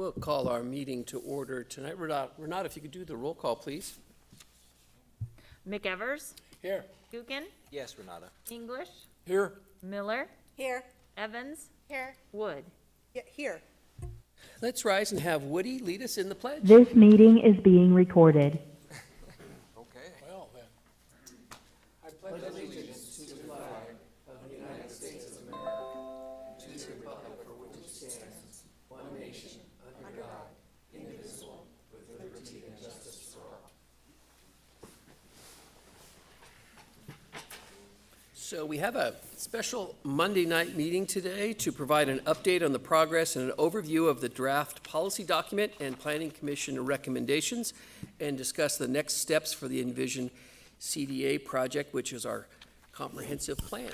We'll call our meeting to order tonight. Renata, if you could do the roll call, please. McEvers, Here. Gookin, Yes, Renata. English, Here. Miller, Here. Evans, Here. Wood. Yeah, here. Let's rise and have Woody lead us in the pledge. This meeting is being recorded. Okay. Well, then. I pledge allegiance to the flag of the United States of America, to the republic for which it stands, one nation, under God, indivisible, with liberty and justice for all. So we have a special Monday night meeting today to provide an update on the progress and an overview of the draft policy document and Planning Commission recommendations, and discuss the next steps for the Envision CDA project, which is our comprehensive plan.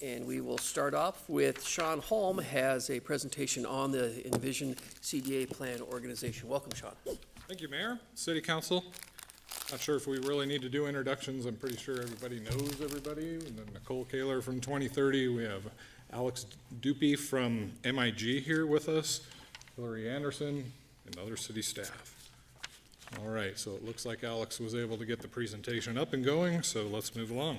And we will start off with Sean Holm has a presentation on the Envision CDA plan organization. Welcome, Sean. Thank you, Mayor, City Council. Not sure if we really need to do introductions. I'm pretty sure everybody knows everybody. And then Nicole Kaler from 2030. We have Alex Dupy from MIG here with us, Hillary Anderson, and other city staff. All right, so it looks like Alex was able to get the presentation up and going, so let's move along.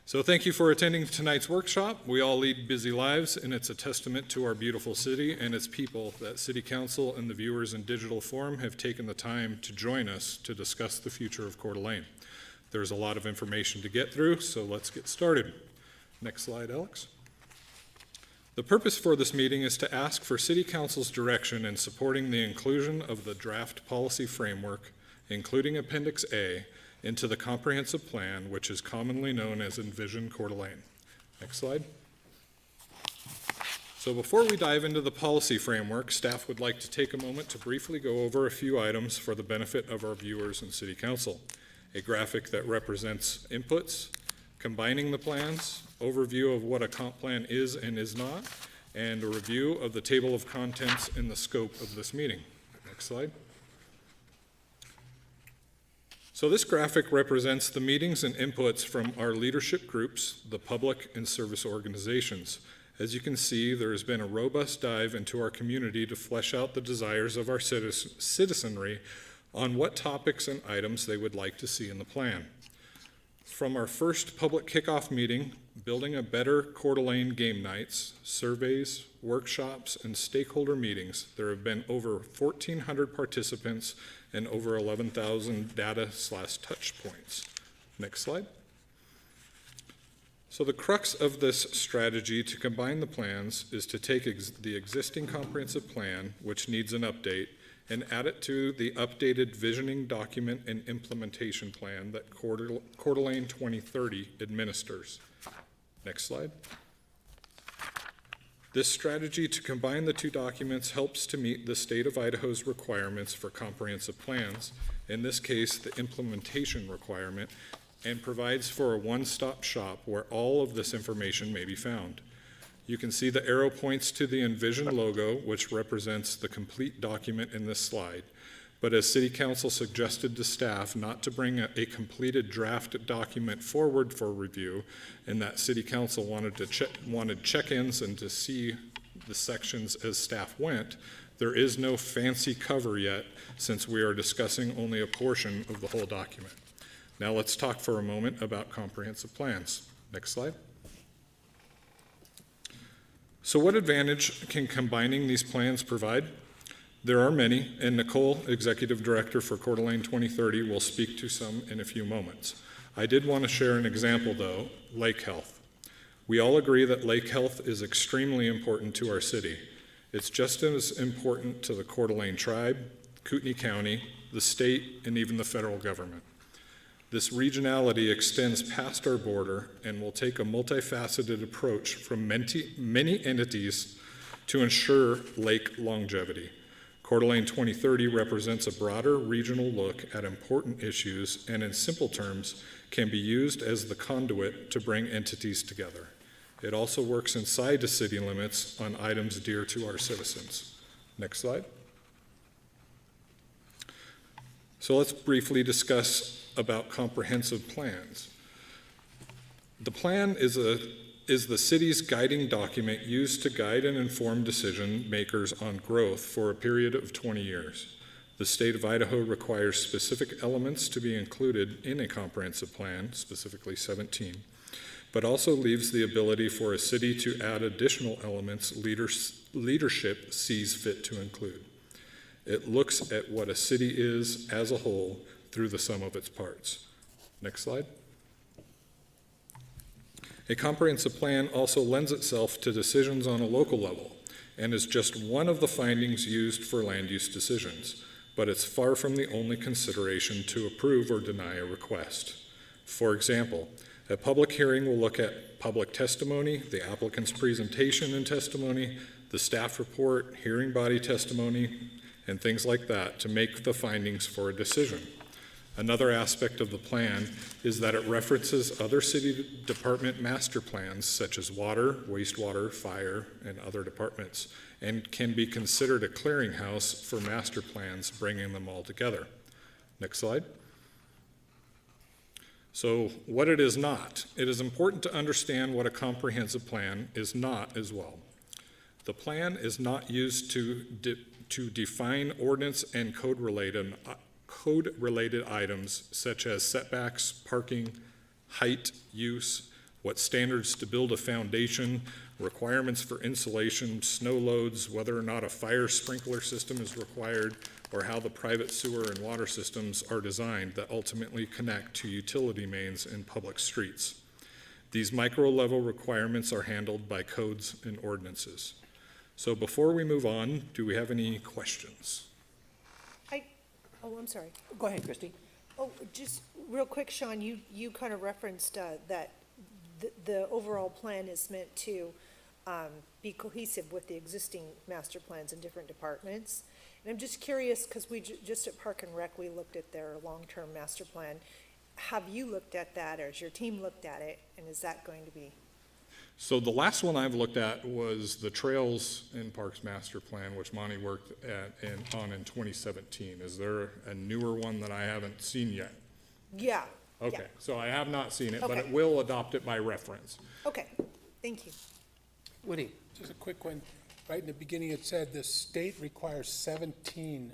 So thank you for attending tonight's workshop. We all lead busy lives, and it's a testament to our beautiful city and its people that City Council and the viewers in digital form have taken the time to join us to discuss the future of Coeur d'Alene. There's a lot of information to get through, so let's get started. Next slide, Alex. The purpose for this meeting is to ask for City Council's direction in supporting the inclusion of the draft policy framework, including Appendix A, into the comprehensive plan, which is commonly known as Envision Coeur d'Alene. Next slide. So before we dive into the policy framework, staff would like to take a moment to briefly go over a few items for the benefit of our viewers and City Council. A graphic that represents inputs, combining the plans, overview of what a comp plan is and is not, and a review of the table of contents and the scope of this meeting. Next slide. So this graphic represents the meetings and inputs from our leadership groups, the public and service organizations. As you can see, there has been a robust dive into our community to flesh out the desires of our citizenry on what topics and items they would like to see in the plan. From our first public kickoff meeting, Building a Better Coeur d'Alene Game Nights, surveys, workshops, and stakeholder meetings, there have been over 1,400 participants and over 11,000 data/touch points. Next slide. So the crux of this strategy to combine the plans is to take the existing comprehensive plan, which needs an update, and add it to the updated visioning document and implementation plan that Coeur d'Alene 2030 administers. Next slide. This strategy to combine the two documents helps to meet the state of Idaho's requirements for comprehensive plans, in this case, the implementation requirement, and provides for a one-stop shop where all of this information may be found. You can see the arrow points to the Envision logo, which represents the complete document in this slide. But as City Council suggested to staff not to bring a completed draft document forward for review, and that City Council wanted check-ins and to see the sections as staff went, there is no fancy cover yet since we are discussing only a portion of the whole document. Now let's talk for a moment about comprehensive plans. Next slide. So what advantage can combining these plans provide? There are many, and Nicole, Executive Director for Coeur d'Alene 2030, will speak to some in a few moments. I did want to share an example, though, lake health. We all agree that lake health is extremely important to our city. It's just as important to the Coeur d'Alene tribe, Kootenai County, the state, and even the federal government. This regionality extends past our border and will take a multifaceted approach from many entities to ensure lake longevity. Coeur d'Alene 2030 represents a broader regional look at important issues and, in simple terms, can be used as the conduit to bring entities together. It also works inside the city limits on items dear to our citizens. Next slide. So let's briefly discuss about comprehensive plans. The plan is a is the city's guiding document used to guide and inform decision makers on growth for a period of 20 years. The state of Idaho requires specific elements to be included in a comprehensive plan, specifically 17, but also leaves the ability for a city to add additional elements leadership sees fit to include. It looks at what a city is as a whole through the sum of its parts. Next slide. A comprehensive plan also lends itself to decisions on a local level and is just one of the findings used for land use decisions, but it's far from the only consideration to approve or deny a request. For example, a public hearing will look at public testimony, the applicant's presentation and testimony, the staff report, hearing body testimony, and things like that to make the findings for a decision. Another aspect of the plan is that it references other city department master plans such as water, wastewater, fire, and other departments, and can be considered a clearinghouse for master plans, bringing them all together. Next slide. So what it is not. It is important to understand what a comprehensive plan is not as well. The plan is not used to define ordinance and code-related items such as setbacks, parking, height, use, what standards to build a foundation, requirements for insulation, snow loads, whether or not a fire sprinkler system is required, or how the private sewer and water systems are designed that ultimately connect to utility mains and public streets. These micro-level requirements are handled by codes and ordinances. So before we move on, do we have any questions? I'm sorry. Go ahead, Christie. Oh, just real quick, Sean, you kind of referenced that the overall plan is meant to be cohesive with the existing master plans in different departments. And I'm just curious, because we just at Park and Rec, we looked at their long-term master plan. Have you looked at that, or has your team looked at it, and is that going to be? So the last one I've looked at was the Trails and Parks Master Plan, which Monty worked on in 2017. Is there a newer one that I haven't seen yet? Yeah. Okay, Yeah. so I have not seen it, but Okay. it will adopt it by reference. Okay, thank you. Woody? Just a quick one. Right in the beginning, it said the state requires 17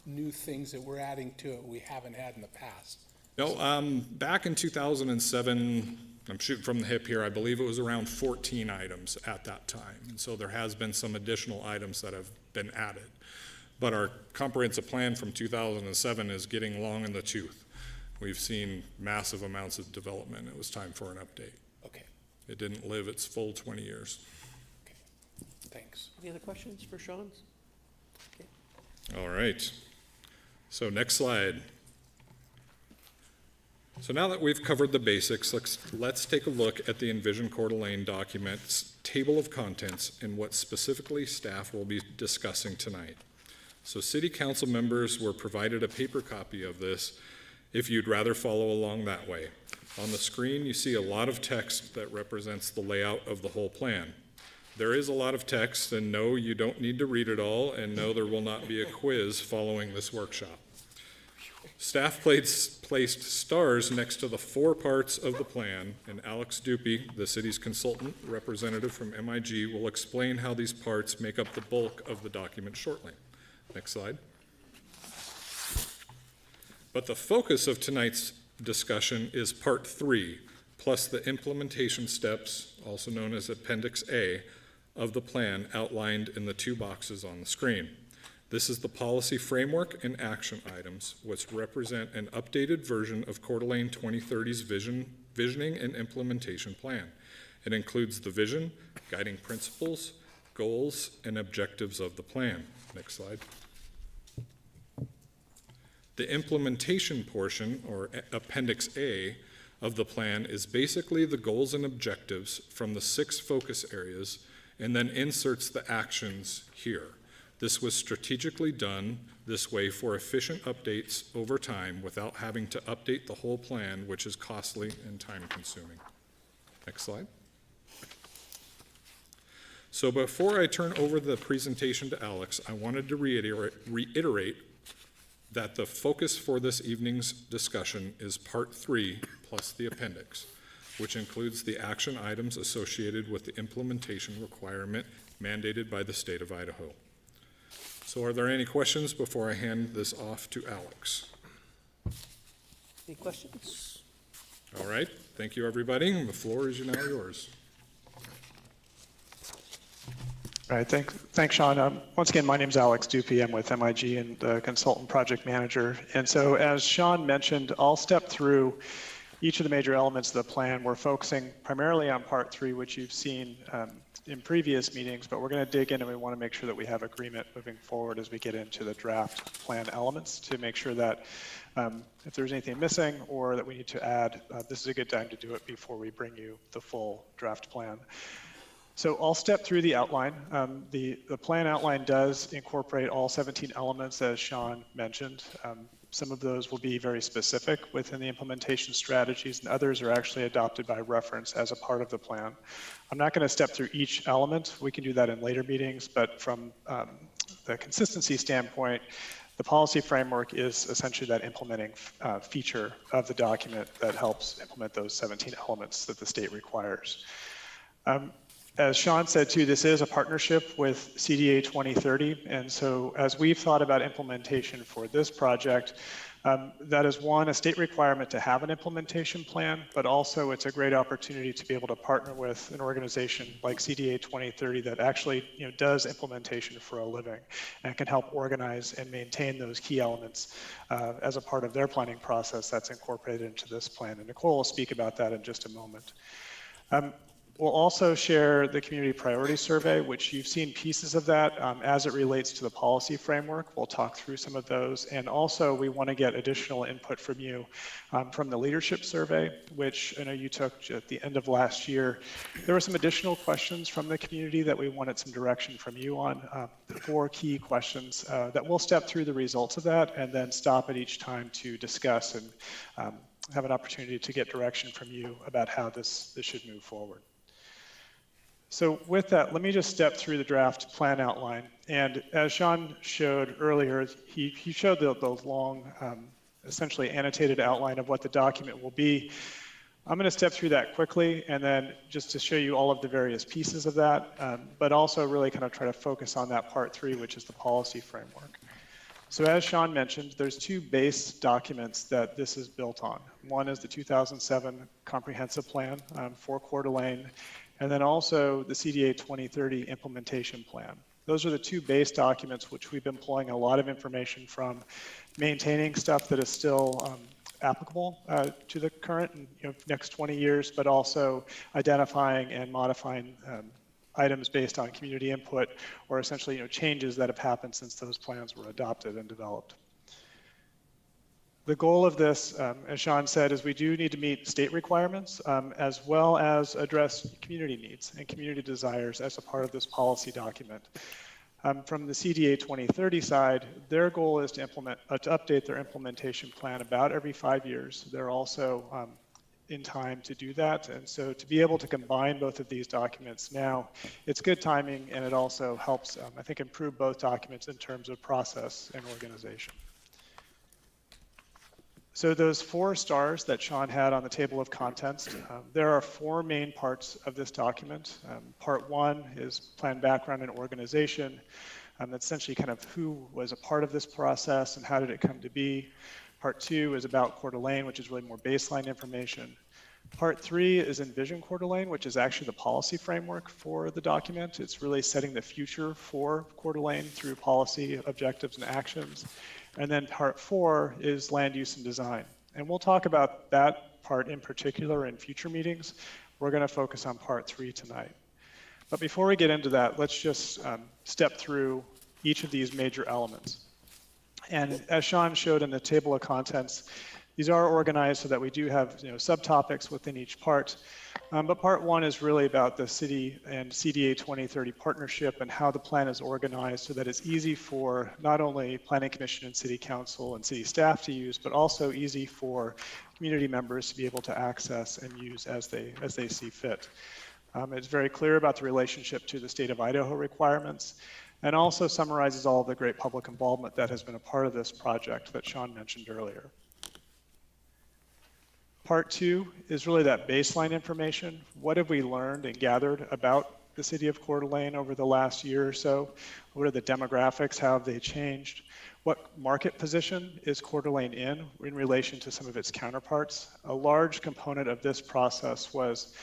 new things that we're adding to it we haven't had in the past. No, back in 2007, I'm shooting from the hip here, I believe it was around 14 items at that time. And so there has been some additional items that have been added. But our comprehensive plan from 2007 is getting long in the tooth. We've seen massive amounts of development. It was time for an update. Okay, It didn't live its full 20 years. thanks. Any other questions for Sean? All right. So next slide. So now that we've covered the basics, let's take a look at the Envision Coeur d'Alene documents, table of contents, and what specifically staff will be discussing tonight. So city council members were provided a paper copy of this if you'd rather follow along that way. On the screen, you see a lot of text that represents the layout of the whole plan. There is a lot of text, and no, you don't need to read it all, and no, there will not be a quiz following this workshop. Staff placed stars next to the 4 parts of the plan, and Alex Dupy, the city's consultant representative from MIG, will explain how these parts make up the bulk of the document shortly. Next slide. But the focus of tonight's discussion is part 3, plus the implementation steps, also known as Appendix A, of the plan outlined in the 2 boxes on the screen. This is the policy framework and action items, which represent an updated version of Coeur d'Alene 2030's visioning and implementation plan. It includes the vision, guiding principles, goals, and objectives of the plan. Next slide. The implementation portion, or Appendix A, of the plan is basically the goals and objectives from the 6 focus areas, and then inserts the actions here. This was strategically done this way for efficient updates over time without having to update the whole plan, which is costly and time-consuming. Next slide. So before I turn over the presentation to Alex, I wanted to reiterate that the focus for this evening's discussion is part 3 plus the appendix. which includes the action items associated with the implementation requirement mandated by the state of Idaho. So are there any questions before I hand this off to Alex? Any questions? All right, thank you, everybody. The floor is now yours. All right, thanks, Sean. Once again, my name's Alex Dupuy. I'm with MIG and consultant project manager. And so as Sean mentioned, I'll step through each of the major elements of the plan. We're focusing primarily on part 3, which you've seen in previous meetings, but we're going to dig in and we want to make sure that we have agreement moving forward as we get into the draft plan elements to make sure that if there's anything missing or that we need to add, this is a good time to do it before we bring you the full draft plan. So I'll step through the outline. The plan outline does incorporate all 17 elements, as Sean mentioned. Some of those will be very specific within the implementation strategies, and others are actually adopted by reference as a part of the plan. I'm not going to step through each element. We can do that in later meetings, but from the consistency standpoint, the policy framework is essentially that implementing feature of the document that helps implement those 17 elements that the state requires. As Sean said too, this is a partnership with CDA 2030, and so as we've thought about implementation for this project, that is one, a state requirement to have an implementation plan, but also it's a great opportunity to be able to partner with an organization like CDA 2030 that actually does implementation for a living and can help organize and maintain those key elements as a part of their planning process that's incorporated into this plan. And Nicole will speak about that in just a moment. We'll also share the community priority survey, which you've seen pieces of that as it relates to the policy framework. We'll talk through some of those. And also we want to get additional input from you from the leadership survey, which I know you took at the end of last year. There were some additional questions from the community that we wanted some direction from you on. 4 key questions that we'll step through the results of that and then stop at each time to discuss and have an opportunity to get direction from you about how this should move forward. So with that, let me just step through the draft plan outline. And as Sean showed earlier, he showed the long, essentially annotated outline of what the document will be. I'm going to step through that quickly and then just to show you all of the various pieces of that, but also really kind of try to focus on that part 3, which is the policy framework. So as Sean mentioned, there's 2 base documents that this is built on. One is the 2007 comprehensive plan for Coeur d'Alene, and then also the CDA 2030 implementation plan. Those are the 2 base documents which we've been pulling a lot of information from, maintaining stuff that is still applicable to the current and next 20 years, but also identifying and modifying items based on community input or essentially changes that have happened since those plans were adopted and developed. The goal of this, as Sean said, is we do need to meet state requirements as well as address community needs and community desires as a part of this policy document. From the CDA 2030 side, their goal is to update their implementation plan about every 5 years. They're also in time to do that, and so to be able to combine both of these documents now, it's good timing, and it also helps, I think, improve both documents in terms of process and organization. So those 4 stars that Sean had on the table of contents, there are 4 main parts of this document. Part 1 is plan background and organization. That's essentially kind of who was a part of this process and how did it come to be. Part 2 is about Coeur d'Alene, which is really more baseline information. Part 3 is Envision Coeur d'Alene, which is actually the policy framework for the document. It's really setting the future for Coeur d'Alene through policy objectives and actions. And then part 4 is land use and design. And we'll talk about that part in particular in future meetings. We're going to focus on part 3 tonight. But before we get into that, let's just step through each of these major elements. And as Sean showed in the table of contents, these are organized so that we do have subtopics within each part. But part 1 is really about the city and CDA 2030 partnership and how the plan is organized so that it's easy for not only Planning Commission and City Council and city staff to use, but also easy for community members to be able to access and use as they see fit. It's very clear about the relationship to the state of Idaho requirements, and also summarizes all the great public involvement that has been a part of this project that Sean mentioned earlier. Part 2 is really that baseline information. What have we learned and gathered about the city of Coeur d'Alene over the last year or so? What are the demographics? How have they changed? What market position is Coeur d'Alene in relation to some of its counterparts? A large component of this process was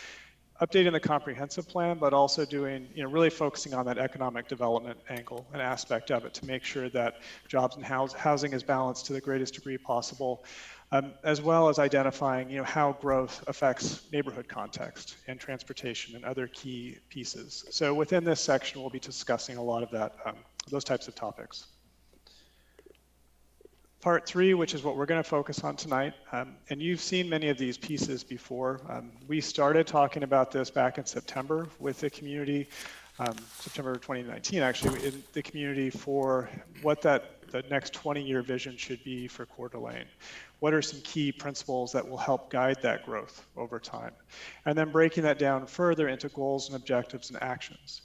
updating the comprehensive plan, but also doing, really focusing on that economic development angle and aspect of it to make sure that jobs and housing is balanced to the greatest degree possible, as well as identifying, how growth affects neighborhood context and transportation and other key pieces. So within this section, we'll be discussing a lot of that, those types of topics. Part 3, which is what we're going to focus on tonight, and you've seen many of these pieces before. We started talking about this back in September with the community, September 2019 actually, in the community for what the next 20-year vision should be for Coeur d'Alene. What are some key principles that will help guide that growth over time? And then breaking that down further into goals and objectives and actions.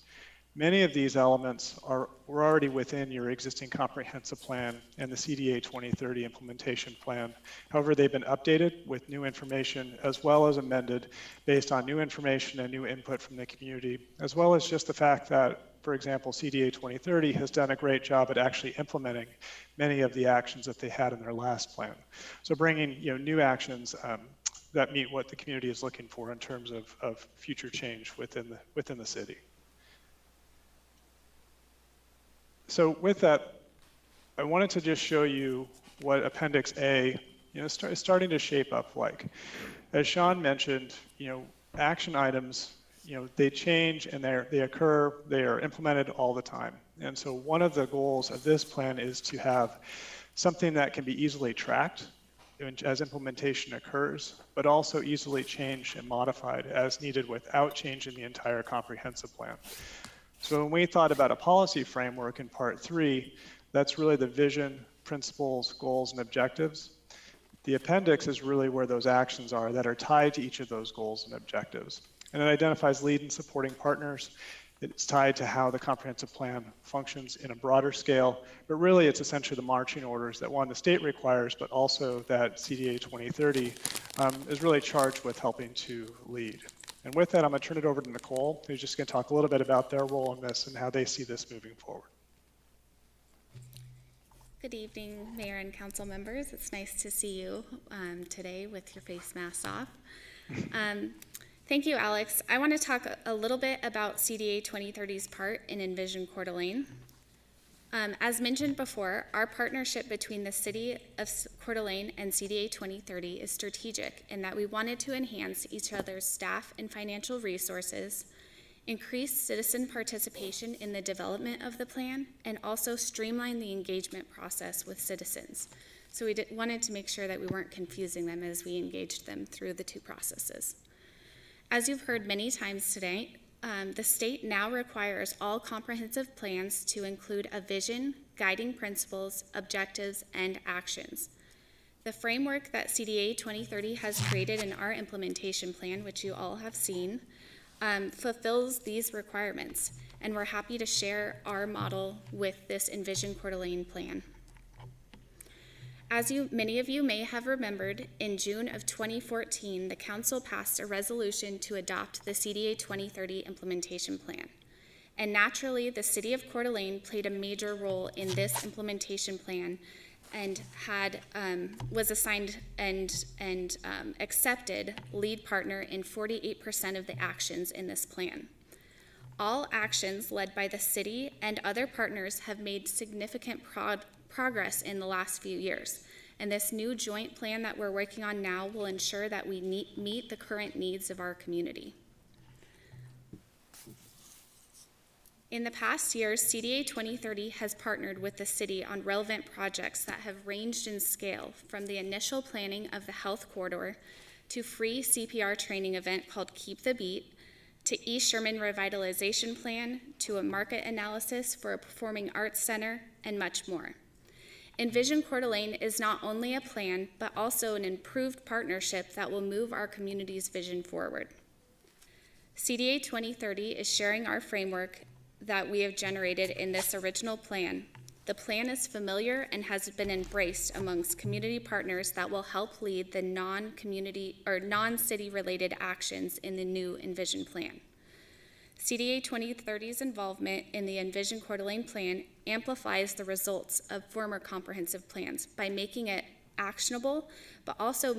Many of these elements were already within your existing comprehensive plan and the CDA 2030 implementation plan. However, they've been updated with new information as well as amended based on new information and new input from the community, as well as just the fact that, for example, CDA 2030 has done a great job at actually implementing many of the actions that they had in their last plan. So bringing new actions that meet what the community is looking for in terms of future change within the city. So with that, I wanted to just show you what Appendix A is starting to shape up like. As Sean mentioned, action items, they change and they occur, they are implemented all the time. And so one of the goals of this plan is to have something that can be easily tracked as implementation occurs, but also easily changed and modified as needed without changing the entire comprehensive plan. So when we thought about a policy framework in Part 3, that's really the vision, principles, goals, and objectives. The appendix is really where those actions are that are tied to each of those goals and objectives. And it identifies lead and supporting partners. It's tied to how the comprehensive plan functions in a broader scale, but really it's essentially the marching orders that the state requires, but also that CDA 2030 is really charged with helping to lead. And with that, I'm going to turn it over to Nicole, who's just going to talk a little bit about their role in this and how they see this moving forward. Good evening, Mayor and Council members. It's nice to see you today with your face masks off. Thank you, Alex. I want to talk a little bit about CDA 2030's part in Envision Coeur d'Alene. As mentioned before, our partnership between the City of Coeur d'Alene and CDA 2030 is strategic in that we wanted to enhance each other's staff and financial resources, increase citizen participation in the development of the plan, and also streamline the engagement process with citizens. So we wanted to make sure that we weren't confusing them as we engaged them through the two processes. As you've heard many times today, the state now requires all comprehensive plans to include a vision, guiding principles, objectives, and actions. The framework that CDA 2030 has created in our implementation plan, which you all have seen, fulfills these requirements, and we're happy to share our model with this Envision Coeur d'Alene plan. As many of you may have remembered, in June of 2014, the Council passed a resolution to adopt the CDA 2030 implementation plan. And naturally, the City of Coeur d'Alene played a major role in this implementation plan and was assigned and accepted lead partner in 48% of the actions in this plan. All actions led by the city and other partners have made significant progress in the last few years, and this new joint plan that we're working on now will ensure that we meet the current needs of our community. In the past years, CDA 2030 has partnered with the city on relevant projects that have ranged in scale from the initial planning of the health corridor to free CPR training event called Keep the Beat, to East Sherman Revitalization Plan, to a market analysis for a performing arts center, and much more. Envision Coeur d'Alene is not only a plan, but also an improved partnership that will move our community's vision forward. CDA 2030 is sharing our framework that we have generated in this original plan, The plan is familiar and has been embraced amongst community partners that will help lead the non-community or non-city related actions in the new Envision plan. CDA 2030's involvement in the Envision Coeur d'Alene plan amplifies the results of former comprehensive plans by making it actionable, but also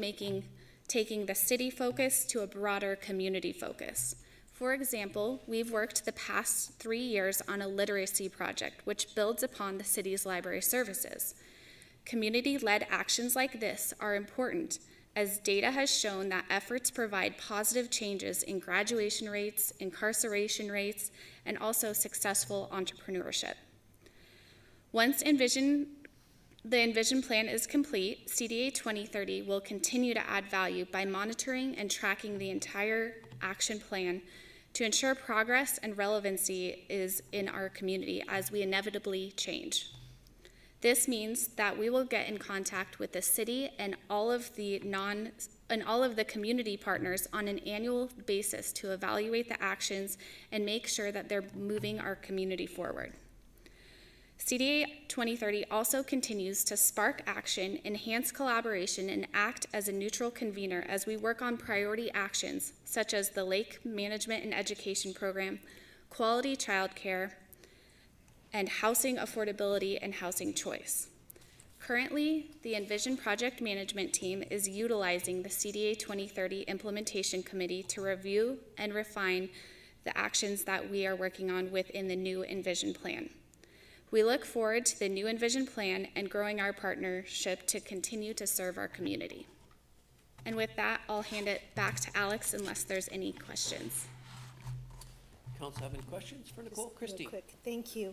taking the city focus to a broader community focus. For example, we've worked the past 3 years on a literacy project, which builds upon the city's library services. Community-led actions like this are important, as data has shown that efforts provide positive changes in graduation rates, incarceration rates, and also successful entrepreneurship. Once the Envision plan is complete, CDA 2030 will continue to add value by monitoring and tracking the entire action plan to ensure progress and relevancy is in our community as we inevitably change. This means that we will get in contact with the city and all of the community partners on an annual basis to evaluate the actions and make sure that they're moving our community forward. CDA 2030 also continues to spark action, enhance collaboration, and act as a neutral convener as we work on priority actions such as the Lake Management and Education Program, quality childcare, and housing affordability and housing choice. Currently, the Envision Project Management Team is utilizing the CDA 2030 Implementation Committee to review and refine the actions that we are working on within the new Envision plan. We look forward to the new Envision plan and growing our partnership to continue to serve our community. And with that, I'll hand it back to Alex unless there's any questions. Council have any questions for Nicole? Just real Christie? quick, thank you.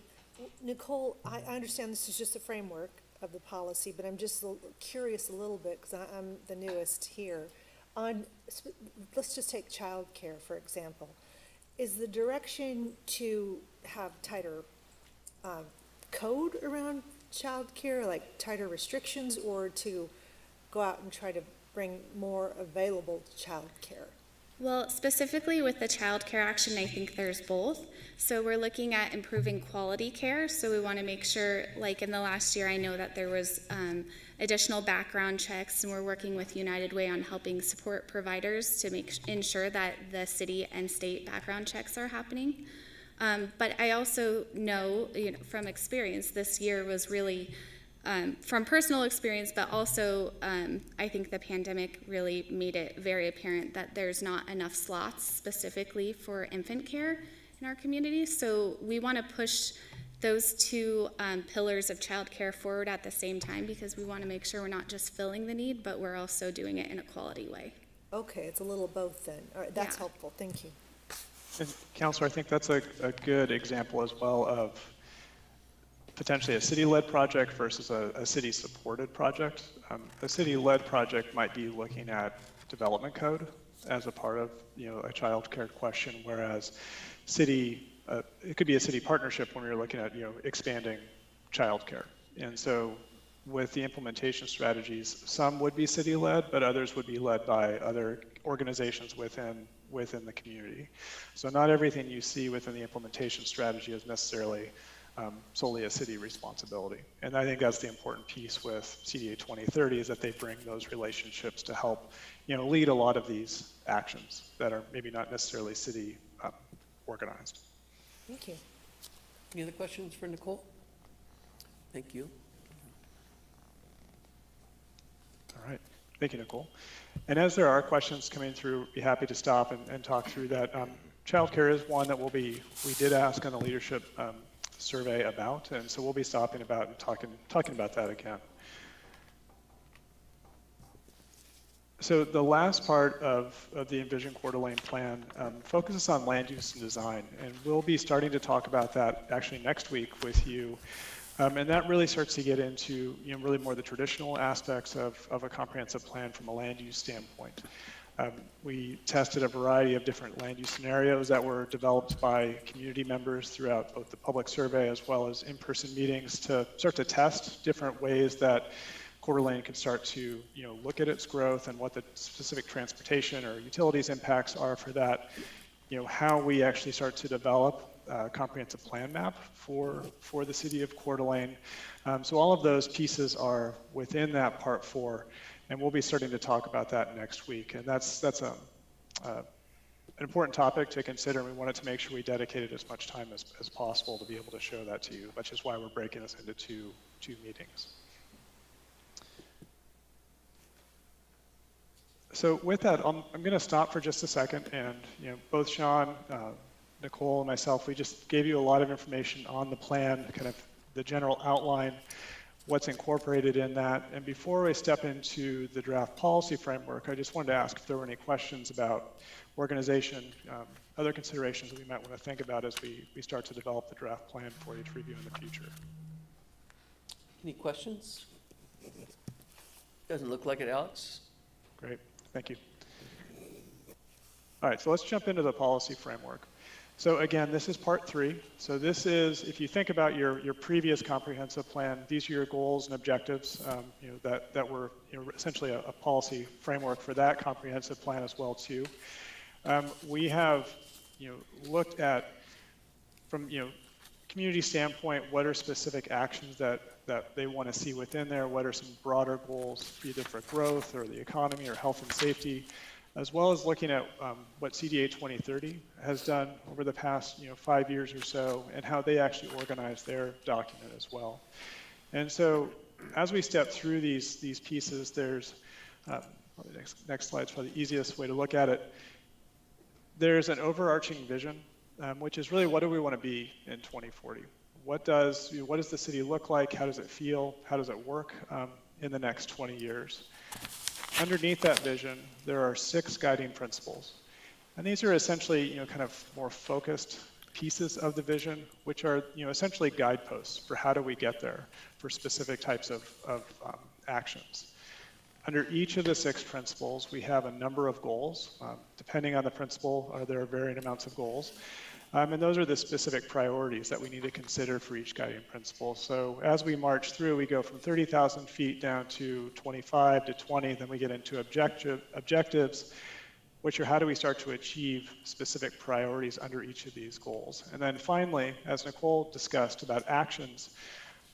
Nicole, I understand this is just a framework of the policy, but I'm just curious a little bit, because I'm the newest here. Let's just take childcare, for example. Is the direction to have tighter code around childcare, like tighter restrictions, or to go out and try to bring more available childcare? Well, specifically with the child care action, I think there's both. So we're looking at improving quality care. So we want to make sure, like in the last year, I know that there was additional background checks, and we're working with United Way on helping support providers to ensure that the city and state background checks are happening. But I also know, from experience, this year was really, from personal experience, but also I think the pandemic really made it very apparent that there's not enough slots specifically for infant care in our community. So we want to push those two pillars of childcare forward at the same time, because we want to make sure we're not just filling the need, but we're also doing it in a quality way. Okay, it's a little both then. All right, that's Yeah. helpful, thank you. And Counselor, I think that's a good example as well of potentially a city-led project versus a city-supported project. A city-led project might be looking at development code as a part of a child care question, whereas it could be a city partnership when we're looking at expanding child care. And so with the implementation strategies, some would be city-led, but others would be led by other organizations within the community. So not everything you see within the implementation strategy is necessarily solely a city responsibility. And I think that's the important piece with CDA 2030, is that they bring those relationships to help lead a lot of these actions that are maybe not necessarily city organized. Thank you. Any other questions for Nicole? Thank you. All right, thank you, Nicole. And as there are questions coming through, be happy to stop and talk through that. Childcare is one that we did ask on the leadership survey about, and so we'll be stopping about and talking about that again. So the last part of the Envision Coeur d'Alene plan focuses on land use and design, and we'll be starting to talk about that actually next week with you. And that really starts to get into really more the traditional aspects of a comprehensive plan from a land use standpoint. We tested a variety of different land use scenarios that were developed by community members throughout both the public survey as well as in-person meetings to start to test different ways that Coeur d'Alene can start to look at its growth and what the specific transportation or utilities impacts are for that. how we actually start to develop a comprehensive plan map for the city of Coeur d'Alene. So all of those pieces are within that part 4, and we'll be starting to talk about that next week. And that's an important topic to consider, and we wanted to make sure we dedicated as much time as possible to be able to show that to you, which is why we're breaking this into two meetings. So with that, I'm going to stop for just a second, and both Sean, Nicole, and myself, we just gave you a lot of information on the plan, kind of the general outline, what's incorporated in that. And before we step into the draft policy framework, I just wanted to ask if there were any questions about organization, other considerations that we might want to think about as we start to develop the draft plan for you to review in the future. Any questions? Doesn't look like it, Alex. Great, thank you. All right, so let's jump into the policy framework. So again, this is part 3. So this is, if you think about your previous comprehensive plan, these are your goals and objectives, that were essentially a policy framework for that comprehensive plan as well too. We have looked at, from community standpoint, what are specific actions that they want to see within there, what are some broader goals, either for growth or the economy or health and safety, as well as looking at what CDA 2030 has done over the past 5 years or so, and how they actually organize their document as well. And so as we step through these pieces, there's, next slide's probably the easiest way to look at it. There's an overarching vision, which is really what do we want to be in 2040? What does the city look like? How does it feel? How does it work in the next 20 years? Underneath that vision, there are 6 guiding principles. And these are essentially, kind of more focused pieces of the vision, which are, essentially guideposts for how do we get there for specific types of actions. Under each of the 6 principles, we have a number of goals. Depending on the principle, there are varying amounts of goals. And those are the specific priorities that we need to consider for each guiding principle. So as we march through, we go from 30,000 feet down to 25 to 20, then we get into objectives, which are how do we start to achieve specific priorities under each of these goals. And then finally, as Nicole discussed about actions,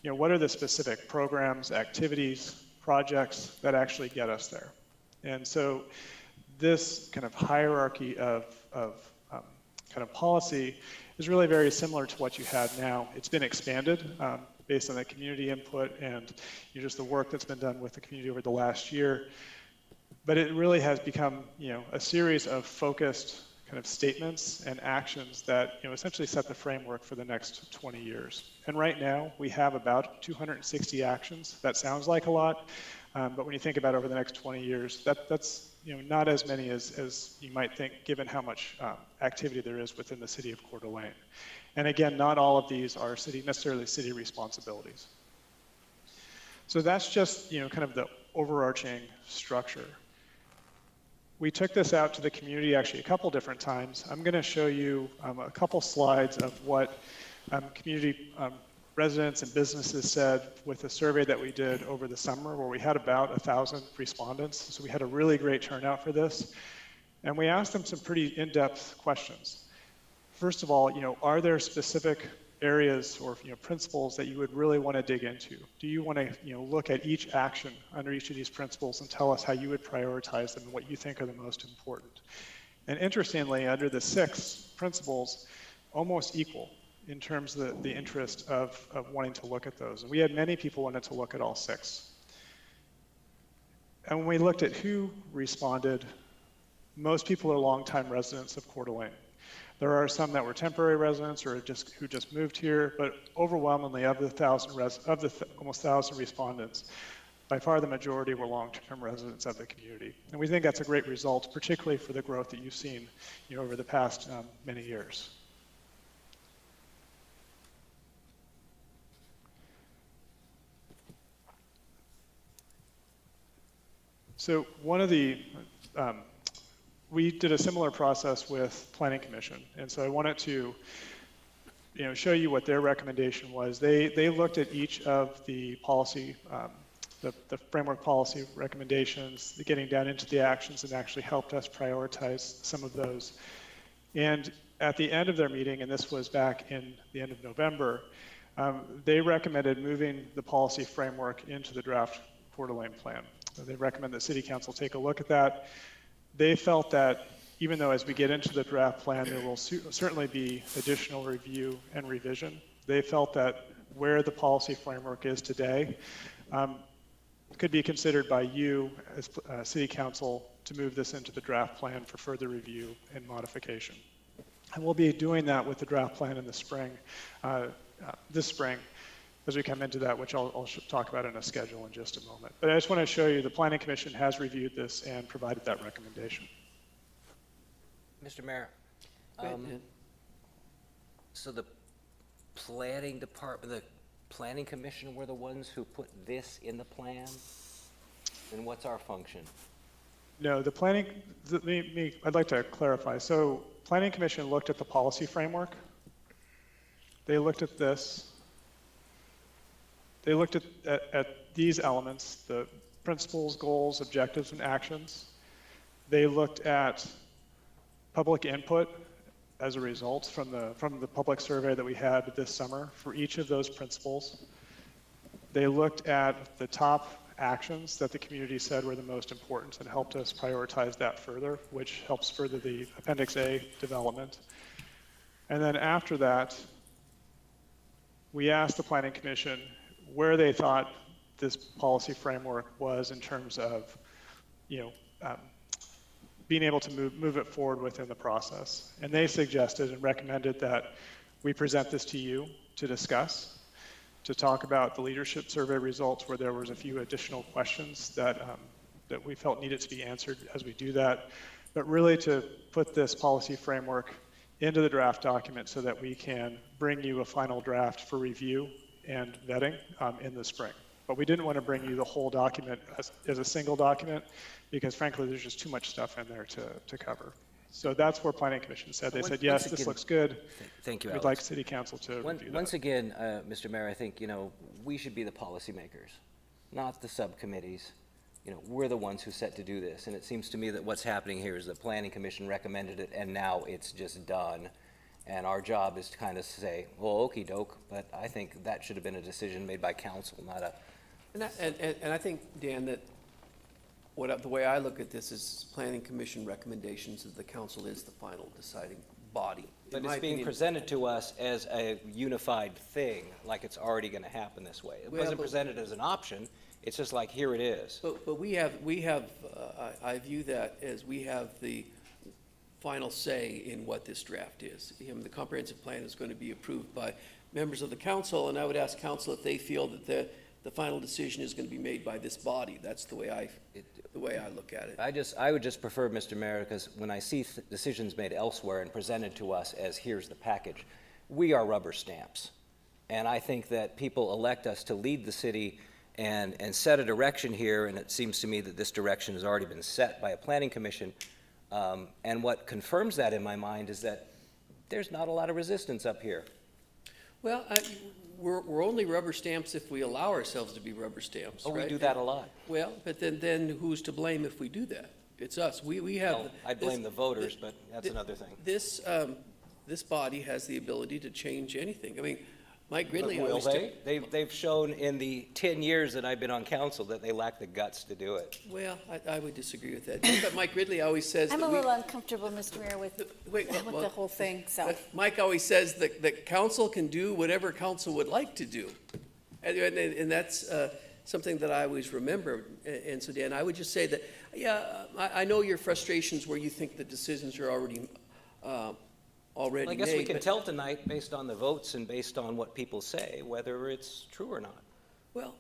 what are the specific programs, activities, projects that actually get us there? And so this kind of hierarchy of kind of policy is really very similar to what you had now. It's been expanded based on the community input and just the work that's been done with the community over the last year. But it really has become a series of focused kind of statements and actions that essentially set the framework for the next 20 years. And right now we have about 260 actions. That sounds like a lot, but when you think about over the next 20 years, that's not as many as you might think, given how much activity there is within the city of Coeur d'Alene. And again, not all of these are necessarily city responsibilities. So that's just kind of the overarching structure. We took this out to the community actually a couple different times. I'm going to show you a couple slides of what community residents and businesses said with a survey that we did over the summer, where we had about 1,000 respondents. So we had a really great turnout for this. And we asked them some pretty in-depth questions. First of all, are there specific areas or principles that you would really want to dig into? Do you want to look at each action under each of these principles and tell us how you would prioritize them and what you think are the most important? And interestingly, under the 6 principles, almost equal in terms of the interest of wanting to look at those. And we had many people wanted to look at all 6. And when we looked at who responded, most people are longtime residents of Coeur d'Alene. There are some that were temporary residents or who just moved here, but overwhelmingly of the almost 1,000 respondents, by far the majority were long-term residents of the community. And we think that's a great result, particularly for the growth that you've seen over the past many years. So one of the, we did a similar process with Planning Commission. And so I wanted to show you what their recommendation was. They looked at each of the policy, the framework policy recommendations, getting down into the actions, and actually helped us prioritize some of those. And at the end of their meeting, and this was back in the end of November, they recommended moving the policy framework into the draft Coeur d'Alene plan. They recommend that City Council take a look at that. They felt that even though as we get into the draft plan, there will certainly be additional review and revision, they felt that where the policy framework is today could be considered by you as City Council to move this into the draft plan for further review and modification. And we'll be doing that with the draft plan in the spring, this spring, as we come into that, which I'll talk about in a schedule in just a moment. But I just want to show you the Planning Commission has reviewed this and provided that recommendation. Mr. Mayor, Go ahead, Dan. so the planning department, the planning commission were the ones who put this in the plan? Then what's our function? No, the planning, I'd like to clarify. So Planning Commission looked at the policy framework. They looked at this. They looked at these elements, the principles, goals, objectives, and actions. They looked at public input as a result from the public survey that we had this summer for each of those principles. They looked at the top actions that the community said were the most important and helped us prioritize that further, which helps further the Appendix A development. And then after that, we asked the Planning Commission where they thought this policy framework was in terms of, being able to move it forward within the process. And they suggested and recommended that we present this to you to discuss, to talk about the leadership survey results where there was a few additional questions that we felt needed to be answered as we do that, but really to put this policy framework into the draft document so that we can bring you a final draft for review and vetting in the spring. But we didn't want to bring you the whole document as a single document because frankly, there's just too much stuff in there to cover. So that's where Planning Commission said. They said, yes, this looks good. Thank you, We'd Alex. like City Council to review that. Once again, Mr. Mayor, I think, we should be the policymakers, not the subcommittees. We're the ones who set to do this. And it seems to me that what's happening here is the Planning Commission recommended it and now it's just done. And our job is to kind of say, well, okey doke, but I think that should have been a decision made by council, not a. And I think, Dan, that the way I look at this is Planning Commission recommendations of the council is the final deciding body. But it's being presented to us as a unified thing, like it's already going to happen this way. It wasn't presented as an option. It's just like, here it is. But we have, I view that as we have the final say in what this draft is. The comprehensive plan is going to be approved by members of the council, and I would ask council if they feel that the final decision is going to be made by this body. That's the way I look at it. I would just prefer, Mr. Mayor, because when I see decisions made elsewhere and presented to us as here's the package, we are rubber stamps. And I think that people elect us to lead the city and set a direction here, and it seems to me that this direction has already been set by a planning commission. And what confirms that in my mind is that there's not a lot of resistance up here. Well, we're only rubber stamps if we allow ourselves to be rubber stamps, Oh, right? we do that a lot. Well, but then who's to blame if we do that? It's us. We have. Well, I blame the voters, but that's another thing. This body has the ability to change anything. I mean, Mike Gridley But will always. They've shown in the 10 years that I've been on council that they lack the guts to do it. Well, I would disagree with that. But Mike Gridley always says I'm that a we. little uncomfortable, Mr. Mayor, with the whole thing, so. Mike always says that council can do whatever council would like to do. And that's something that I always remember. And so, Dan, I would just say that, yeah, I know your frustrations where you think the decisions are already Well, I guess we made, can but- tell tonight, based on the votes and based on what people say, whether it's true or not. Well,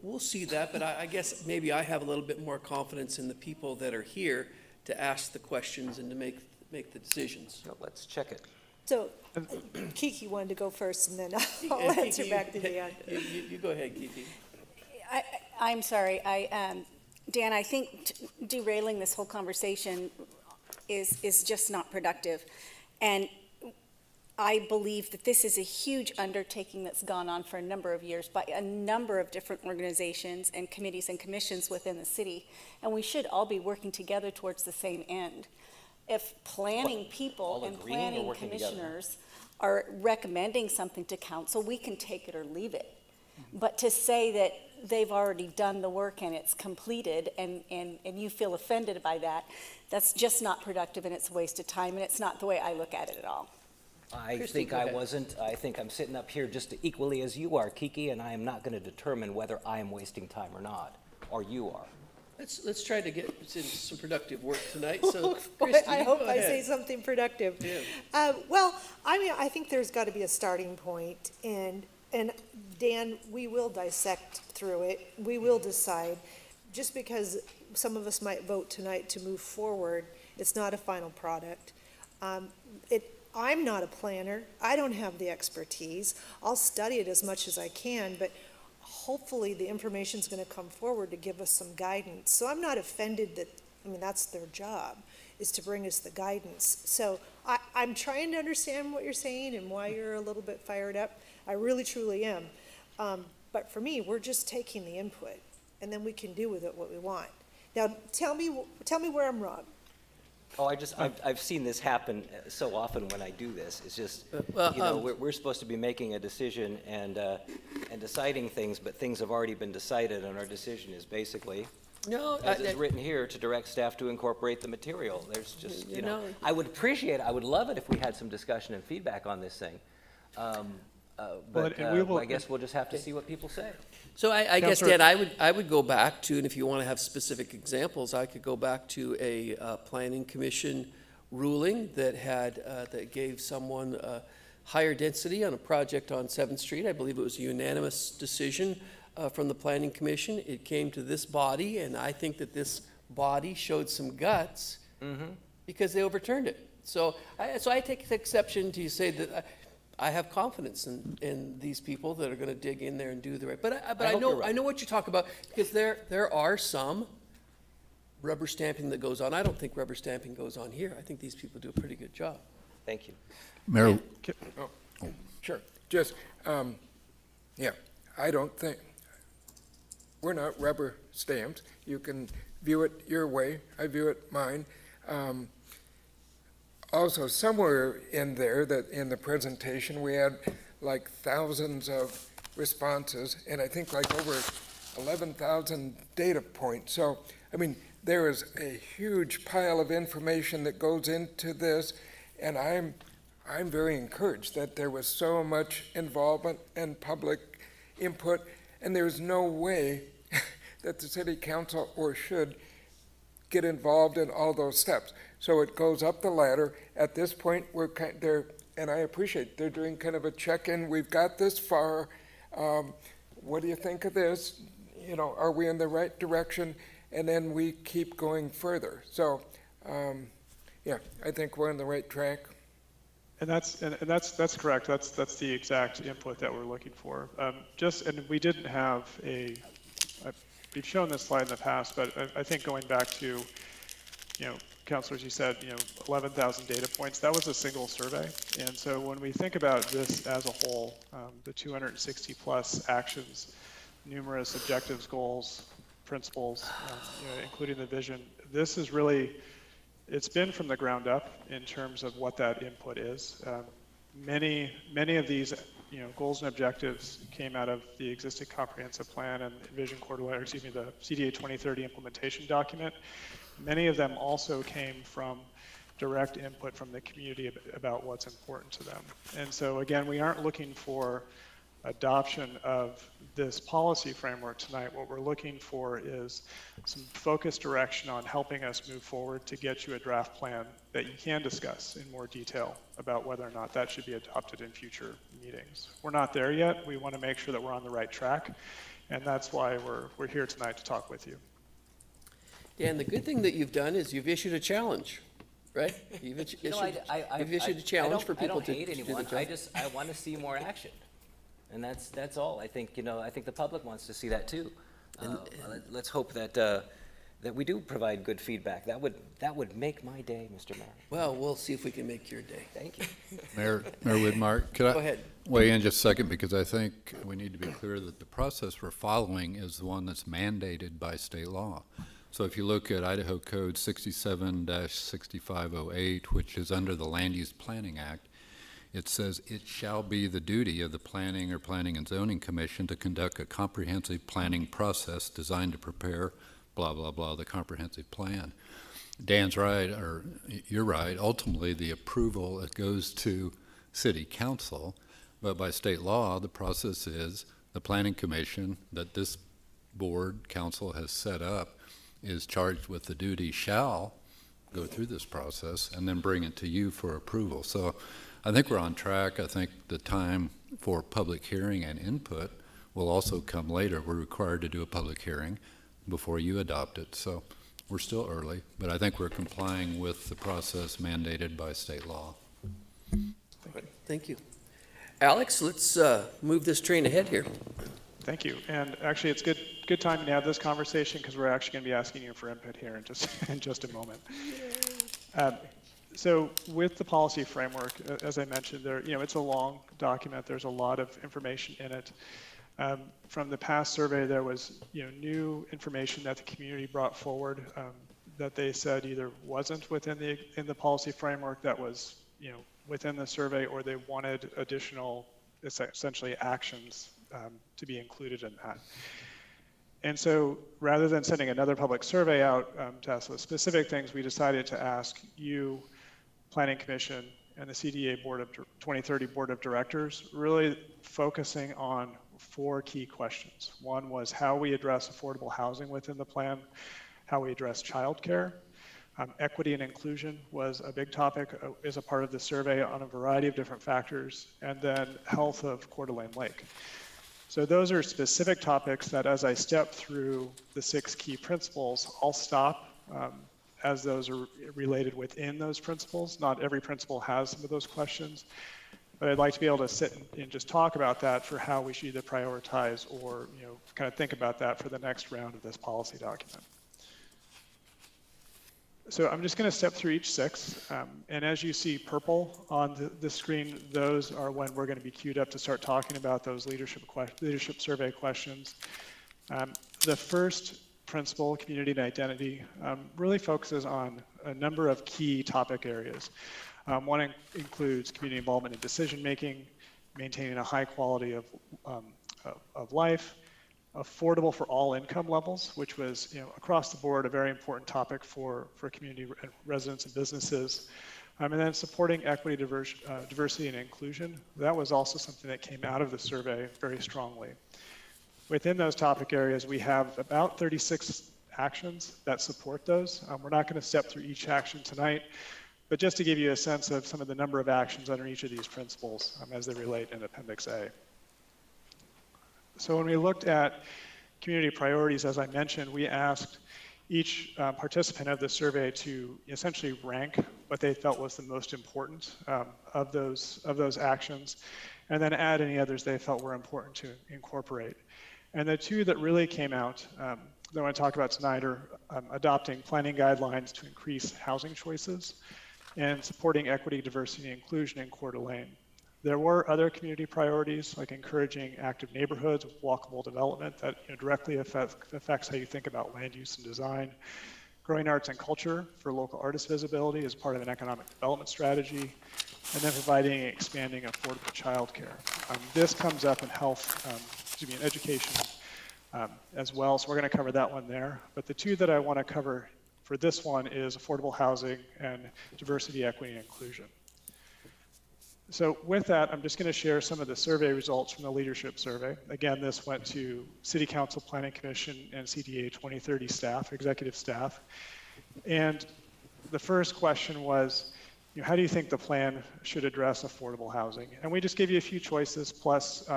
we'll see that, but I guess maybe I have a little bit more confidence in the people that are here to ask the questions and to make the decisions. So let's check it. So Kiki wanted to go first and then I'll Yeah, answer Kiki, back to Dan. You go ahead, Kiki. I'm sorry, Dan, I think derailing this whole conversation is just not productive. And I believe that this is a huge undertaking that's gone on for a number of years by a number of different organizations and committees and commissions within the city. And we should all be working together towards the same end. if planning people all and agreeing or planning working together? commissioners are recommending something to council, we can take it or leave it. But to say that they've already done the work and it's completed and you feel offended by that, that's just not productive and it's a waste of time and it's not the way I look at it at all. I Christie, think go I ahead. wasn't. I think I'm sitting up here just equally as you are, Kiki, and I am not going to determine whether I am wasting time or not, or you are. Let's try to get some productive work tonight, so Boy, Christie, I you hope go I say ahead. something productive. Yeah. Well, I mean, I think there's got to be a starting point, and Dan, we will dissect through it. We will decide. Just because some of us might vote tonight to move forward, it's not a final product. I'm not a planner. I don't have the expertise. I'll study it as much as I can, but hopefully the information's going to come forward to give us some guidance. So I'm not offended that, I mean, that's their job, is to bring us the guidance. So I'm trying to understand what you're saying and why you're a little bit fired up. I really, truly am. But for me, we're just taking the input, and then we can do with it what we want. Now, tell me where I'm wrong. Oh, I've seen this happen so often when I do this. It's just, well, we're supposed to be making a decision and deciding things, but things have already been decided, and our decision is basically, No, as is written here, to direct staff to incorporate the material. There's just, You know- I would love it if we had some discussion and feedback on this thing. But and we will- I guess we'll just have to see what people say. So I guess, Counselor- Dan, I would go back to, and if you want to have specific examples, I could go back to a planning commission ruling that had, that gave someone higher density on a project on 7th Street. I believe it was a unanimous decision from the planning commission. It came to this body, and I think that this body showed some guts because they overturned it. So I take exception to you say that I have confidence in these people that are going to dig in there and do the right. But I hope you're right. know what you talk about, because there are some rubber stamping that goes on. I don't think rubber stamping goes on here. I think these people do a pretty good job. Thank you. Mayor, Sure, just, yeah, I don't think, we're not rubber stamps. You can view it your way, I view it mine. Also, somewhere in there, that in the presentation, we had like thousands of responses, and I think like over 11,000 data points. So, I mean, there is a huge pile of information that goes into this, and I'm very encouraged that there was so much involvement and public input, and there's no way that the city council or should get involved in all those steps. So it goes up the ladder. At this point, we're there, and I appreciate they're doing kind of a check-in. We've got this far. What do you think of this? You know, are we in the right direction? And then we keep going further. So, yeah, I think we're on the right track. And that's correct. That's the exact input that we're looking for. And we didn't have we've shown this slide in the past, but I think going back to, councilors, you said, 11,000 data points. That was a single survey. And so when we think about this as a whole, the 260 plus actions, numerous objectives, goals, principles, including the vision, this is really, it's been from the ground up in terms of what that input is. Many of these, goals and objectives came out of the existing comprehensive plan and vision the CDA 2030 implementation document. Many of them also came from direct input from the community about what's important to them. And so again, we aren't looking for adoption of this policy framework tonight. What we're looking for is some focused direction on helping us move forward to get you a draft plan that you can discuss in more detail about whether or not that should be adopted in future meetings. We're not there yet. We want to make sure that we're on the right track, and that's why we're here tonight to talk with you. Dan, the good thing that you've done is you've issued a challenge, right? You've issued a challenge for people to I don't hate do the anyone. job. I want to see more action. And that's all. I think, I think the public wants to see that too. Let's hope that we do provide good feedback. That would make my day, Mr. Mayor. Well, we'll see if we can make your day. Thank you. Mayor Widmark, could Go I ahead. weigh in just a second, because I think we need to be clear that the process we're following is the one that's mandated by state law. So if you look at Idaho Code 67-6508, which is under the Land Use Planning Act, it says it shall be the duty of the Planning or Planning and Zoning Commission to conduct a comprehensive planning process designed to prepare blah, blah, blah, the comprehensive plan. Dan's right, or you're right, ultimately the approval, it goes to City Council, but by state law, the process is the Planning Commission that this board, council has set up is charged with the duty shall go through this process and then bring it to you for approval. So I think we're on track. I think the time for public hearing and input will also come later. We're required to do a public hearing before you adopt it. So we're still early, but I think we're complying with the process mandated by state law. Thank you. Alex, let's move this train ahead here. Thank you. And actually, it's good timing to have this conversation because we're actually going to be asking you for input here in just a moment. So with the policy framework, as I mentioned, it's a long document. There's a lot of information in it. From the past survey, there was new information that the community brought forward that they said either wasn't within the policy framework that was within the survey, or they wanted additional essentially actions to be included in that. And so rather than sending another public survey out to ask those specific things, we decided to ask you, Planning Commission, and the CDA 2030 Board of Directors, really focusing on 4 key questions. One was how we address affordable housing within the plan, how we address childcare. Equity and inclusion was a big topic as a part of the survey on a variety of different factors, and then health of Coeur d'Alene Lake. So those are specific topics that as I step through the 6 key principles, I'll stop as those are related within those principles. Not every principle has some of those questions, but I'd like to be able to sit and just talk about that for how we should either prioritize or kind of think about that for the next round of this policy document. So I'm just going to step through each 6, and as you see purple on the screen, those are when we're going to be queued up to start talking about those leadership survey questions. The first principle, community and identity, really focuses on a number of key topic areas. One includes community involvement in decision making, maintaining a high quality of life, affordable for all income levels, which was across the board a very important topic for community residents and businesses, and then supporting equity, diversity, and inclusion. That was also something that came out of the survey very strongly. Within those topic areas, we have about 36 actions that support those. We're not going to step through each action tonight, but just to give you a sense of some of the number of actions under each of these principles as they relate in Appendix A. So when we looked at community priorities, as I mentioned, we asked each participant of the survey to essentially rank what they felt was the most important of those actions, and then add any others they felt were important to incorporate. And the 2 that really came out that I want to talk about tonight are adopting planning guidelines to increase housing choices and supporting equity, diversity, and inclusion in Coeur d'Alene. There were other community priorities, like encouraging active neighborhoods with walkable development that directly affects how you think about land use and design, growing arts and culture for local artist visibility as part of an economic development strategy, and then providing and expanding affordable childcare. This comes up in in education as well, so we're going to cover that one there. But the 2 that I want to cover for this one is affordable housing and diversity, equity, and inclusion. So with that, I'm just going to share some of the survey results from the leadership survey. Again, this went to City Council, Planning Commission, and CDA 2030 staff, executive staff. And the first question was, how do you think the plan should address affordable housing? And we just gave you a few choices, plus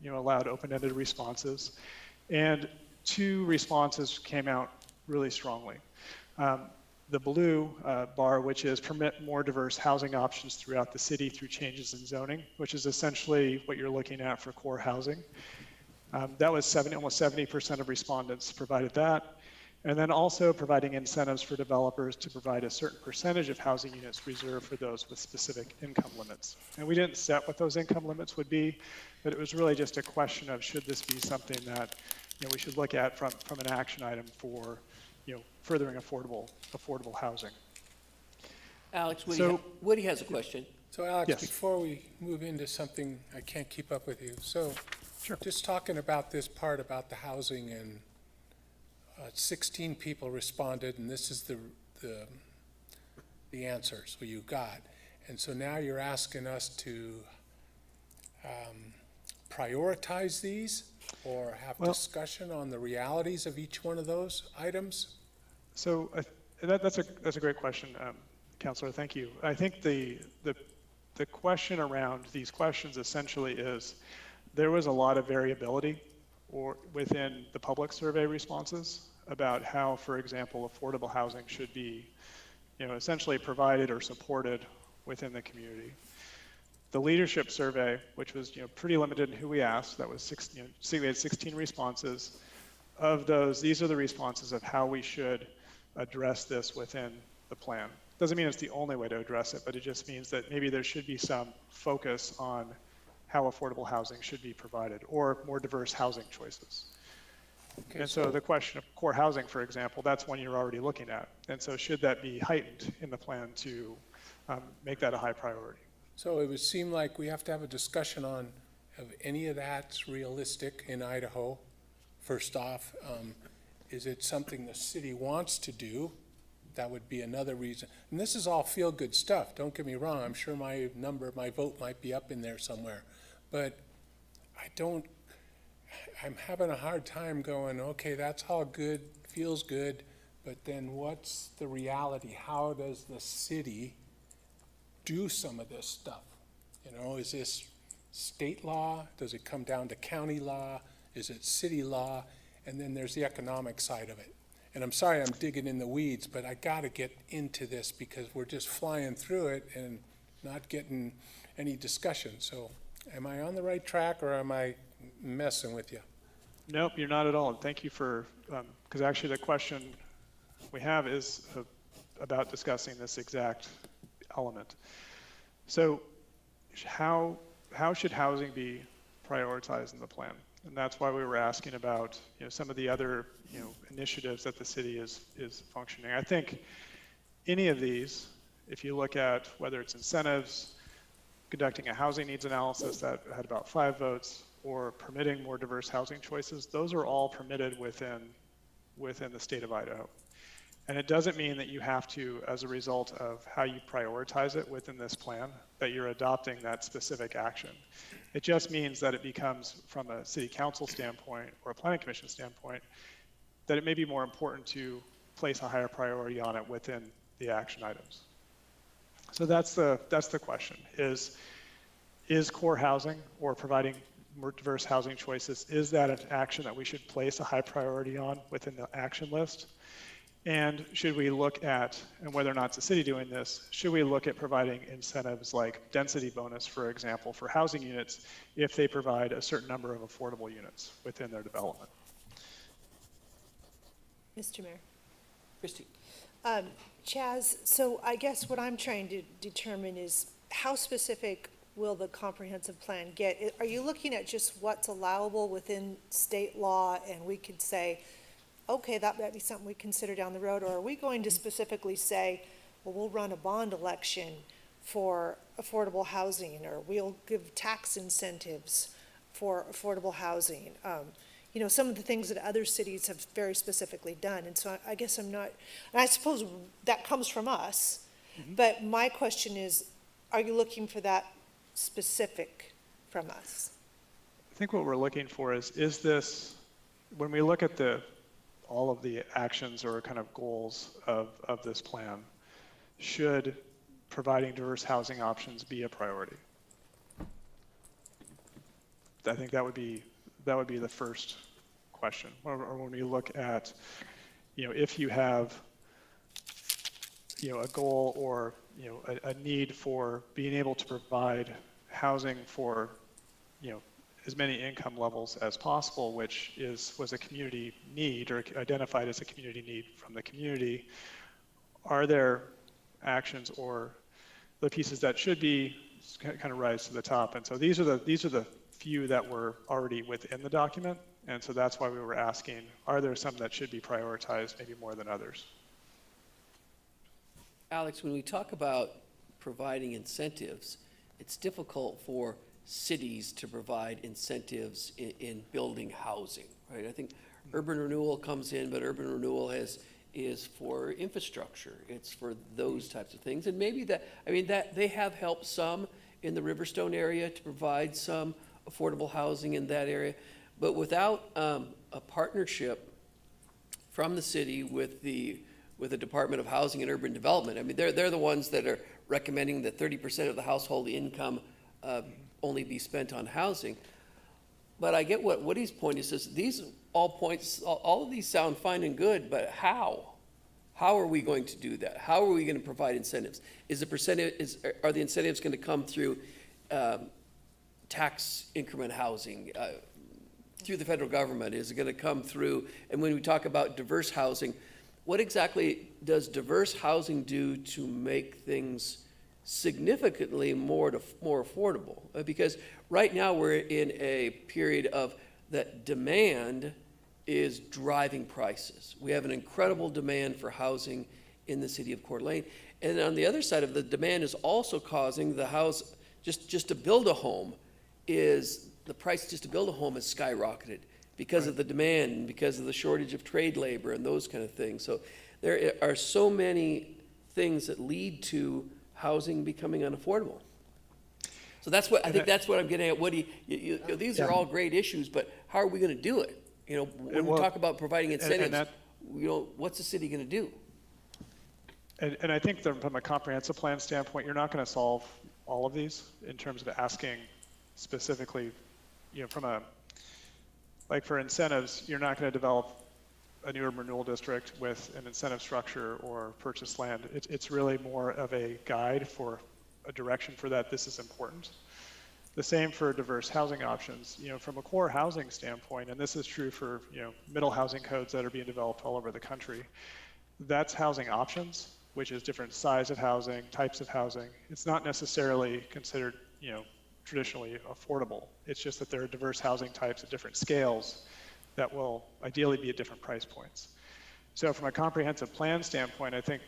allowed open-ended responses. And 2 responses came out really strongly. The blue bar, which is permit more diverse housing options throughout the city through changes in zoning, which is essentially what you're looking at for core housing. That was almost 70% of respondents provided that. And then also providing incentives for developers to provide a certain percentage of housing units reserved for those with specific income limits. And we didn't set what those income limits would be, but it was really just a question of should this be something that we should look at from an action item for furthering affordable housing. Alex, So- Woody has a question. So Alex, Yes. before we move into something, I can't keep up with you. So Sure. just talking about this part about the housing and 16 people responded, and this is the answers you got. And so now you're asking us to prioritize these or have Well- discussion on the realities of each one of those items? So that's a great question, Councilor. Thank you. I think the question around these questions essentially is there was a lot of variability within the public survey responses about how, for example, affordable housing should be, essentially provided or supported within the community. The leadership survey, which was pretty limited in who we asked, that was we had 16 responses. Of those, these are the responses of how we should address this within the plan. Doesn't mean it's the only way to address it, but it just means that maybe there should be some focus on how affordable housing should be provided or more diverse housing choices. Okay, And so the question of core housing, for example, that's one you're already looking at. And so should that be heightened in the plan to make that a high priority? So it would seem like we have to have a discussion on if any of that's realistic in Idaho. First off, is it something the city wants to do? That would be another reason. And this is all feel-good stuff, don't get me wrong. I'm sure my vote might be up in there somewhere. But I'm having a hard time going, okay, that's all good, feels good, but then what's the reality? How does the city do some of this stuff? Is this state law? Does it come down to county law? Is it city law? And then there's the economic side of it. And I'm sorry I'm digging in the weeds, but I got to get into this because we're just flying through it and not getting any discussion. So am I on the right track or am I messing with you? Nope, you're not at all. And thank you for, because actually the question we have is about discussing this exact element. So how should housing be prioritized in the plan? And that's why we were asking about some of the other initiatives that the city is functioning. I think any of these, if you look at whether it's incentives, conducting a housing needs analysis that had about 5 votes, or permitting more diverse housing choices, those are all permitted within the state of Idaho. And it doesn't mean that you have to, as a result of how you prioritize it within this plan, that you're adopting that specific action. It just means that it becomes, from a city council standpoint or a planning commission standpoint, that it may be more important to place a higher priority on it within the action items. So that's the question, is core housing or providing more diverse housing choices, is that an action that we should place a high priority on within the action list? And should we look at, and whether or not it's the city doing this, should we look at providing incentives like density bonus, for example, for housing units if they provide a certain number of affordable units within their development? Mr. Mayor. Christie? Chaz, so I guess what I'm trying to determine is how specific will the comprehensive plan get? Are you looking at just what's allowable within state law and we could say, okay, that might be something we consider down the road, or are we going to specifically say, well, we'll run a bond election for affordable housing, or we'll give tax incentives for affordable housing? Some of the things that other cities have very specifically done, and so I guess I'm not, and I suppose that comes from us, but my question is, are you looking for that specific from us? I think what we're looking for is this, when we look at all of the actions or kind of goals of this plan, should providing diverse housing options be a priority? I think that would be the first question. Or when we look at, if you have, a goal or, a need for being able to provide housing for, as many income levels as possible, which was a community need or identified as a community need from the community, are there actions or the pieces that should be kind of rise to the top? And so these are the few that were already within the document, And so that's why we were asking, are there some that should be prioritized maybe more than others? Alex, when we talk about providing incentives, it's difficult for cities to provide incentives in building housing, right? I think urban renewal comes in, but urban renewal is for infrastructure. It's for those types of things. And maybe that they have helped some in the Riverstone area to provide some affordable housing in that area. But without a partnership from the city with the Department of Housing and Urban Development, I mean, they're the ones that are recommending that 30% of the household income only be spent on housing. But I get what Woody's point is, these all of these sound fine and good, but how? How are we going to do that? How are we going to provide incentives? Are the incentives going to come through tax increment housing, through the federal government? Is it going to come through, and when we talk about diverse housing, what exactly does diverse housing do to make things significantly more affordable? Because right now we're in a period of that demand is driving prices. We have an incredible demand for housing in the city of Coeur d'Alene. And on the other side of the demand is also causing the house, just to build a home, the price just to build a home has skyrocketed because of the demand and because of the shortage of trade labor and those kind of things. So there are so many things that lead to housing becoming unaffordable. So that's what, I think that's what I'm getting at, Woody. These are all great issues, but how are we going to do it? When we talk about providing incentives, what's the city going to do? And I think that from a comprehensive plan standpoint, you're not going to solve all of these in terms of asking specifically, like for incentives, you're not going to develop a new urban renewal district with an incentive structure or purchase land. It's really more of a guide for a direction for that. This is important. The same for diverse housing options. From a core housing standpoint, and this is true for middle housing codes that are being developed all over the country, that's housing options, which is different size of housing, types of housing. It's not necessarily considered traditionally affordable. It's just that there are diverse housing types at different scales that will ideally be at different price points. So from a comprehensive plan standpoint, I think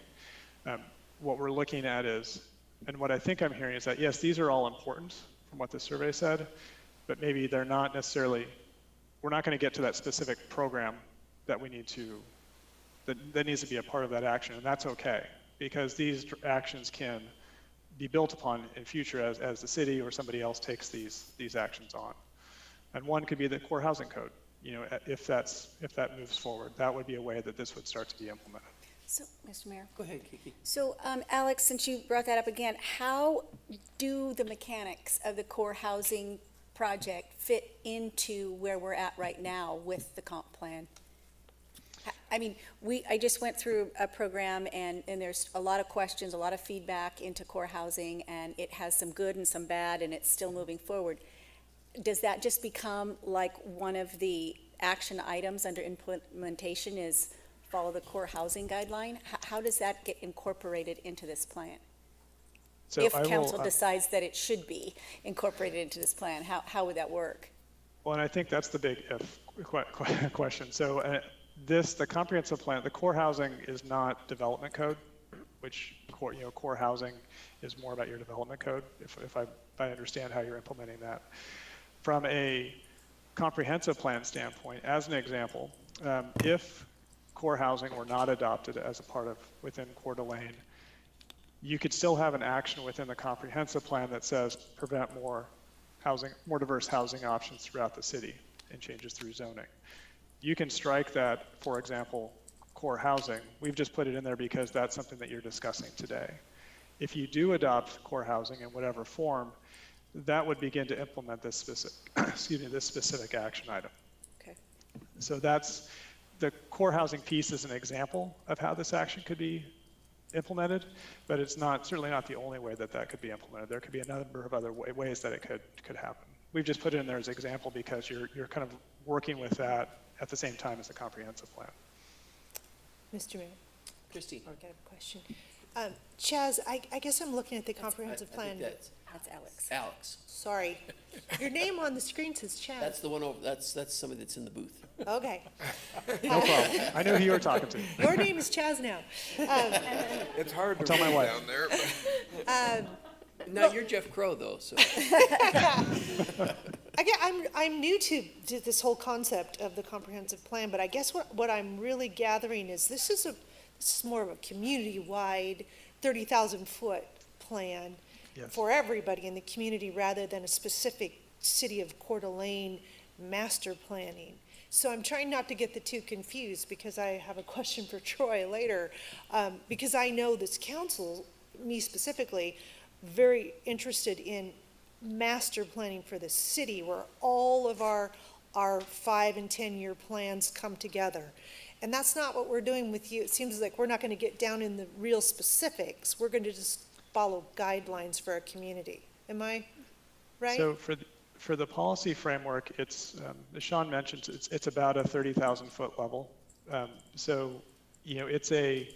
what we're looking at is, and what I think I'm hearing is that, yes, these are all important from what the survey said, but maybe they're not necessarily, we're not going to get to that specific program that we need to, that needs to be a part of that action, and that's okay, because these actions can be built upon in future as the city or somebody else takes these actions on. And one could be the core housing code. If that moves forward, that would be a way that this would start to be implemented. So, Mr. Mayor. Go ahead, Kiki. So, Alex, since you brought that up again, how do the mechanics of the core housing project fit into where we're at right now with the comp plan? I mean, I just went through a program and there's a lot of questions, a lot of feedback into core housing, and it has some good and some bad, and it's still moving forward. Does that just become like one of the action items under implementation is follow the core housing guideline? How does that get incorporated into this plan? So if council decides that it should be incorporated into this plan, how would that work? Well, and I think that's the big if question. So the comprehensive plan, the core housing is not development code, which core housing is more about your development code, if I understand how you're implementing that. From a comprehensive plan standpoint, as an example, if core housing were not adopted as a part of within Coeur d'Alene, you could still have an action within the comprehensive plan that says prevent more diverse housing options throughout the city and changes through zoning. You can strike that, for example, core housing. We've just put it in there because that's something that you're discussing today. If you do adopt core housing in whatever form, that would begin to implement this specific, this specific action item. Okay. So that's the core housing piece is an example of how this action could be implemented, but it's certainly not the only way that could be implemented. There could be a number of other ways that it could happen. We've just put it in there as an example because you're kind of working with that at the same time as the comprehensive plan. Mr. Mayor. Christine. I've got a question. Chaz, I guess I'm looking at the comprehensive I plan. think that's That's Alex. Alex. Sorry. Your name on the screen says Chaz. That's the one over, that's somebody that's in the booth. Okay. No problem. I know who you were talking to. Your name is Chaz now. It's hard to tell my read wife. down there, but Now, you're Jeff Crow, though, so. I'm new to this whole concept of the comprehensive plan, but I guess what I'm really gathering is this is more of a community-wide 30,000-foot plan Yes. for everybody in the community rather than a specific city of Coeur d'Alene master planning. So I'm trying not to get the two confused because I have a question for Troy later. Because I know this council, me specifically, very interested in master planning for the city where all of our 5 and 10-year plans come together. And that's not what we're doing with you. It seems like we're not going to get down in the real specifics. We're going to just follow guidelines for our community. Am I right? So for the policy framework, it's, as Sean mentioned, it's about a 30,000-foot level. So, it's a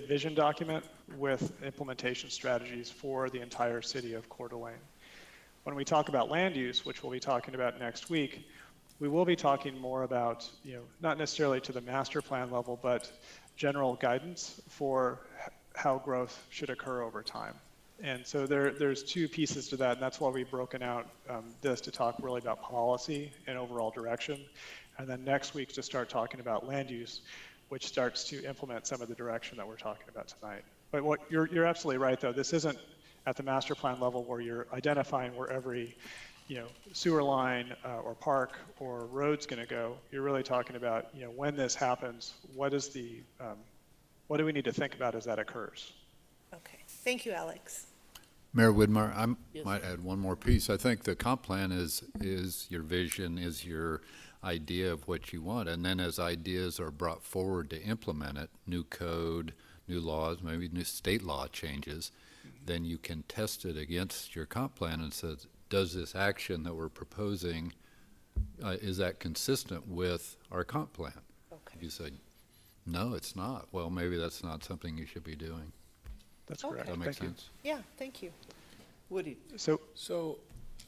vision document with implementation strategies for the entire city of Coeur d'Alene. When we talk about land use, which we'll be talking about next week, we will be talking more about, not necessarily to the master plan level, but general guidance for how growth should occur over time. And so there's two pieces to that, and that's why we've broken out this to talk really about policy and overall direction. And then next week to start talking about land use, which starts to implement some of the direction that we're talking about tonight. But you're absolutely right, though. This isn't at the master plan level where you're identifying where every sewer line or park or road's going to go. You're really talking about, when this happens, what do we need to think about as that occurs? Okay. Thank you, Alex. Mayor Widmar, I Yes. might add one more piece. I think the comp plan is your vision, is your idea of what you want. And then as ideas are brought forward to implement it, new code, new laws, maybe new state law changes, then you can test it against your comp plan and says, does this action that we're proposing, is that consistent with our comp plan? Okay. If you say, no, it's not, well, maybe that's not something you should be doing. That's correct. Does that make Thank you. sense? Yeah, thank you. Woody, So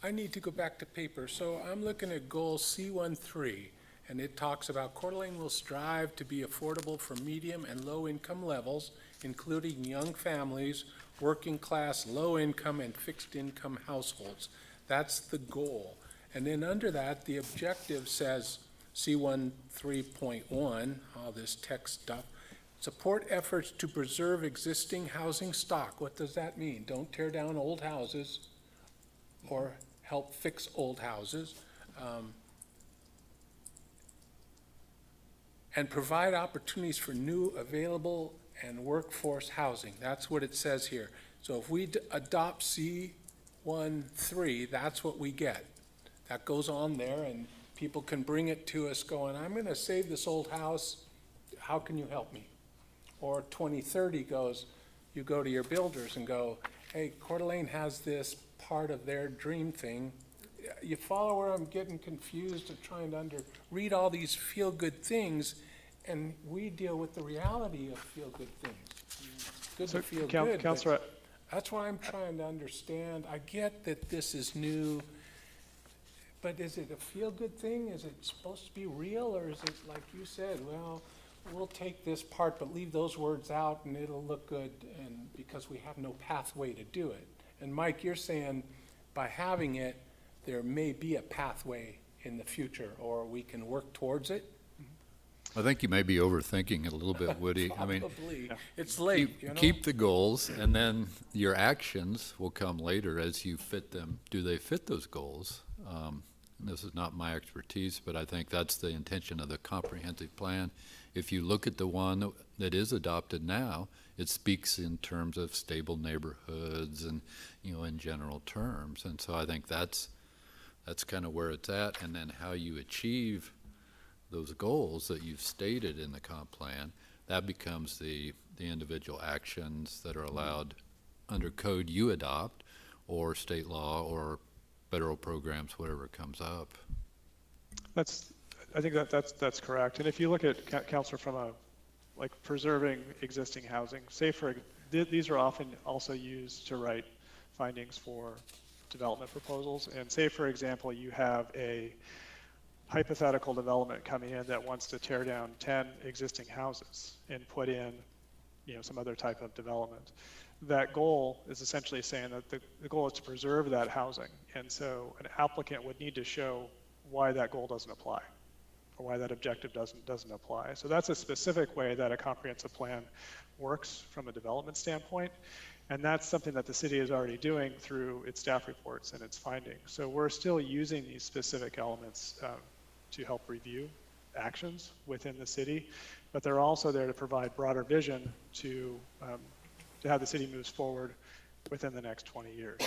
I need to go back to paper. So I'm looking at goal C13, and it talks about Coeur d'Alene will strive to be affordable for medium and low-income levels, including young families, working class, low-income, and fixed-income households. That's the goal. And then under that, the objective says, C13.1, all this text stuff, support efforts to preserve existing housing stock. What does that mean? Don't tear down old houses or help fix old houses. And provide opportunities for new available and workforce housing. That's what it says here. So if we adopt C13, that's what we get. That goes on there, and people can bring it to us going, I'm going to save this old house. How can you help me? Or 2030 goes, you go to your builders and go, hey, Coeur d'Alene has this part of their dream thing. You follow where I'm getting confused of trying to read all these feel-good things, and we deal with the reality of feel-good things. It's good to feel good, Councilor, but that's why I'm trying to understand. I get that this is new, but is it a feel-good thing? Is it supposed to be real, or is it like you said, well, we'll take this part but leave those words out and it'll look good, and because we have no pathway to do it. And Mike, you're saying by having it, there may be a pathway in the future, or we can work towards it? I think you may be overthinking it a little bit, Woody. I mean, Probably. It's late, you know? keep the goals, and then your actions will come later as you fit them. Do they fit those goals? This is not my expertise, but I think that's the intention of the comprehensive plan. If you look at the one that is adopted now, it speaks in terms of stable neighborhoods and, in general terms. And so I think that's kind of where it's at. And then how you achieve those goals that you've stated in the comp plan, that becomes the individual actions that are allowed under code you adopt, or state law, or federal programs, whatever comes up. I think that's correct. And if you look at, Councilor, from preserving existing housing, say for these are often also used to write findings for development proposals. And say, for example, you have a hypothetical development coming in that wants to tear down 10 existing houses and put in, some other type of development. That goal is essentially saying that the goal is to preserve that housing. And so an applicant would need to show why that goal doesn't apply, or why that objective doesn't apply. So that's a specific way that a comprehensive plan works from a development standpoint. And that's something that the city is already doing through its staff reports and its findings. So we're still using these specific elements to help review actions within the city, but they're also there to provide broader vision to how the city moves forward within the next 20 years.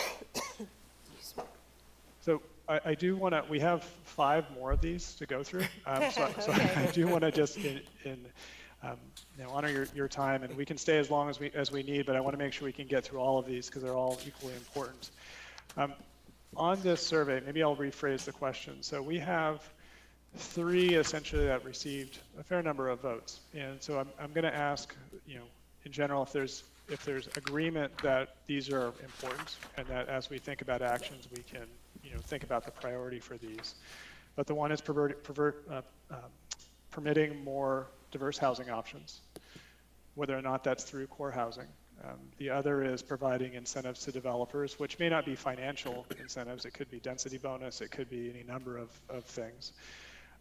So I do want to, we have 5 more of these to go through. So I do want to just honor your time, and we can stay as long as we need, but I want to make sure we can get through all of these because they're all equally important. On this survey, maybe I'll rephrase the question. So we have 3 essentially that received a fair number of votes. And so I'm going to ask, in general, if there's agreement that these are important and that as we think about actions, we can, think about the priority for these. But the one is permitting more diverse housing options, whether or not that's through core housing. The other is providing incentives to developers, which may not be financial incentives. It could be density bonus. It could be any number of things.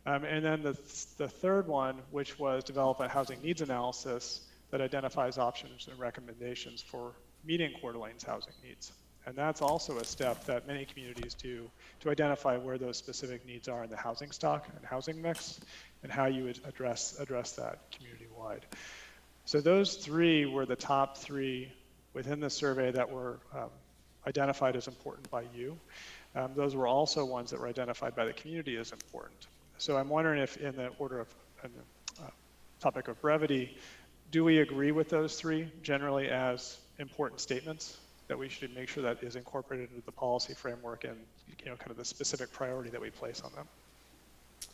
And then the third one, which was develop a housing needs analysis that identifies options and recommendations for meeting Coeur d'Alene's housing needs. And that's also a step that many communities do to identify where those specific needs are in the housing stock and housing mix, and how you would address that community-wide. So those 3 were the top 3 within the survey that were identified as important by you. Those were also ones that were identified by the community as important. So I'm wondering if in the topic of brevity, do we agree with those 3 generally as important statements that we should make sure that is incorporated into the policy framework and kind of the specific priority that we place on them?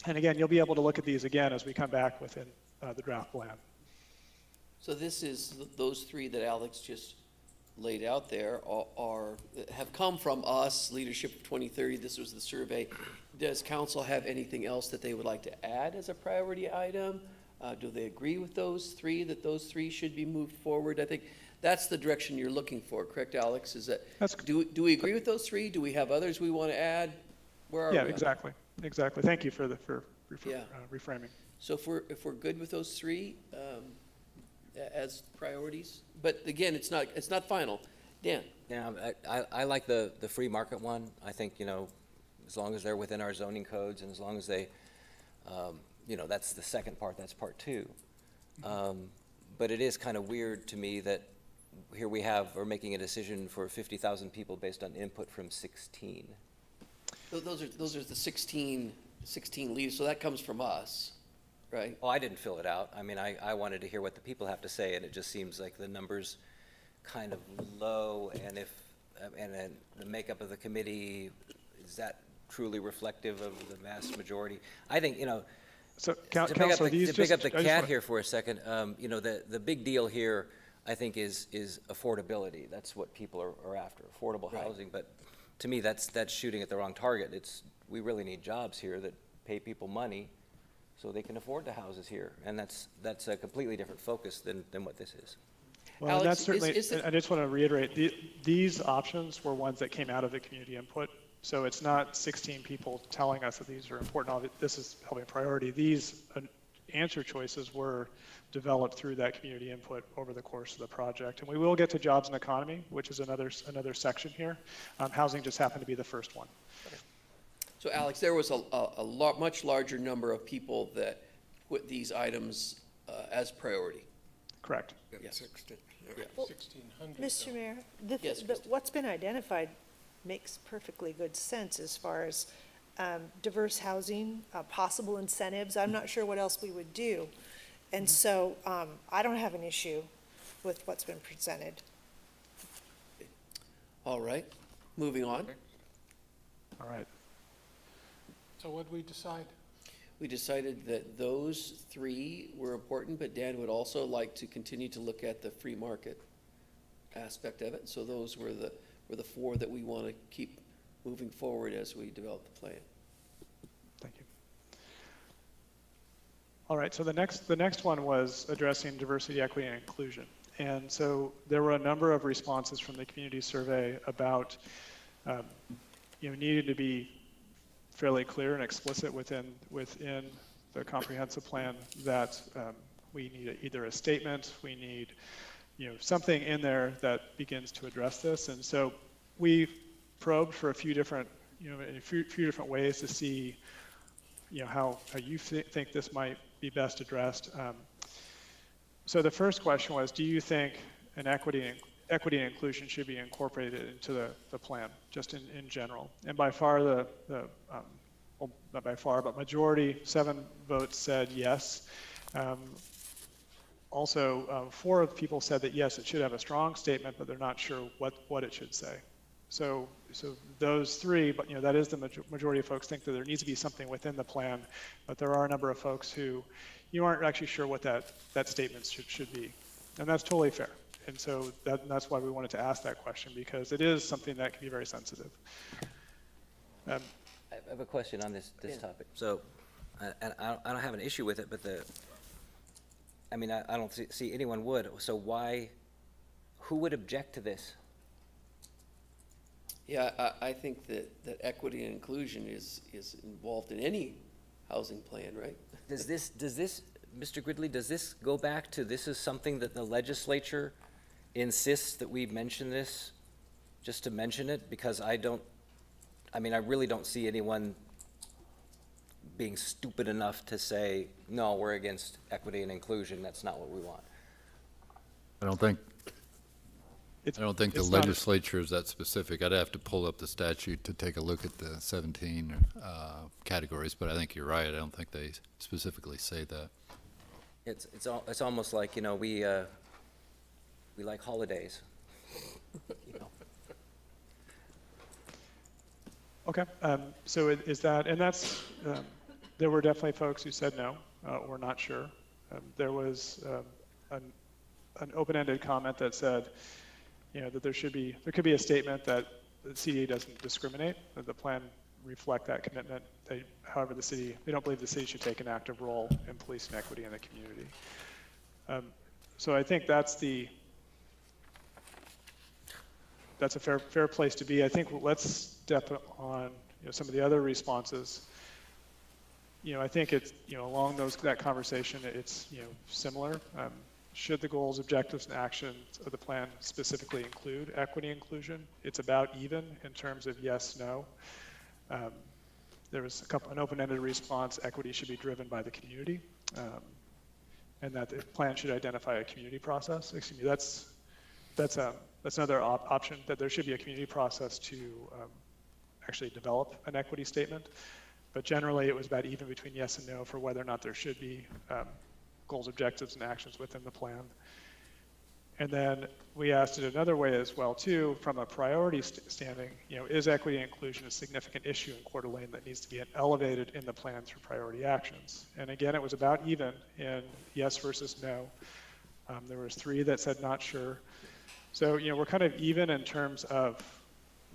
And again, you'll be able to look at these again as we come back within the draft plan. So this is, those 3 that Alex just laid out there have come from us, Leadership of 2030. This was the survey. Does council have anything else that they would like to add as a priority item? Do they agree with those 3, that those 3 should be moved forward? I think that's the direction you're looking for, correct, Alex? Is that, do we agree with those 3? Do we have others we want to add? Where are we? Yeah, exactly. Thank you for reframing. So if we're good with those 3 as priorities, but again, it's not final. Dan? Yeah, I like the free market one. I think, as long as they're within our zoning codes and as long as they, that's the second part, that's part 2. But it is kind of weird to me that here we're making a decision for 50,000 people based on input from 16. Those are the 16 leads, so that comes from us, right? Well, I didn't fill it out. I mean, I wanted to hear what the people have to say, and it just seems like the numbers kind of low, and then the makeup of the committee, is that truly reflective of the vast majority? I think, So, to pick up the cat here for a second, the big deal here, I think, is affordability. That's what people are after, affordable housing. But to me, that's shooting at the wrong target. We really need jobs here that pay people money so they can afford the houses here. And that's a completely different focus than what this is. Well, Alex, that's certainly, I just want to reiterate, these options were ones that came out of the community input. So it's not 16 people telling us that these are important. This is helping priority. These answer choices were developed through that community input over the course of the project. And we will get to jobs and economy, which is another section here. Housing just happened to be the first one. So Alex, there was a much larger number of people that put these items as priority. Correct. Yeah. 16, Yeah. 1,600. Mr. Mayor, Yes, what's been identified makes perfectly good sense as far as diverse housing, possible incentives. I'm not sure what else we would do. And so I don't have an issue with what's been presented. All right, moving on. All right. So what did we decide? We decided that those 3 were important, but Dan would also like to continue to look at the free market. aspect of it. So those were the four that we want to keep moving forward as we develop the plan. Thank you. All right, so the next one was addressing diversity, equity, and inclusion. And so there were a number of responses from the community survey about needing to be fairly clear and explicit within the comprehensive plan that we need either a statement, we need something in there that begins to address this. And so we probed for a few different different ways to see how you think this might be best addressed. So the first question was, do you think an equity and inclusion should be incorporated into the plan, just in general? And by far well, not by far, but majority, 7 votes said yes. Also, 4 of the people said that yes, it should have a strong statement, but they're not sure what it should say. So those 3, but that is the majority of folks think that there needs to be something within the plan, but there are a number of folks who you aren't actually sure what that statement should be, and that's totally fair. And so that's why we wanted to ask that question, because it is something that can be very sensitive. I have a question on this topic. So, and I don't have an issue with it, but I don't see anyone would. So who would object to this? Yeah, I think that equity and inclusion is involved in any housing plan, right? Does this, Mr. Gridley, does this go back to this is something that the legislature insists that we mention this, just to mention it? Because I really don't see anyone being stupid enough to say, no, we're against equity and inclusion, that's not what we want. I don't think the it's not legislature is that specific. I'd have to pull up the statute to take a look at the 17 categories, but I think you're right. I don't think they specifically say that. It's almost like, we like holidays. Okay, so is that, and that's, there were definitely folks who said no, or not sure. There was an open-ended comment that said, that there could be a statement that the CDA doesn't discriminate, that the plan reflect that commitment. However, they don't believe the city should take an active role in policing equity in the community. So I think that's a fair place to be. I think let's step on some of the other responses. I think it's along that conversation, it's similar. Should the goals, objectives, and actions of the plan specifically include equity and inclusion? It's about even in terms of yes, no. There was an open-ended response: equity should be driven by the community, and that the plan should identify a community process. Excuse me, that's another option, that there should be a community process to actually develop an equity statement. But generally, it was about even between yes and no for whether or not there should be goals, objectives, and actions within the plan. And then we asked it another way as well, too, from a priority standing, is equity and inclusion a significant issue in Coeur d'Alene that needs to be elevated in the plan through priority actions? And again, it was about even in yes versus no. There was 3 that said not sure. So, we're kind of even in terms of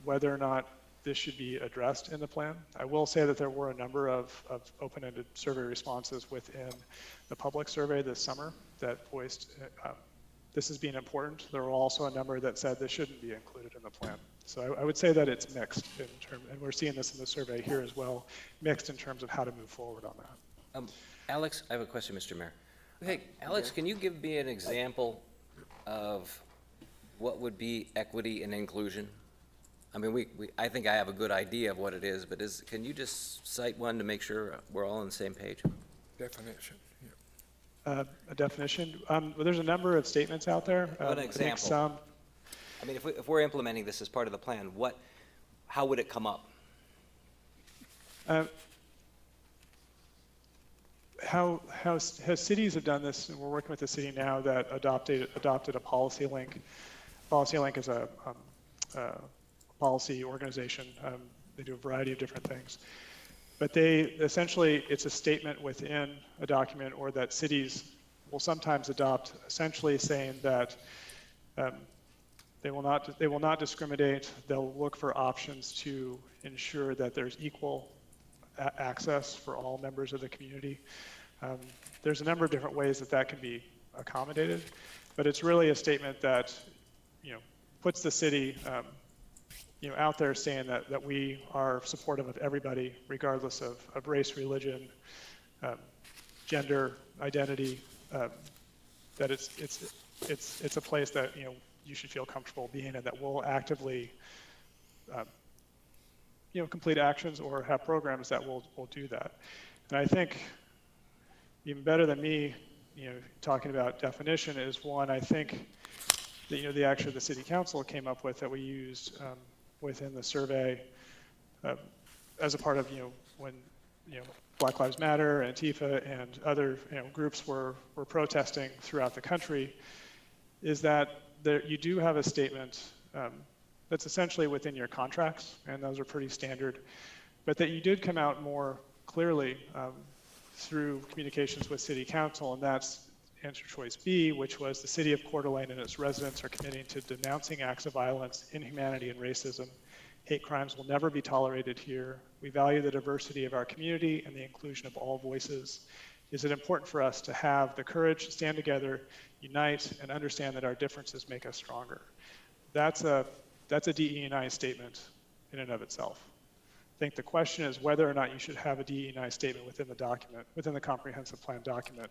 whether or not this should be addressed in the plan. I will say that there were a number of open-ended survey responses within the public survey this summer that voiced this as being important. There were also a number that said this shouldn't be included in the plan. So I would say that it's mixed and we're seeing this in the survey here as well, mixed in terms of how to move forward on that. Alex, I have a question, Mr. Mayor. Hey, Alex, can you give me an example of what would be equity and inclusion? I think I have a good idea of what it is, but can you just cite one to make sure we're all on the same page? Definition, A definition? Well, there's a number of statements out there. One I think example. If we're implementing this as part of the plan, how would it come up? How cities have done this, and we're working with the city now that adopted a policy link. Policy link is a policy organization. They do a variety of different things. But it's a statement within a document, or that cities will sometimes adopt, essentially saying that They will not discriminate. They'll look for options to ensure that there's equal access for all members of the community. There's a number of different ways that that can be accommodated, but it's really a statement that, puts the city, out there saying that we are supportive of everybody, regardless of race, religion, gender, identity, that it's a place that, you should feel comfortable being in, that will actively, complete actions or have programs that will do that. And I think even better than me, talking about definition is one, I think that, the city council came up with that we used within the survey as a part of, when, Black Lives Matter, Antifa, and other, groups were protesting throughout the country, is that you do have a statement that's essentially within your contracts, and those are pretty standard, but that you did come out more clearly through communications with City Council, and that's answer choice B, which was the City of Coeur d'Alene and its residents are committing to denouncing acts of violence, inhumanity, and racism. Hate crimes will never be tolerated here. We value the diversity of our community and the inclusion of all voices. Is it important for us to have the courage to stand together, unite, and understand that our differences make us stronger? That's a DE&I statement in and of itself. I think the question is whether or not you should have a DE&I statement within the document, within the comprehensive plan document,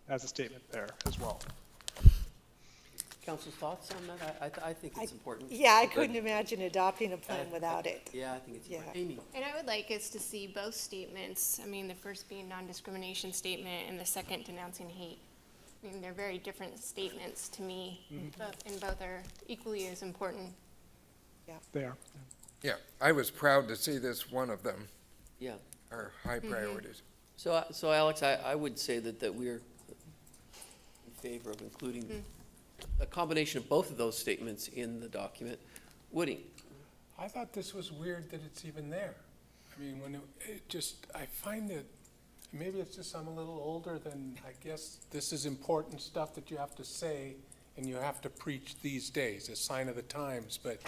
as a statement there as well. Council's thoughts on that? I think it's important. Yeah, I couldn't imagine adopting a plan without it. Yeah, I think it's important. Yeah. Amy? And I would like us to see both statements. I mean, the first being non-discrimination statement and the second denouncing hate. I mean, they're very different statements to me, and both are equally as important. They are. Yeah, I was proud to see this one of them, Yeah. our high priorities. So Alex, I would say that we're in favor of including a combination of both of those statements in the document. Woody? I thought this was weird that it's even there. I mean, I find that, maybe it's just I'm a little older than, I guess, this is important stuff that you have to say and you have to preach these days, a sign of the times, but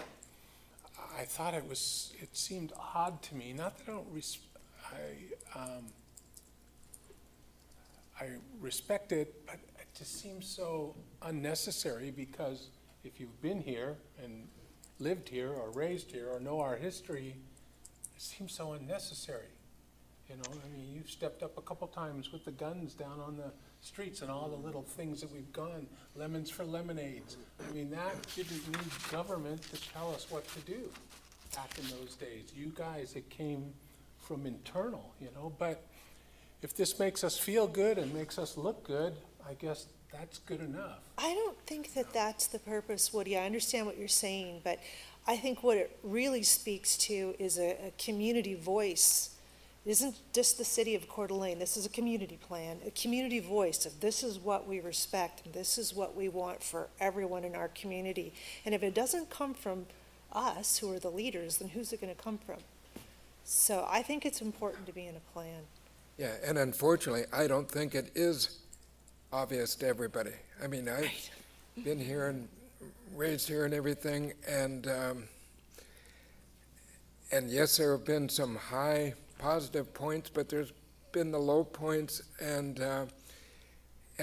I thought it seemed odd to me, not that I don't I respect it, but it just seems so unnecessary, because if you've been here and lived here or raised here or know our history, it seems so unnecessary. I mean, you've stepped up a couple times with the guns down on the streets and all the little things that we've gone, lemons for lemonades. I mean, that didn't need government to tell us what to do back in those days. You guys, it came from internal, but if this makes us feel good and makes us look good, I guess that's good enough. I don't think that that's the purpose, Woody. I understand what you're saying, but I think what it really speaks to is a community voice. It isn't just the city of Coeur d'Alene. This is a community plan, a community voice of this is what we respect, and this is what we want for everyone in our community. And if it doesn't come from us, who are the leaders, then who's it going to come from? So I think it's important to be in a plan. Yeah, and unfortunately, I don't think it is obvious to everybody. I mean, I've been here and raised here and everything, and yes, there have been some high positive points, but there's been the low points, and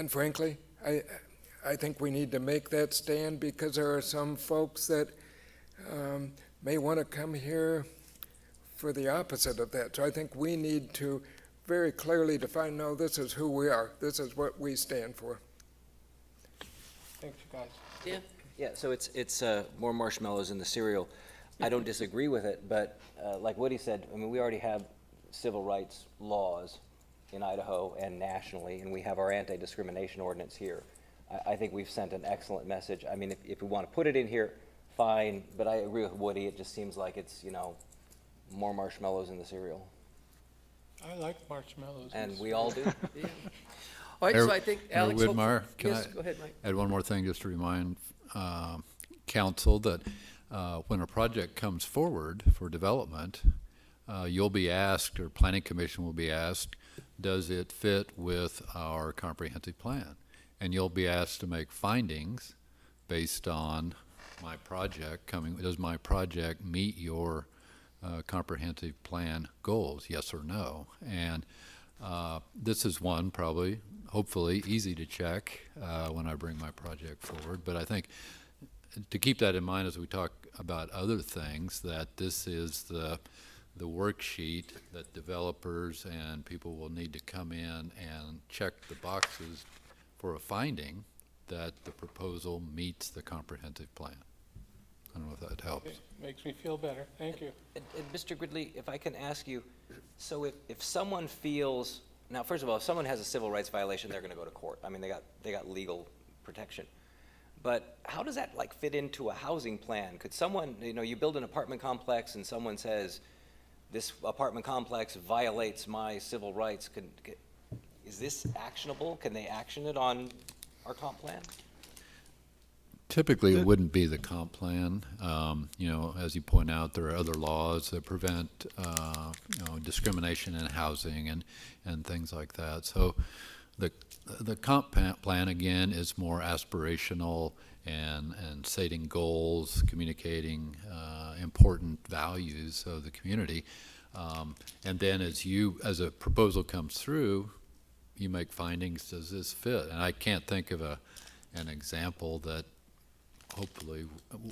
frankly, I think we need to make that stand, because there are some folks that may want to come here for the opposite of that. So I think we need to very clearly define, no, this is who we are. This is what we stand for. Thanks, you guys. Yeah. Yeah, so it's more marshmallows in the cereal. I don't disagree with it, but like Woody said, I mean, we already have civil rights laws in Idaho and nationally, and we have our anti-discrimination ordinance here. I think we've sent an excellent message. I mean, if we want to put it in here, fine, but I agree with Woody. It just seems like it's, more marshmallows in the cereal. I like marshmallows. And we all do. Yeah. All right, so I think Mayor Alex. Widmar, can Yes, I go ahead, Mike. add one more thing just to remind council that when a project comes forward for development, you'll be asked, or Planning Commission will be asked, does it fit with our comprehensive plan? And you'll be asked to make findings based on my project does my project meet your comprehensive plan goals, yes or no? And this is one probably, hopefully, easy to check when I bring my project forward. But I think to keep that in mind as we talk about other things, that this is the worksheet that developers and people will need to come in and check the boxes for a finding that the proposal meets the comprehensive plan. I don't know if that helps. It makes me feel better. Thank you. And Mr. Gridley, if I can ask you, so if someone feels, now, first of all, if someone has a civil rights violation, they're gonna go to court. I mean, they got legal protection. But how does that like fit into a housing plan? Could someone, you build an apartment complex and someone says, this apartment complex violates my civil rights, is this actionable? Can they action it on our comp plan? Typically, it wouldn't be the comp plan. As you point out, there are other laws that prevent, discrimination in housing and things like that. So the comp plan, again, is more aspirational and setting goals, communicating important values of the community. And then as a proposal comes through, you make findings, does this fit? And I can't think of an example that hopefully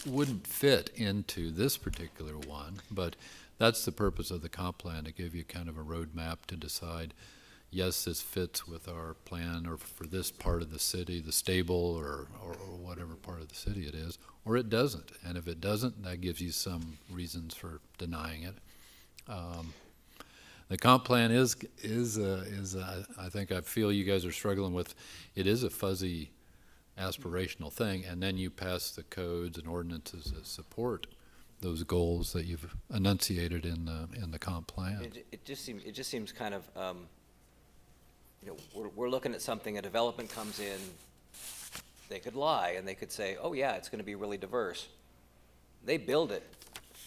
wouldn't fit into this particular one, but that's the purpose of the comp plan, to give you kind of a roadmap to decide, yes, this fits with our plan, or for this part of the city, the stable, or whatever part of the city it is, or it doesn't. And if it doesn't, that gives you some reasons for denying it. The comp plan is I think I feel you guys are struggling with, it is a fuzzy aspirational thing, and then you pass the codes and ordinances that support those goals that you've enunciated in the comp plan. It just seems kind of, we're looking at something, a development comes in, they could lie and they could say, oh yeah, it's gonna be really diverse. They build it,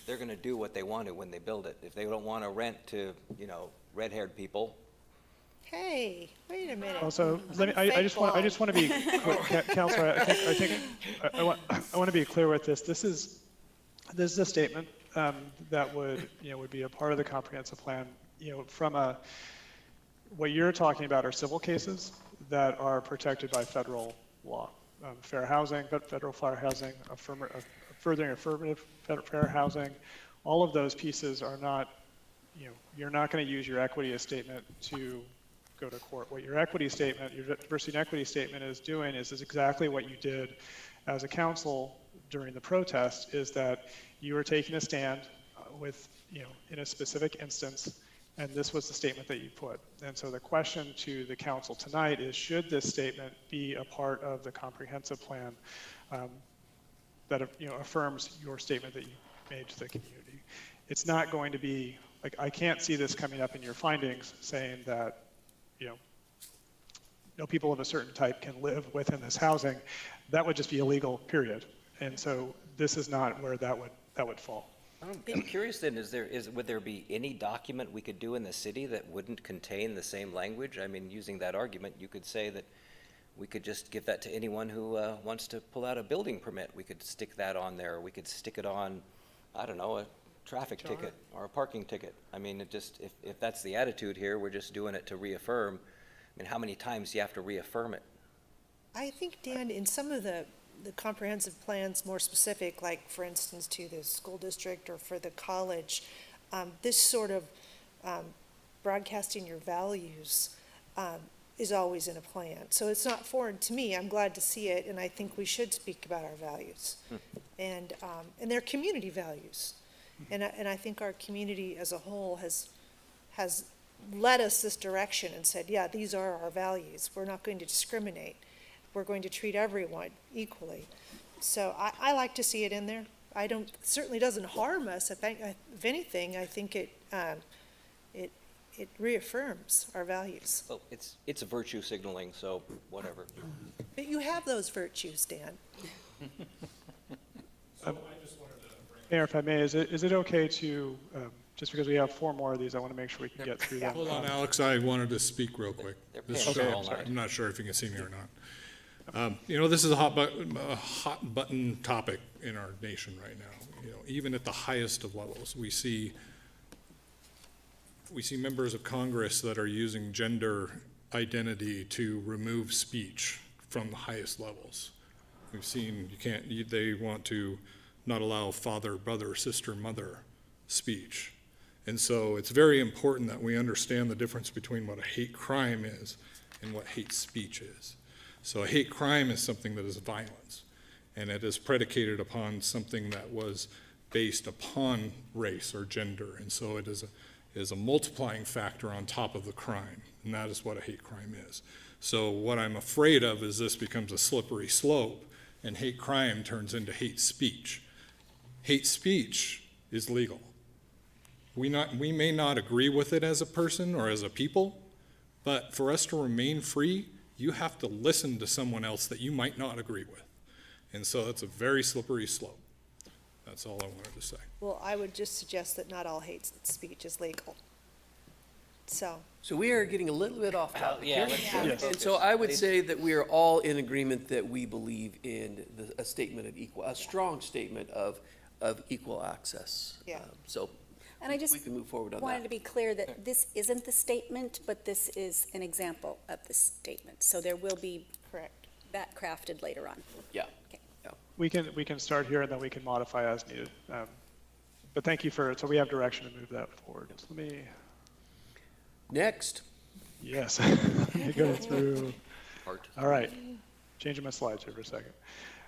they're gonna do what they want to when they build it. If they don't wanna rent to, red-haired people, Hey, wait a minute. Also, I just want to be, Counselor, I want to be clear with this. This is a statement that would be a part of the comprehensive plan. What you're talking about are civil cases that are protected by federal law, fair housing, federal fair housing, furthering affirmative fair housing. All of those pieces are not, you're not going to use your equity statement to go to court. What your diversity and equity statement is doing is exactly what you did as a council during the protest, is that you were taking a stand with, in a specific instance, and this was the statement that you put. And so the question to the council tonight is, should this statement be a part of the comprehensive plan that affirms your statement that you made to the community? It's not going to be, like, I can't see this coming up in your findings saying that no people of a certain type can live within this housing. That would just be illegal, period. And so this is not where that would fall. I'm curious then, would there be any document we could do in the city that wouldn't contain the same language? I mean, using that argument, you could say that we could just give that to anyone who wants to pull out a building permit. We could stick that on there. We could stick it on, I don't know, a traffic ticket or a parking ticket. I mean, if that's the attitude here, we're just doing it to reaffirm. I mean, how many times do you have to reaffirm it? I think, Dan, in some of the comprehensive plans, more specific, like for instance to the school district or for the college, this sort of broadcasting your values is always in a plan. So it's not foreign to me. I'm glad to see it, and I think we should speak about our values. And they're community values. And I think our community as a whole has led us this direction and said, yeah, these are our values. We're not going to discriminate. We're going to treat everyone equally. So I like to see it in there. Certainly doesn't harm us. If anything, I think it reaffirms our values. Well, it's a virtue signaling, so whatever. But you have those virtues, Dan. Mayor, if I may, is it okay to, just because we have 4 more of these, I want to make sure we can get through them. Hold on, Alex, I wanted to speak real quick. They're paying I'm not sure if you can see me or not. This is a hot button topic in our nation right now. Even at the highest of levels, we see members of Congress that are using gender identity to remove speech from the highest levels. We've seen they want to not allow father, brother, sister, mother speech. And so it's very important that we understand the difference between what a hate crime is and what hate speech is. So a hate crime is something that is violence, and it is predicated upon something that was based upon race or gender, and so it is a multiplying factor on top of the crime, and that is what a hate crime is. So what I'm afraid of is this becomes a slippery slope, and hate crime turns into hate speech. Hate speech is legal. We may not agree with it as a person or as a people, but for us to remain free, you have to listen to someone else that you might not agree with. And so that's a very slippery slope. That's all I wanted to say. Well, I would just suggest that not all hate speech is legal. So we are getting a little bit off topic here. Yes. And so I would say that we are all in agreement that we believe in a statement of a strong statement of equal access. Yeah. So And I just we can move forward on wanted to that. be clear that this isn't the statement, but this is an example of the statement. So there will be correct. that crafted later on. Yeah. Okay. We can start here and then we can modify as needed. But thank you so we have direction to move that forward. So let me, Next. yes, let me go through. All right, changing my slides here for a second.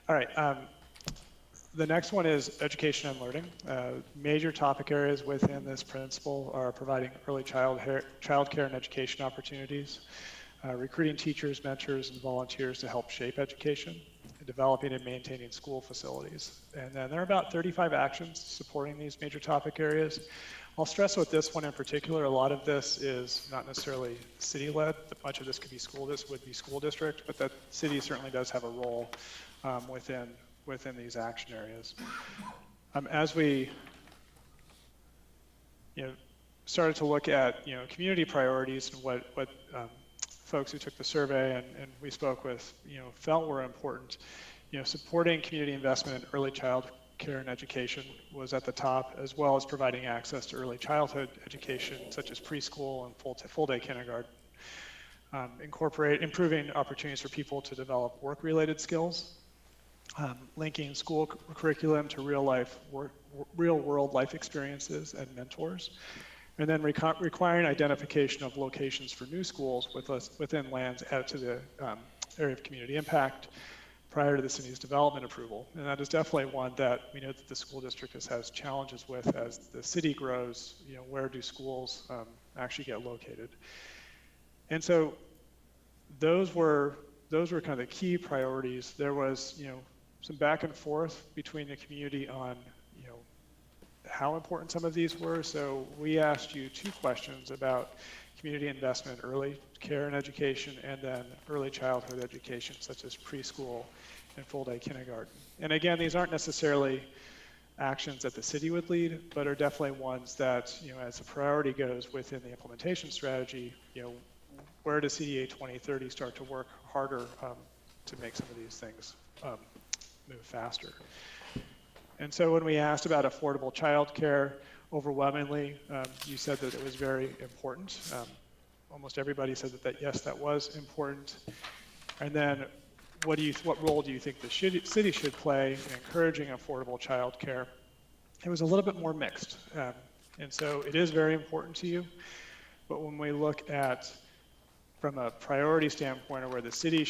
All right, the next one is education and learning. Major topic areas within this principle are providing early child care and education opportunities, recruiting teachers, mentors, and volunteers to help shape education, and developing and maintaining school facilities. And then there are about 35 actions supporting these major topic areas. I'll stress with this one in particular, a lot of this is not necessarily city-led. Much of this could be school district, but the city certainly does have a role within these action areas. As we started to look at community priorities and what folks who took the survey and we spoke with felt were important, supporting community investment in early child care and education was at the top, as well as providing access to early childhood education such as preschool and full-day kindergarten. Improving opportunities for people to develop work-related skills, linking school curriculum to real-world life experiences and mentors, and then requiring identification of locations for new schools within lands added to the area of community impact prior to the city's development approval. And that is definitely one that we know that the school district has challenges with as the city grows. Where do schools actually get located? And so those were kind of the key priorities. There was some back and forth between the community on how important some of these were. So we asked you 2 questions about community investment in early care and education, and then early childhood education, such as preschool and full-day kindergarten. And again, these aren't necessarily actions that the city would lead, but are definitely ones that, as the priority goes within the implementation strategy, where does CDA 2030 start to work harder to make some of these things move faster? And so when we asked about affordable childcare, overwhelmingly, you said that it was very important. Almost everybody said that yes, that was important. And then what role do you think the city should play in encouraging affordable childcare? It was a little bit more mixed. And so it is very important to you. But when we look at, from a priority standpoint, or where the city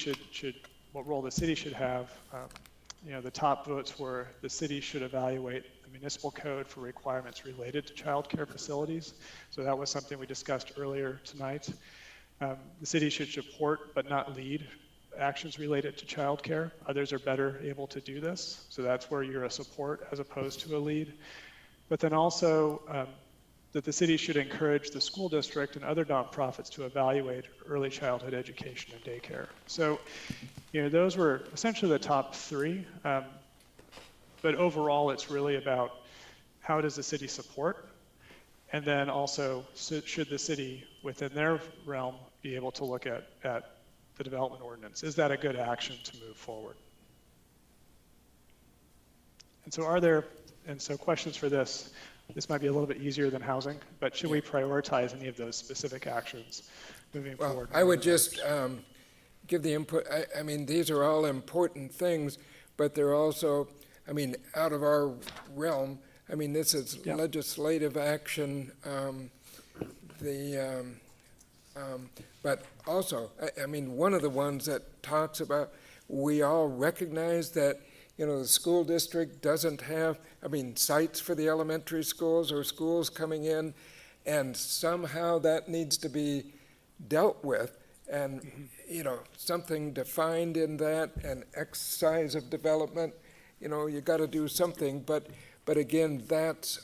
what role the city should have, the top votes were the city should evaluate the municipal code for requirements related to child care facilities. So that was something we discussed earlier tonight. The city should support but not lead actions related to child care. Others are better able to do this. So that's where you're a support as opposed to a lead. But then also that the city should encourage the school district and other nonprofits to evaluate early childhood education and daycare. So those were essentially the top 3. But overall, it's really about how does the city support? And then also, should the city, within their realm, be able to look at the development ordinance? Is that a good action to move forward? And so questions for this. This might be a little bit easier than housing, but should we prioritize any of those specific actions moving Well, forward? I would just give the input. I mean, these are all important things, but they're also, I mean, out of our realm. I mean, this is legislative action. But also, I mean, one of the ones that talks about, we all recognize that, you know, the school district doesn't have, I mean, sites for the elementary schools or schools coming in, and somehow that needs to be dealt with, and, you know, something defined in that, and X size of development, you know, you got to do something, but again, that's,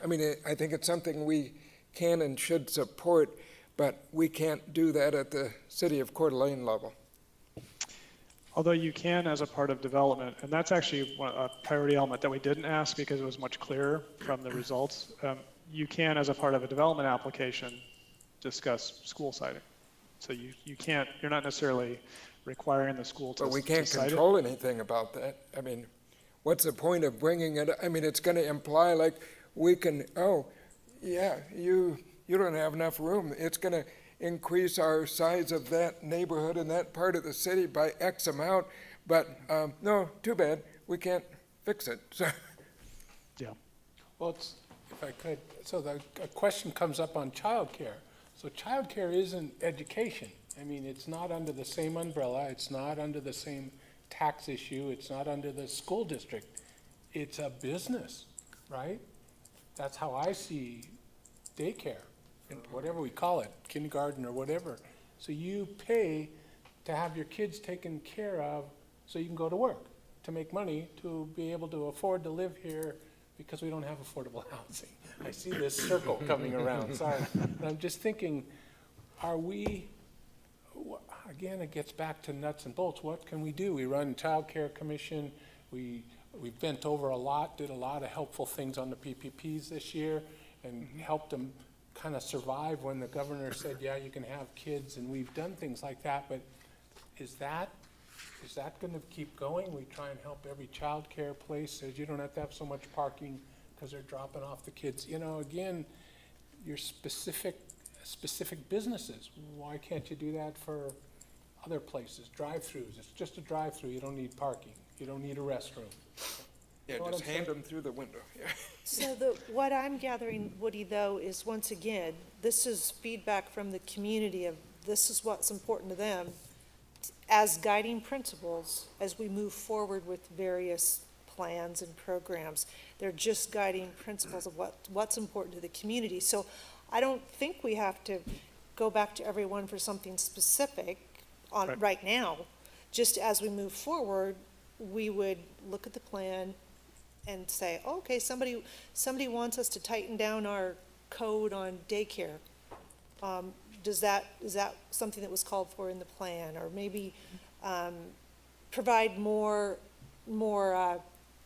I mean, I think it's something we can and should support, but we can't do that at the city of Coeur d'Alene level. Although you can as a part of development, and that's actually a priority element that we didn't ask because it was much clearer from the results. You can, as a part of a development application, discuss school siting. So you can't, you're not necessarily requiring the school to. But we can't control anything about that. I mean, what's the point of bringing it? I mean, it's going to imply like we can, oh, yeah, you don't have enough room. It's going to increase our size of that neighborhood and that part of the city by X amount, but no, too bad, we can't fix it. So. Yeah. Well, if I could, so a question comes up on childcare. So childcare isn't education. I mean, it's not under the same umbrella. It's not under the same tax issue. It's not under the school district. It's a business, right? That's how I see daycare. Whatever we call it, kindergarten or whatever. So you pay to have your kids taken care of so you can go to work, to make money, to be able to afford to live here because we don't have affordable housing. I see this circle coming around, sorry. But I'm just thinking, are we, again, it gets back to nuts and bolts. What can we do? We run Child Care Commission. We bent over a lot, did a lot of helpful things on the PPPs this year and helped them kind of survive when the governor said, yeah, you can have kids, and we've done things like that, but is that going to keep going? We try and help every child care place, says you don't have to have so much parking because they're dropping off the kids. You know, again, your specific businesses, why can't you do that for other places? Drive-throughs, it's just a drive-through, you don't need parking, you don't need a restroom. Yeah, just hand them through the window. Yeah. So what I'm gathering, Woody, though, is once again, this is feedback from the community of this is what's important to them as guiding principles as we move forward with various plans and programs. They're just guiding principles of what's important to the community. So I don't think we have to go back to everyone for something specific on right now. Just as we move forward, we would look at the plan and say, oh, okay, somebody wants us to tighten down our code on daycare. Is that something that was called for in the plan? Or maybe provide more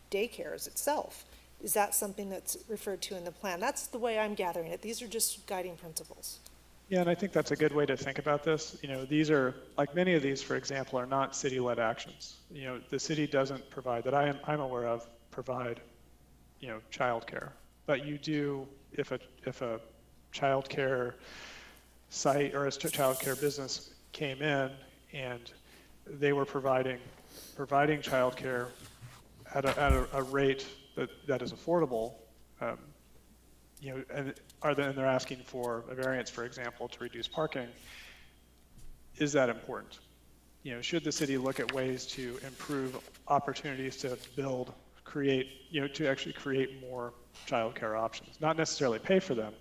daycares itself? Is that something that's referred to in the plan? That's the way I'm gathering it. These are just guiding principles. Yeah, and I think that's a good way to think about this. You know, these are, like many of these, for example, are not city-led actions. You know, the city doesn't provide, that I'm aware of, provide, you know, childcare. But you do, if a childcare site or a childcare business came in and they were providing childcare at a rate that is affordable, you know, and they're asking for a variance, for example, to reduce parking, is that important? You know, should the city look at ways to improve opportunities to create, you know, to actually create more childcare options? Not necessarily pay for them,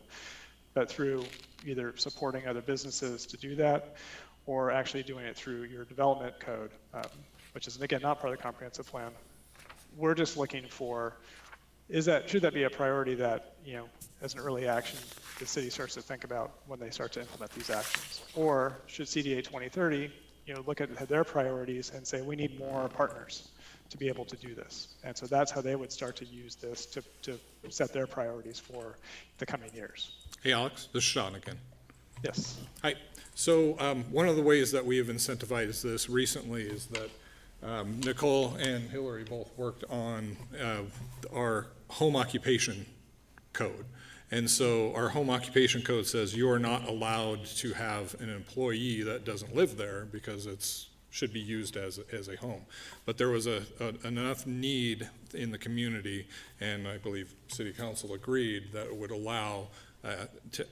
but through either supporting other businesses to do that, or actually doing it through your development code, which is, again, not part of the comprehensive plan. We're just looking for, should that be a priority that, you know, as an early action, the city starts to think about when they start to implement these actions? Or should CDA 2030, you know, look at their priorities and say, we need more partners to be able to do this? And so that's how they would start to use this to set their priorities for the coming years. Hey, Alex, this is Sean again. Yes. Hi. So one of the ways that we have incentivized this recently is that Nicole and Hillary both worked on our home occupation code. And so our home occupation code says you are not allowed to have an employee that doesn't live there because it's should be used as a home. But there was enough need in the community, and I believe City Council agreed, that it would allow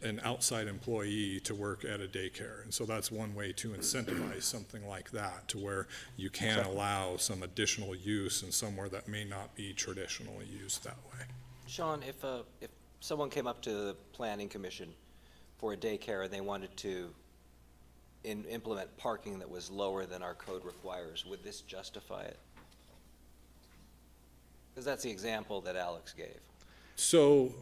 an outside employee to work at a daycare. And so that's one way to incentivize something like that, to where you can allow some additional use in somewhere that may not be traditionally used that way. Sean, if someone came up to the Planning Commission for a daycare and they wanted to implement parking that was lower than our code requires, would this justify it? Because that's the example that Alex gave. So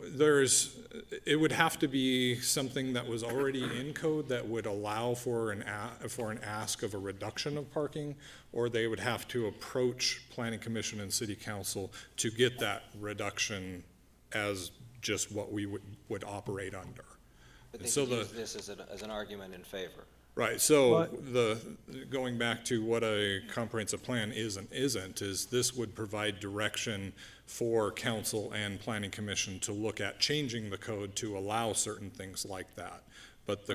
it would have to be something that was already in code that would allow for an ask of a reduction of parking, or they would have to approach Planning Commission and City Council to get that reduction as just what we would operate under. But And they so could use this as an argument in favor. Right, so going back to what a comprehensive plan is and isn't, is this would provide direction for council and planning commission to look at changing the code to allow certain things like that. But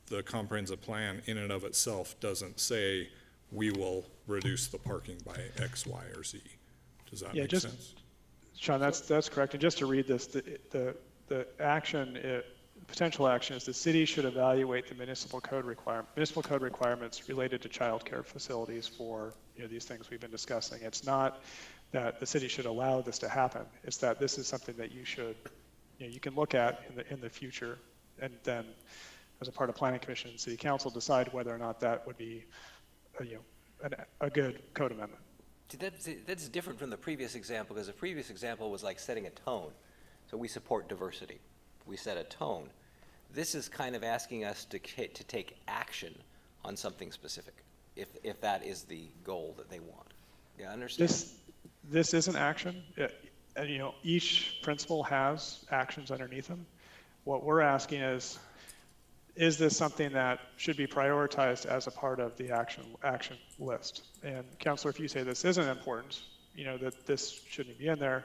the comprehensive plan in and of itself doesn't say we will reduce the parking by X, Y, or Z. Does that make sense? Sean, that's correct. And just to read this, the action, potential action is the city should evaluate the municipal code requirements related to childcare facilities for these things we've been discussing. It's not that the city should allow this to happen. It's that this is something that you should, you can look at in the future, and then as a part of Planning Commission and City Council decide whether or not that would be a good code amendment. That's different from the previous example, because the previous example was like setting a tone. So we support diversity. We set a tone. This is kind of asking us to take action on something specific, if that is the goal that they want. Yeah, I understand. This isn't action. And each principle has actions underneath them. What we're asking is this something that should be prioritized as a part of the action list? And Councilor, if you say this isn't important, that this shouldn't be in there,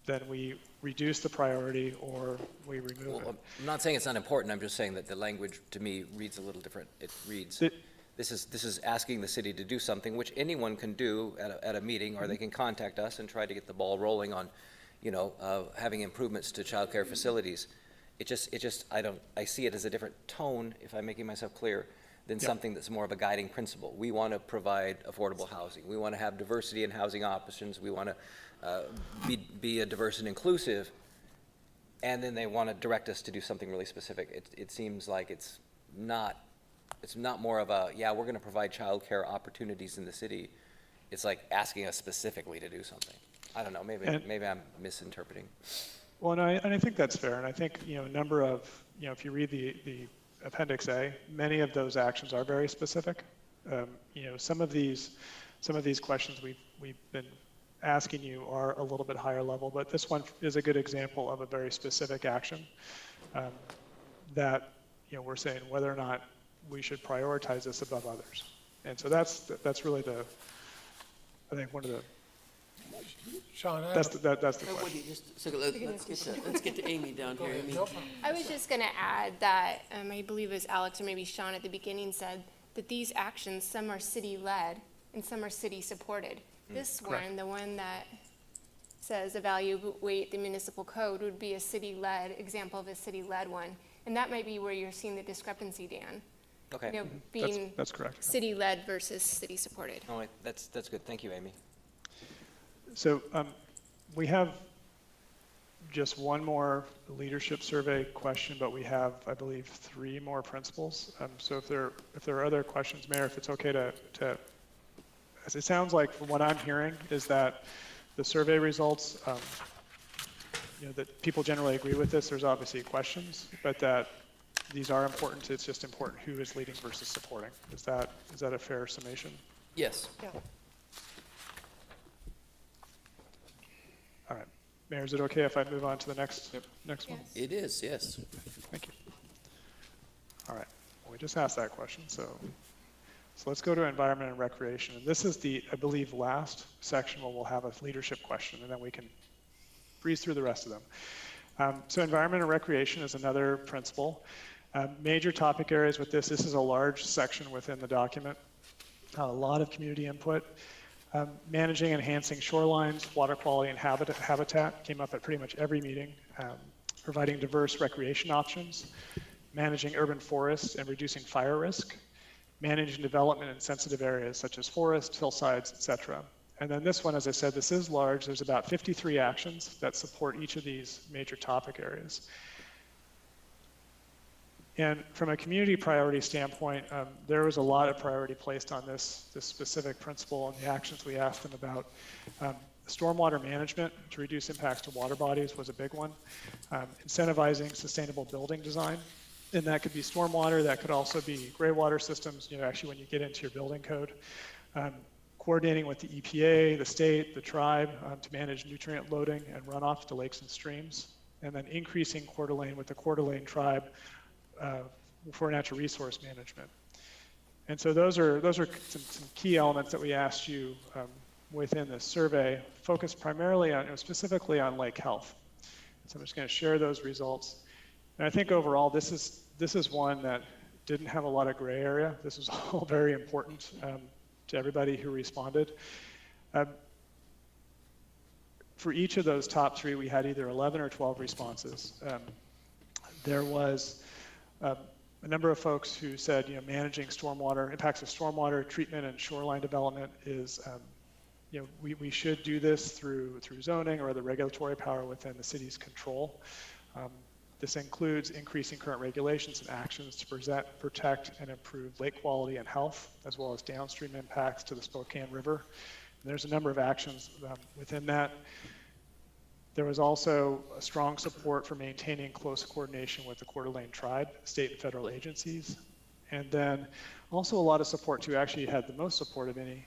then we reduce the priority or we remove it. I'm not saying it's not important. I'm just saying that the language to me reads a little different. It reads, this is asking the city to do something which anyone can do at a meeting, or they can contact us and try to get the ball rolling on, having improvements to childcare facilities. I see it as a different tone, if I'm making myself clear, than something that's more of a guiding principle. We want to provide affordable housing. We want to have diversity in housing options. We want to be a diverse and inclusive, and then they want to direct us to do something really specific. It seems like it's not more of a, we're going to provide childcare opportunities in the city. It's like asking us specifically to do something. I don't know, maybe I'm misinterpreting. Well, and I think that's fair. And I think, a number of, if you read the Appendix A, many of those actions are very specific. Some of these questions we've been asking you are a little bit higher level, but this one is a good example of a very specific action that, we're saying whether or not we should prioritize this above others. And so that's really I think one of the, Sean, that's the question. Let's get to Amy down here. Amy. I was just going to add that I believe it was Alex or maybe Sean at the beginning said that these actions, some are city-led and some are city-supported. This one, the one that says evaluate the municipal code, would be a city-led example of a city-led one. And that might be where you're seeing the discrepancy, Dan. Okay. Being that's correct. city-led versus city-supported. All right, that's good. Thank you, Amy. So we have just one more leadership survey question, but we have, I believe, 3 more principles. So if there are other questions, Mayor, if it's okay to as it sounds like from what I'm hearing is that the survey results, that people generally agree with this. There's obviously questions, but that these are important. It's just important who is leading versus supporting. Is that a fair summation? Yes. Yeah. All right. Mayor, is it okay if I move on to the next one? It is, yes. Thank you. All right. We just asked that question, so let's go to environment and recreation. And this is the, I believe, last section where we'll have a leadership question, and then we can breeze through the rest of them. So environment and recreation is another principle. Major topic areas with this is a large section within the document. A lot of community input. Managing and enhancing shorelines, water quality, and habitat came up at pretty much every meeting. Providing diverse recreation options. Managing urban forests and reducing fire risk. Managing development in sensitive areas such as forests, hillsides, etc. And then this one, as I said, this is large. There's about 53 actions that support each of these major topic areas. And from a community priority standpoint, there was a lot of priority placed on this specific principle and the actions we asked them about. Stormwater management to reduce impacts to water bodies was a big one. Incentivizing sustainable building design. And that could be stormwater, that could also be gray water systems, actually when you get into your building code. Coordinating with the EPA, the state, the tribe to manage nutrient loading and runoff to lakes and streams. And then increasing Coeur d'Alene with the Coeur d'Alene tribe for natural resource management. And so those are some key elements that we asked you within this survey, focused primarily on, specifically on lake health. So I'm just going to share those results. And I think overall, this is one that didn't have a lot of gray area. This was all very important to everybody who responded. For each of those top three, we had either 11 or 12 responses. There was a number of folks who said, managing stormwater, impacts of stormwater treatment and shoreline development is, we should do this through zoning or the regulatory power within the city's control. This includes increasing current regulations and actions to protect and improve lake quality and health, as well as downstream impacts to the Spokane River. And there's a number of actions within that. There was also a strong support for maintaining close coordination with the Coeur d'Alene tribe, state and federal agencies. And then also a lot of support too, actually had the most support of any,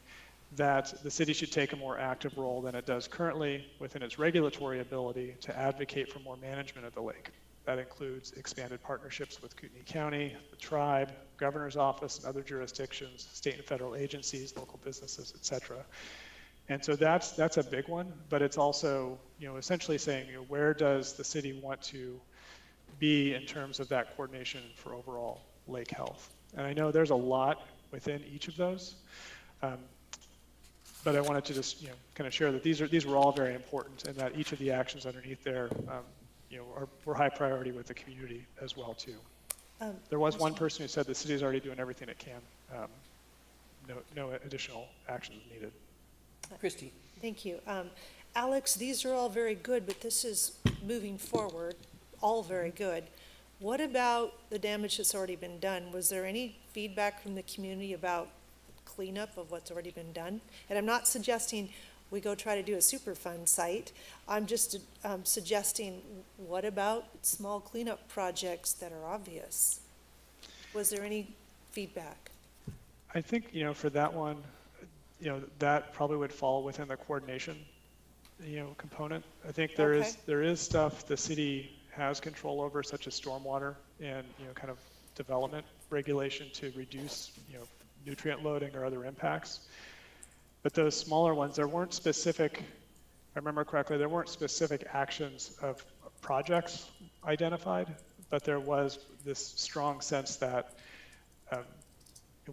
that the city should take a more active role than it does currently within its regulatory ability to advocate for more management of the lake. That includes expanded partnerships with Kootenai County, the tribe, governor's office, and other jurisdictions, state and federal agencies, local businesses, et cetera. And so that's a big one, but it's also, essentially saying, where does the city want to be in terms of that coordination for overall lake health? And I know there's a lot within each of those, but I wanted to just, kind of share that these were all very important, and that each of the actions underneath there, were high priority with the community as well too. There was one person who said the city is already doing everything it can. No additional actions needed. Christy. Thank you. Alex, these are all very good, but this is moving forward, all very good. What about the damage that's already been done? Was there any feedback from the community about cleanup of what's already been done? And I'm not suggesting we go try to do a Superfund site. I'm just suggesting, what about small cleanup projects that are obvious? Was there any feedback? I think, for that one, that probably would fall within the coordination, component. I think there is stuff the city has control over, such as stormwater and, kind of development regulation to reduce, nutrient loading or other impacts. But those smaller ones, there weren't specific, if I remember correctly, there weren't specific actions of projects identified, but there was this strong sense that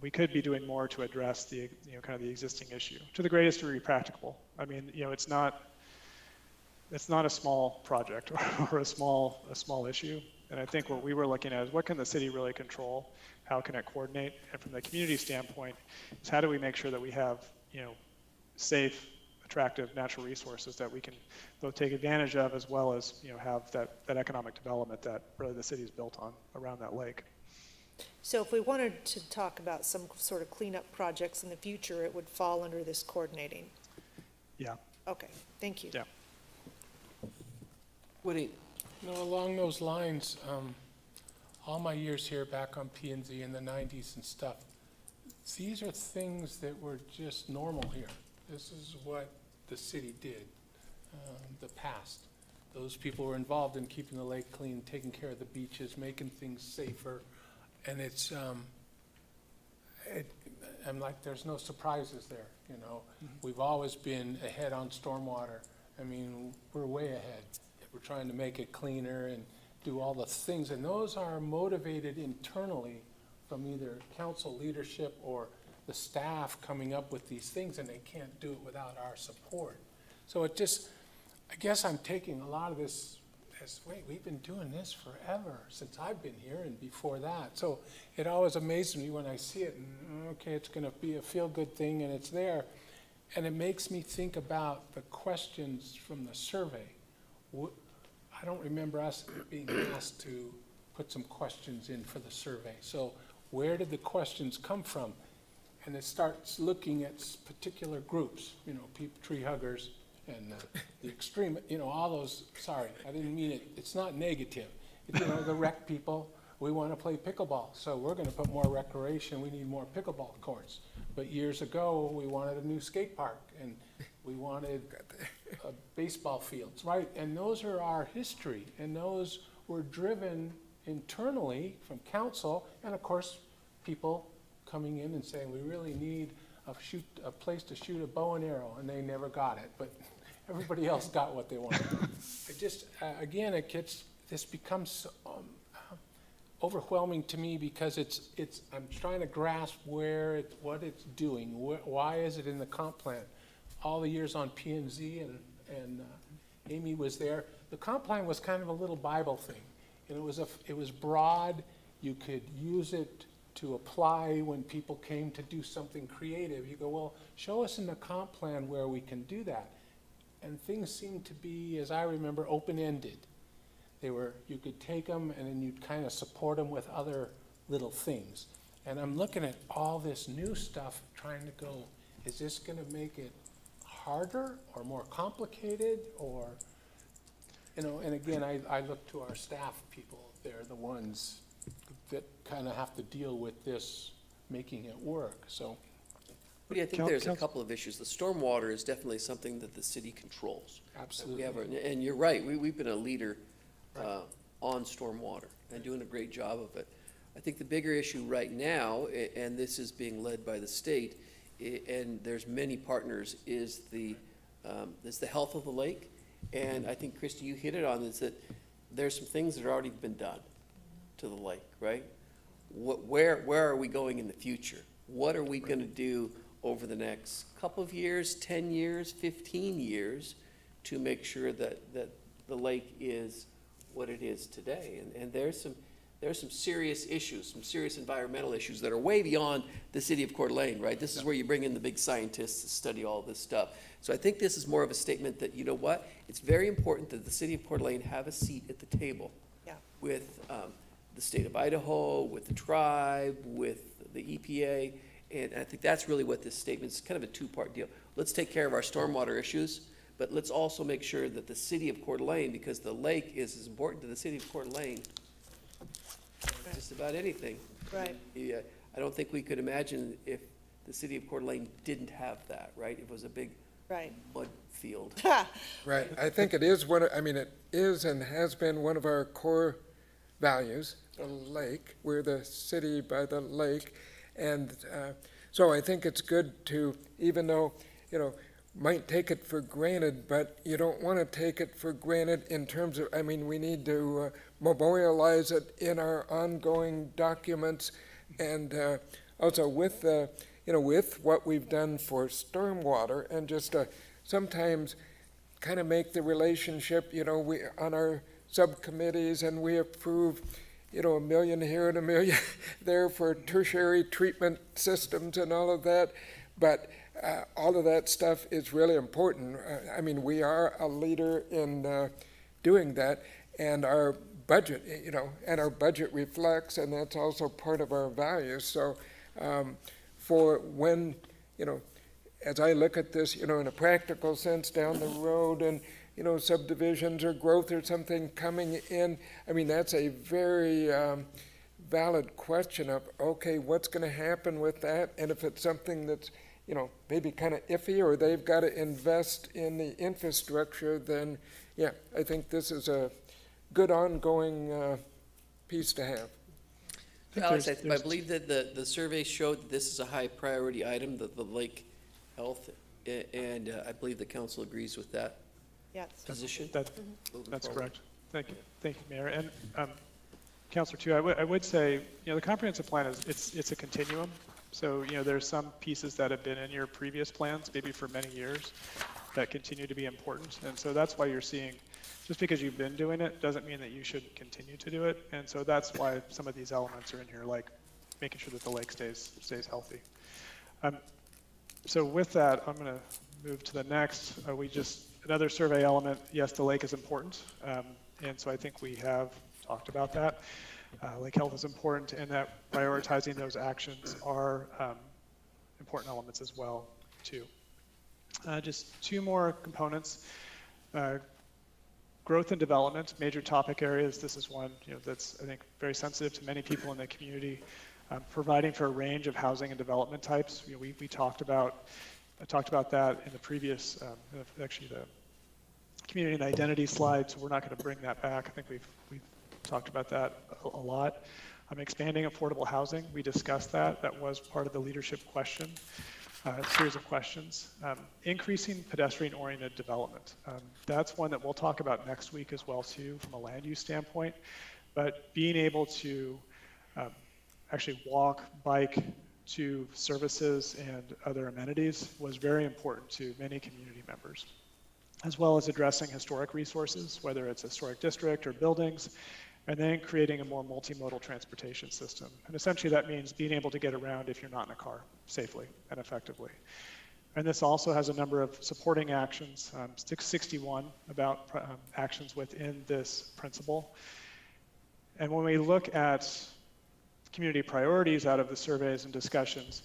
we could be doing more to address the, kind of the existing issue to the greatest degree practicable. I mean, it's not a small project or a small issue. And I think what we were looking at is what can the city really control? How can it coordinate? And from the community standpoint, is how do we make sure that we have, safe, attractive natural resources that we can both take advantage of, as well as, have that economic development that really the city's built on around that lake. So if we wanted to talk about some sort of cleanup projects in the future, it would fall under this coordinating? Yeah. Okay, thank you. Yeah. Woody. No, along those lines, all my years here back on P&Z in the 90s and stuff, these are things that were just normal here. This is what the city did, the past. Those people were involved in keeping the lake clean, taking care of the beaches, making things safer, And it's, I'm like, there's no surprises there, you know? We've always been ahead on stormwater. I mean, we're way ahead. We're trying to make it cleaner and do all the things, and those are motivated internally from either council leadership or the staff coming up with these things, and they can't do it without our support. So it just, I guess I'm taking a lot of this as, wait, we've been doing this forever, since I've been here and before that. So it always amazes me when I see it, and okay, it's gonna be a feel-good thing, and it's there. And it makes me think about the questions from the survey. I don't remember us being asked to put some questions in for the survey. So where did the questions come from? And it starts looking at particular groups, you know, tree huggers and the extreme, you know, all those, sorry, I didn't mean it, it's not negative. It's, you know, the rec people, we want to play pickleball, so we're going to put more recreation, we need more pickleball courts. But years ago, we wanted a new skate park, and we wanted baseball fields, right? And those are our history, and those were driven internally from council, and of course, people coming in and saying, we really need a place to shoot a bow and arrow, and they never got it, but everybody else got what they wanted. It just, again, this becomes overwhelming to me because I'm trying to grasp what it's doing, why is it in the comp plan? All the years on P&Z and Amy was there. The comp plan was kind of a little Bible thing, and it was broad. You could use it to apply when people came to do something creative. You go, well, show us in the comp plan where we can do that. And things seem to be, as I remember, open-ended. You could take them and then you'd kind of support them with other little things. And I'm looking at all this new stuff, trying to go, is this gonna make it harder or more complicated, or, you know, and again, I look to our staff people. They're the ones that kind of have to deal with this, making it work, so. But yeah, I think there's a couple of issues. The stormwater is definitely something that the city controls. Absolutely. And you're right, we've been a leader on stormwater and doing a great job of it. I think the bigger issue right now, and this is being led by the state, and there's many partners, is the health of the lake. And I think, Christy, you hit it on, is that there's some things that have already been done to the lake, right? Where are we going in the future? What are we gonna do over the next couple of years, 10 years, 15 years, to make sure that the lake is what it is today? And there's some serious issues, some serious environmental issues that are way beyond the city of Coeur d'Alene, right? This is where you bring in the big scientists to study all this stuff. So I think this is more of a statement that, you know what, it's very important that the city of Coeur d'Alene have a seat at the table with the state of Idaho, with the tribe, with the EPA, and I think that's really what this statement is, kind of a two-part deal. Let's take care of our stormwater issues, but let's also make sure that the city of Coeur d'Alene, because the lake is as important to the city of Coeur d'Alene as just about anything. Right. Yeah, I don't think we could imagine if the city of Coeur d'Alene didn't have that, right? It was a big mud field. Right, I think it is it is and has been one of our core values, the lake. We're the city by the lake. And so I think it's good to, even though, you know, might take it for granted, but you don't want to take it for granted in terms of, we need to memorialize it in our ongoing documents. And also with, with what we've done for stormwater, and just sometimes kind of make the relationship, we on our subcommittees, and we approve, $1 million here and $1 million there for tertiary treatment systems and all of that. But all of that stuff is really important. We are a leader in doing that, and our budget, and our budget reflects, and that's also part of our values. So for when, as I look at this, in a practical sense down the road, and subdivisions or growth or something coming in, that's a very valid question of, okay, what's going to happen with that? And if it's something that's, maybe kind of iffy, or they've got to invest in the infrastructure, then, yeah, I think this is a good ongoing piece to have. Alex, I there's- believe that the survey showed that this is a high priority item, the lake health, and I believe the council agrees with that Yes. position. moving That's forward. correct. Thank you, Mayor. And Councilor, too, I would say, the comprehensive plan it's a continuum. So, there's some pieces that have been in your previous plans, maybe for many years, that continue to be important. And so that's why you're seeing, just because you've been doing it, doesn't mean that you shouldn't continue to do it. And so that's why some of these elements are in here, like making sure that the lake stays healthy. So with that, I'm going to move to the next. Another survey element, yes, the lake is important. And so I think we have talked about that. Lake health is important, and that prioritizing those actions are important elements as well, too. Just two more components. Growth and development, major topic areas. This is one that's, I think, very sensitive to many people in the community. Providing for a range of housing and development types. I talked about that in the previous, actually the community and identity slide, so we're not going to bring that back. I think we've talked about that a lot. Expanding affordable housing, we discussed that. That was part of the leadership question, series of questions. Increasing pedestrian-oriented development. That's one that we'll talk about next week as well, too, from a land use standpoint. But being able to actually walk, bike to services and other amenities was very important to many community members, as well as addressing historic resources, whether it's a historic district or buildings, and then creating a more multimodal transportation system. And essentially that means being able to get around if you're not in a car safely and effectively. And this also has a number of supporting actions, 661 about actions within this principle. And when we look at community priorities out of the surveys and discussions,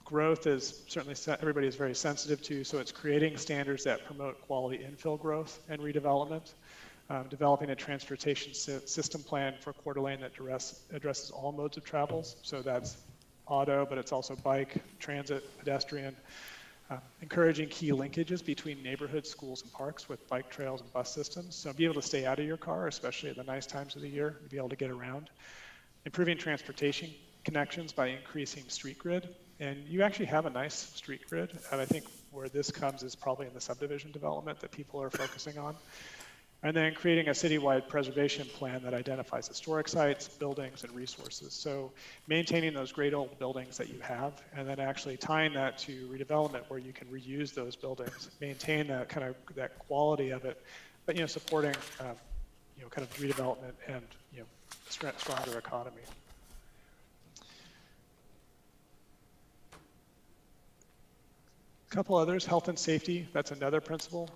growth is certainly everybody is very sensitive to, so it's creating standards that promote quality infill growth and redevelopment, developing a transportation system plan for Coeur d'Alene that addresses all modes of travels, so that's auto, but it's also bike, transit, pedestrian, encouraging key linkages between neighborhoods, schools, and parks with bike trails and bus systems, so be able to stay out of your car, especially at the nice times of the year, to be able to get around. Improving transportation connections by increasing street grid. And you actually have a nice street grid. And I think where this comes is probably in the subdivision development that people are focusing on. And then creating a citywide preservation plan that identifies historic sites, buildings, and resources. So maintaining those great old buildings that you have, and then actually tying that to redevelopment where you can reuse those buildings, maintain that kind of that quality of it, but supporting kind of redevelopment and stronger economy. A couple others, health and safety, that's another principle.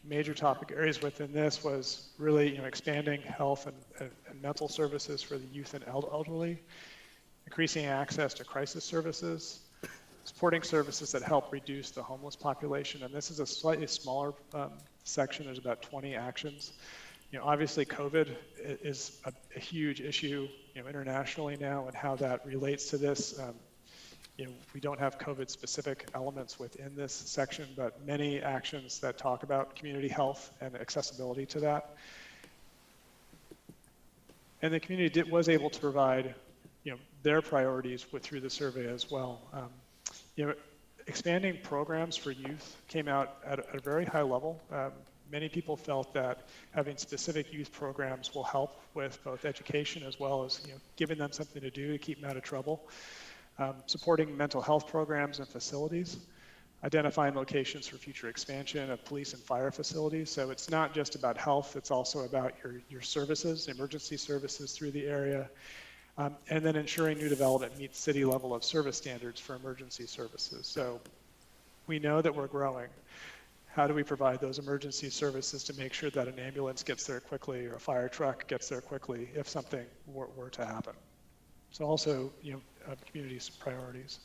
Major topic areas within this was really expanding health and mental services for the youth and elderly, increasing access to crisis services, supporting services that help reduce the homeless population. And this is a slightly smaller section, there's about 20 actions. Obviously COVID is a huge issue, internationally now, and how that relates to this. We don't have COVID-specific elements within this section, but many actions that talk about community health and accessibility to that. And the community was able to provide, their priorities through the survey as well. Expanding programs for youth came out at a very high level. Many people felt that having specific youth programs will help with both education as well as giving them something to do to keep them out of trouble. Supporting mental health programs and facilities, identifying locations for future expansion of police and fire facilities. So it's not just about health, it's also about your services, emergency services through the area, and then ensuring new development meets city level of service standards for emergency services. So we know that we're growing. How do we provide those emergency services to make sure that an ambulance gets there quickly or a fire truck gets there quickly if something were to happen? So also, community's priorities.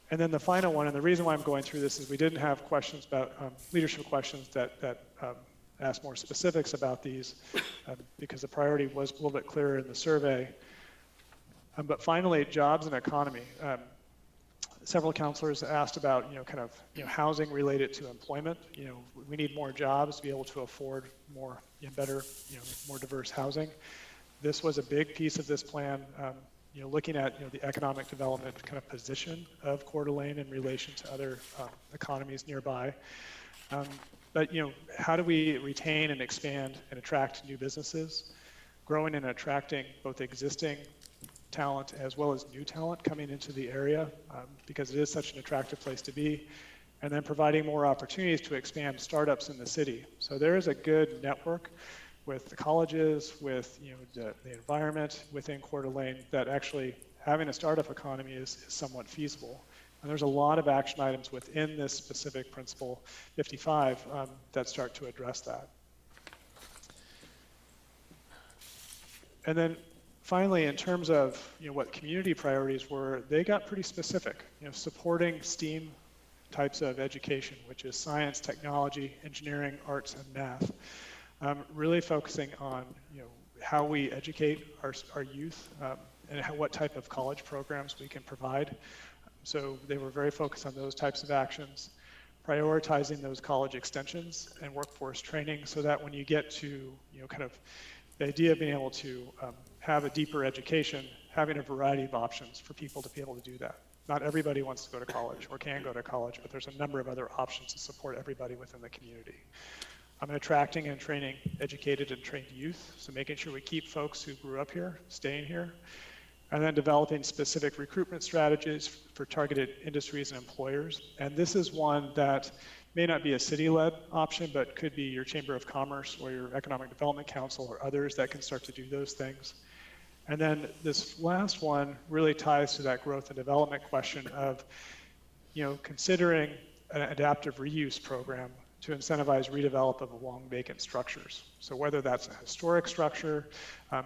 And then the final one, and the reason why I'm going through this is we didn't have questions about leadership questions that asked more specifics about these because the priority was a little bit clearer in the survey. But finally, jobs and economy. Several counselors asked about, housing related to employment. We need more jobs to be able to afford more, better, more diverse housing. This was a big piece of this plan, looking at the economic development kind of position of Coeur d'Alene in relation to other economies nearby. But how do we retain and expand and attract new businesses, growing and attracting both existing talent as well as new talent coming into the area, because it is such an attractive place to be, and then providing more opportunities to expand startups in the city. So there is a good network with the colleges, with the environment within Coeur d'Alene, that actually having a startup economy is somewhat feasible. And there's a lot of action items within this specific Principle 55 that start to address that. And then finally, in terms of what community priorities were, they got pretty specific. Supporting STEAM types of education, which is science, technology, engineering, arts, and math. Really focusing on how we educate our youth and what type of college programs we can provide. So they were very focused on those types of actions, prioritizing those college extensions and workforce training, so that when you get to kind of the idea of being able to have a deeper education, having a variety of options for people to be able to do that. Not everybody wants to go to college or can go to college, but there's a number of other options to support everybody within the community. I'm attracting and training educated and trained youth, so making sure we keep folks who grew up here, staying here, and then developing specific recruitment strategies for targeted industries and employers. And this is one that may not be a city-led option, but could be your Chamber of Commerce or your Economic Development Council or others that can start to do those things. And then this last one really ties to that growth and development question of, considering an adaptive reuse program to incentivize redevelop of long vacant structures. So whether that's a historic structure,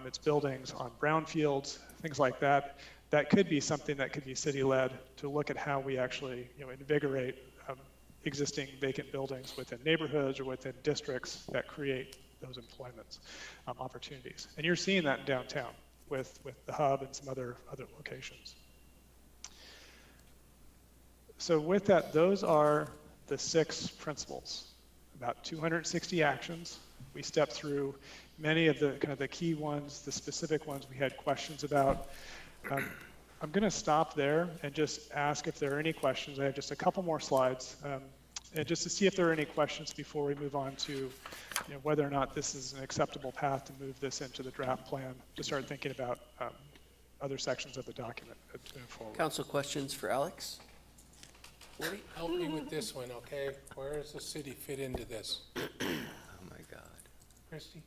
it's buildings on brownfields, things like that, that could be something that could be city-led to look at how we actually invigorate existing vacant buildings within neighborhoods or within districts that create those employment opportunities. And you're seeing that in downtown with the hub and some other locations. So with that, those are the 6 principles, about 260 actions. We stepped through many of the kind of the key ones, the specific ones we had questions about. I'm going to stop there and just ask if there are any questions. I have just a couple more slides, and just to see if there are any questions before we move on to whether or not this is an acceptable path to move this into the draft plan, to start thinking about other sections of the document to move forward. Council questions for Alex? Help me with this one, okay? Where does the city fit into this? Oh my God. Christie?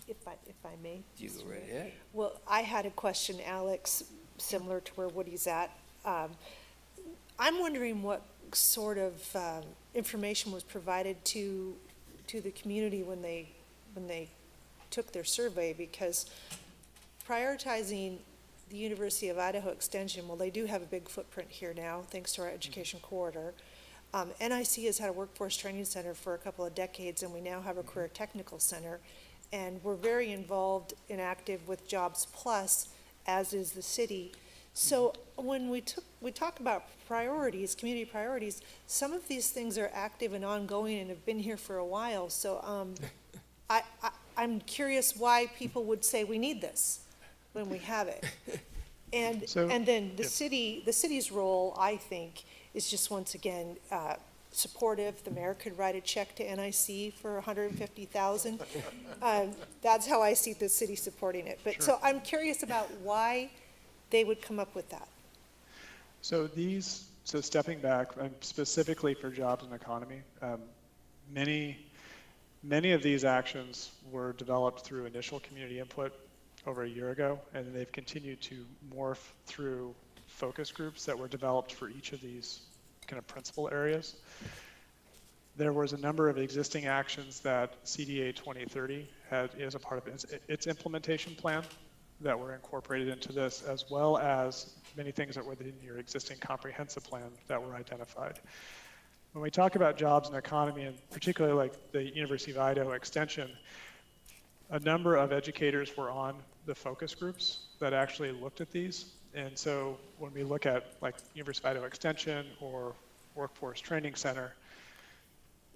If I may. You go right ahead. Well, I had a question, Alex, similar to where Woody's at. I'm wondering what sort of information was provided to the community when they took their survey, because prioritizing the University of Idaho Extension, well, they do have a big footprint here now, thanks to our education corridor. NIC has had a workforce training center for a couple of decades, and we now have a career technical center. And we're very involved and active with Jobs Plus, as is the city. So when we talk about priorities, community priorities, some of these things are active and ongoing and have been here for a while. So I'm curious why people would say we need this when we have it. And then the city's role, I think, is just once again supportive. The mayor could write a check to NIC for $150,000. That's how I see the city supporting it. But so I'm curious about why they would come up with that. So stepping back, specifically for jobs and economy, many of these actions were developed through initial community input over a year ago, and they've continued to morph through focus groups that were developed for each of these kind of principal areas. There was a number of existing actions that CDA 2030 had as a part of its implementation plan that were incorporated into this, as well as many things that were within your existing comprehensive plan that were identified. When we talk about jobs and economy, and particularly like the University of Idaho Extension, a number of educators were on the focus groups that actually looked at these. And so when we look at like University of Idaho Extension or Workforce Training Center,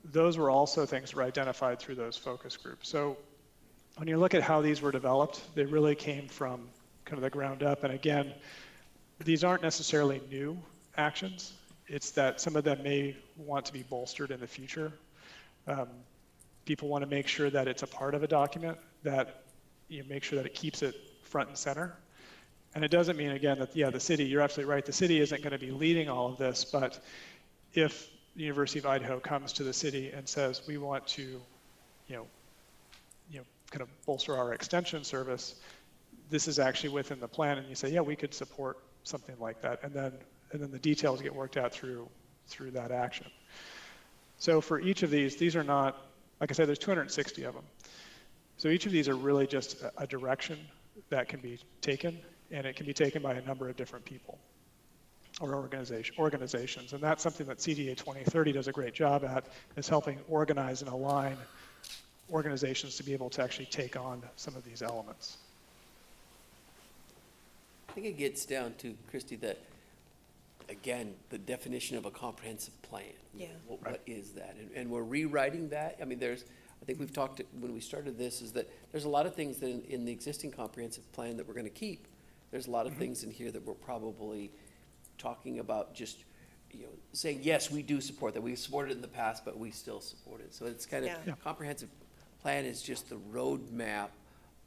those were also things that were identified through those focus groups. So when you look at how these were developed, they really came from kind of the ground up. And again, these aren't necessarily new actions. It's that some of them may want to be bolstered in the future. People want to make sure that it's a part of a document, that you make sure that it keeps it front and center. And it doesn't mean, again, that, yeah, the city, you're absolutely right, the city isn't going to be leading all of this, but if the University of Idaho comes to the city and says, we want to, kind of bolster our extension service, this is actually within the plan, and you say, yeah, we could support something like that, and then the details get worked out through that action. So for each of these are not, like I said, there's 260 of them. So each of these are really just a direction that can be taken, and it can be taken by a number of different people or organizations. And that's something that CDA 2030 does a great job at, is helping organize and align organizations to be able to actually take on some of these elements. I think it gets down to, Christy, that, again, the definition of a comprehensive plan. Yeah. What is that? And we're rewriting that. I mean, I think we've talked, when we started this, is that there's a lot of things that in the existing comprehensive plan that we're going to keep. There's a lot of things in here that we're probably talking about just, saying, yes, we do support that. We've supported it in the past, but we still support it. So it's kind of, Yeah. comprehensive plan is just the roadmap.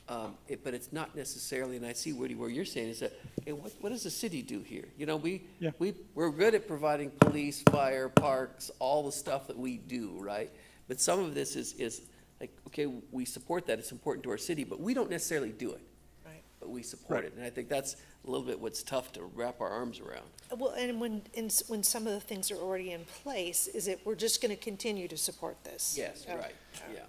But it's not necessarily, and I see, Woody, where you're saying is that, hey, what does the city do here? We're good at providing police, fire, parks, all the stuff that we do, right? But some of this is like, okay, we support that, it's important to our city, but we don't necessarily do it. Right. But we support it, and I think that's a little bit what's tough to wrap our arms around. Well, and when some of the things are already in place, is it, we're just going to continue to support this? Yes, Oh, right, yeah.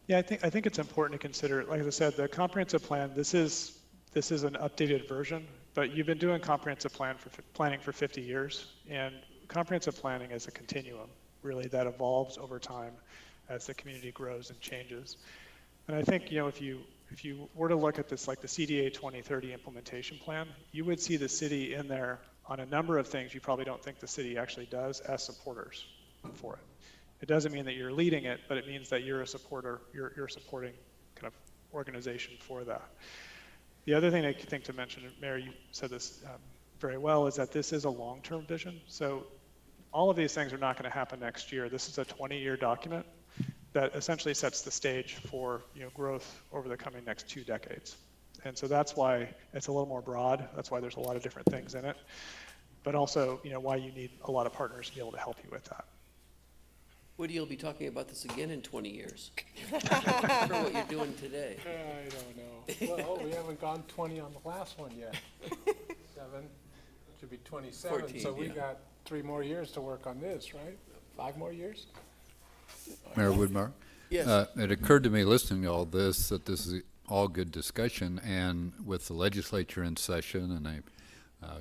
Yeah, I think it's important to consider, like I said, the comprehensive plan, this is an updated version, but you've been doing comprehensive planning for 50 years, and comprehensive planning is a continuum, really, that evolves over time as the community grows and changes. And I think, if you were to look at this, like the CDA 2030 implementation plan, you would see the city in there on a number of things you probably don't think the city actually does as supporters for it. It doesn't mean that you're leading it, but it means that you're a supporter, you're supporting kind of organization for that. The other thing I think to mention, and Mary, you said this very well, is that this is a long-term vision. So all of these things are not going to happen next year. This is a 20-year document that essentially sets the stage for growth over the coming next 2 decades. And so that's why it's a little more broad. That's why there's a lot of different things in it. But also, why you need a lot of partners to be able to help you with that. Woody, you'll be talking about this again in 20 years. For what you're doing today. I don't know. Well, we haven't gone 20 on the last one yet. 7, should be 27. 14, So we yeah. got 3 more years to work on this, right? 5 more years? Mayor Woodmark? Yes. It occurred to me listening to all this that this is all good discussion, and with the legislature in session, and they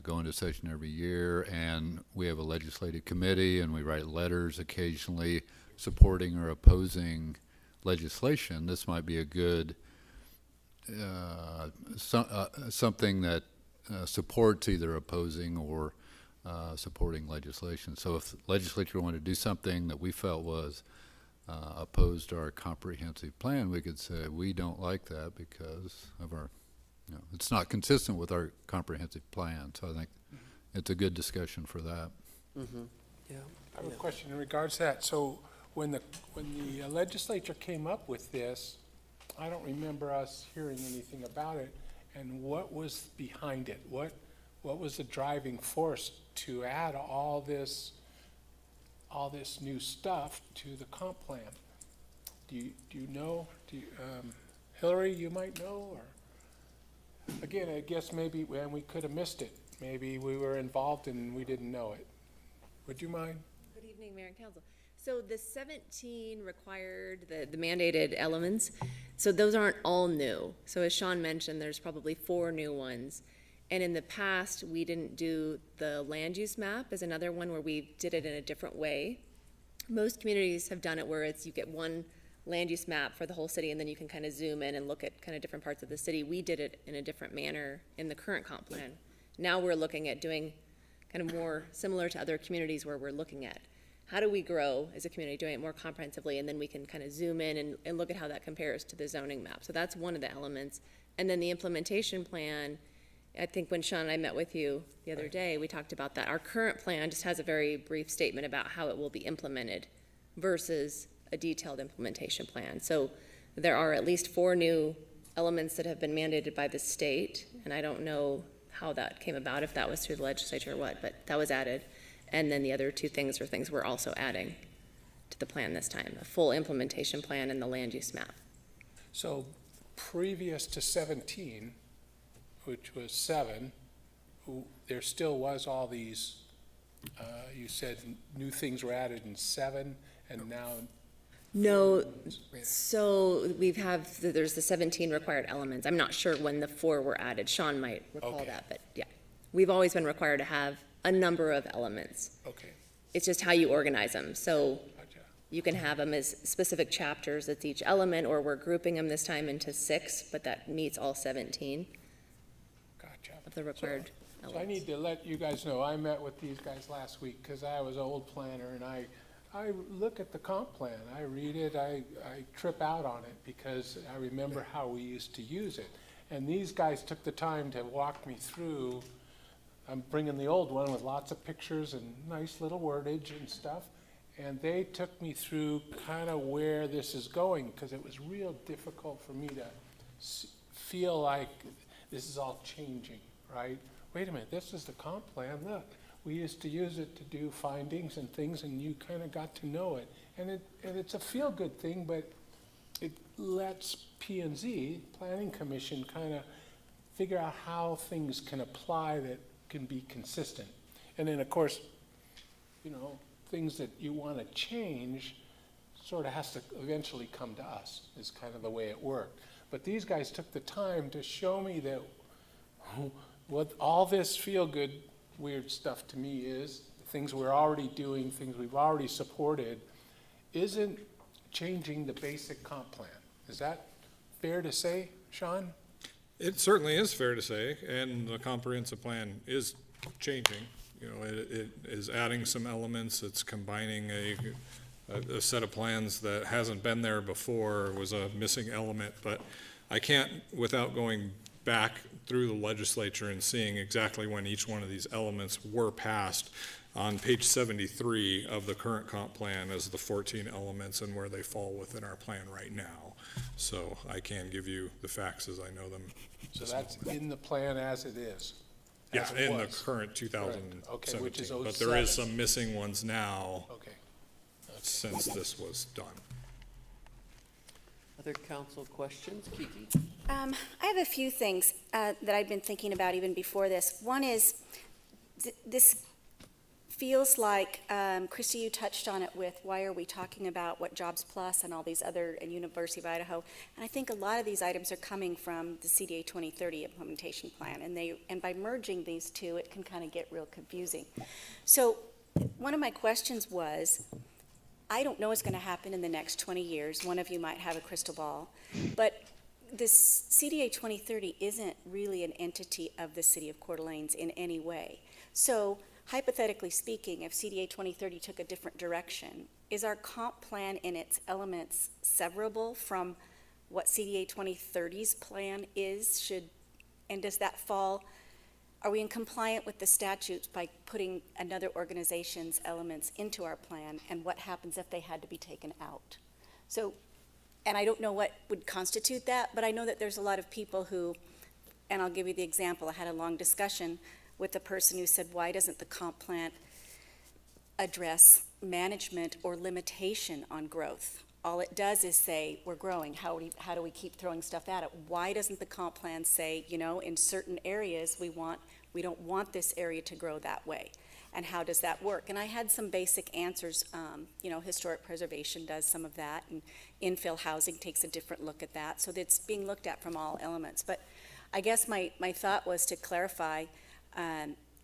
go into session every year, and we have a legislative committee, and we write letters occasionally supporting or opposing legislation. This might be a good something that supports either opposing or supporting legislation. So if the legislature wanted to do something that we felt was opposed to our comprehensive plan, we could say we don't like that because of our, it's not consistent with our comprehensive plan. So I think it's a good discussion for that. Mm-hmm. Yeah. I have a question in regards to that. So when the legislature came up with this, I don't remember us hearing anything about it. And what was behind it? What was the driving force to add all this new stuff to the comp plan? Do you know? Hillary, you might know, or again, I guess maybe when we could have missed it. Maybe we were involved and we didn't know it. Would you mind? Good evening, Mayor and Council. So the 17 required, the mandated elements, so those aren't all new. So as Sean mentioned, there's probably 4 new ones. And in the past, we didn't do the land use map as another one where we did it in a different way. Most communities have done it where you get one land use map for the whole city, and then you can kind of zoom in and look at kind of different parts of the city. We did it in a different manner in the current comp plan. Now we're looking at doing kind of more similar to other communities where we're looking at how do we grow as a community, doing it more comprehensively, and then we can kind of zoom in and look at how that compares to the zoning map. So that's one of the elements. And then the implementation plan, I think when Sean and I met with you the other day, we talked about that. Our current plan just has a very brief statement about how it will be implemented versus a detailed implementation plan. So there are at least 4 new elements that have been mandated by the state, and I don't know how that came about, if that was through the legislature or what, but that was added. And then the other 2 things are things we're also adding to the plan this time, a full implementation plan and the land use map. So previous to 17, which was 7, there still was all these, you said new things were added in 7, and now. No, so there's the 17 required elements. I'm not sure when the 4 were added. Sean might recall Okay. that, but yeah. We've always been required to have a number of elements. Okay, It's just how you organize them. So gotcha. you can have them as specific chapters, that's each element, or we're grouping them this time into 6, but that meets all 17 Gotcha. of the required So I elements. need to let you guys know, I met with these guys last week, because I was an old planner, and I look at the comp plan, I read it, I trip out on it, because I remember how we used to use it. And these guys took the time to walk me through. I'm bringing the old one with lots of pictures and nice little wordage and stuff, and they took me through kind of where this is going, because it was real difficult for me to feel like this is all changing, right? Wait a minute, this is the comp plan, look. We used to use it to do findings and things, and you kind of got to know it. And it's a feel-good thing, but it lets P&Z, Planning Commission, kind of figure out how things can apply that can be consistent. And then, of course, you know, things that you want to change sort of has to eventually come to us, is kind of the way it worked. But these guys took the time to show me that what all this feel-good weird stuff to me is, things we're already doing, things we've already supported, isn't changing the basic comp plan. Is that fair to say, Sean? It certainly is fair to say, and the comprehensive plan is changing. You know, it is adding some elements, it's combining a set of plans that hasn't been there before, was a missing element, but I can't, without going back through the legislature and seeing exactly when each one of these elements were passed, on page 73 of the current comp plan as the 14 elements and where they fall within our plan right now. So I can give you the facts as I know them. So that's in the plan as it is? Yeah, as it in the was. current Correct. Okay, which is 2017, but there is 07. some missing ones now Okay. since this was done. Other council questions? Kiki? I have a few things that I've been thinking about even before this. One is, this feels like, Christy, you touched on it with, why are we talking about what Jobs Plus and all these other, and University of Idaho? And I think a lot of these items are coming from the CDA 2030 implementation plan, and by merging these two, it can kind of get real confusing. So one of my questions was, I don't know what's going to happen in the next 20 years. One of you might have a crystal ball, but this CDA 2030 isn't really an entity of the city of Coeur d'Alene's in any way. So hypothetically speaking, if CDA 2030 took a different direction, is our comp plan in its elements severable from what CDA 2030's plan is? And does that fall, are we in compliant with the statutes by putting another organization's elements into our plan, and what happens if they had to be taken out? So, and I don't know what would constitute that, but I know that there's a lot of people who, and I'll give you the example, I had a long discussion with a person who said, why doesn't the comp plan address management or limitation on growth? All it does is say, we're growing, how do we keep throwing stuff at it? Why doesn't the comp plan say, you know, in certain areas we don't want this area to grow that way? And how does that work? And I had some basic answers. You know, historic preservation does some of that, and infill housing takes a different look at that. So it's being looked at from all elements. But I guess my thought was to clarify,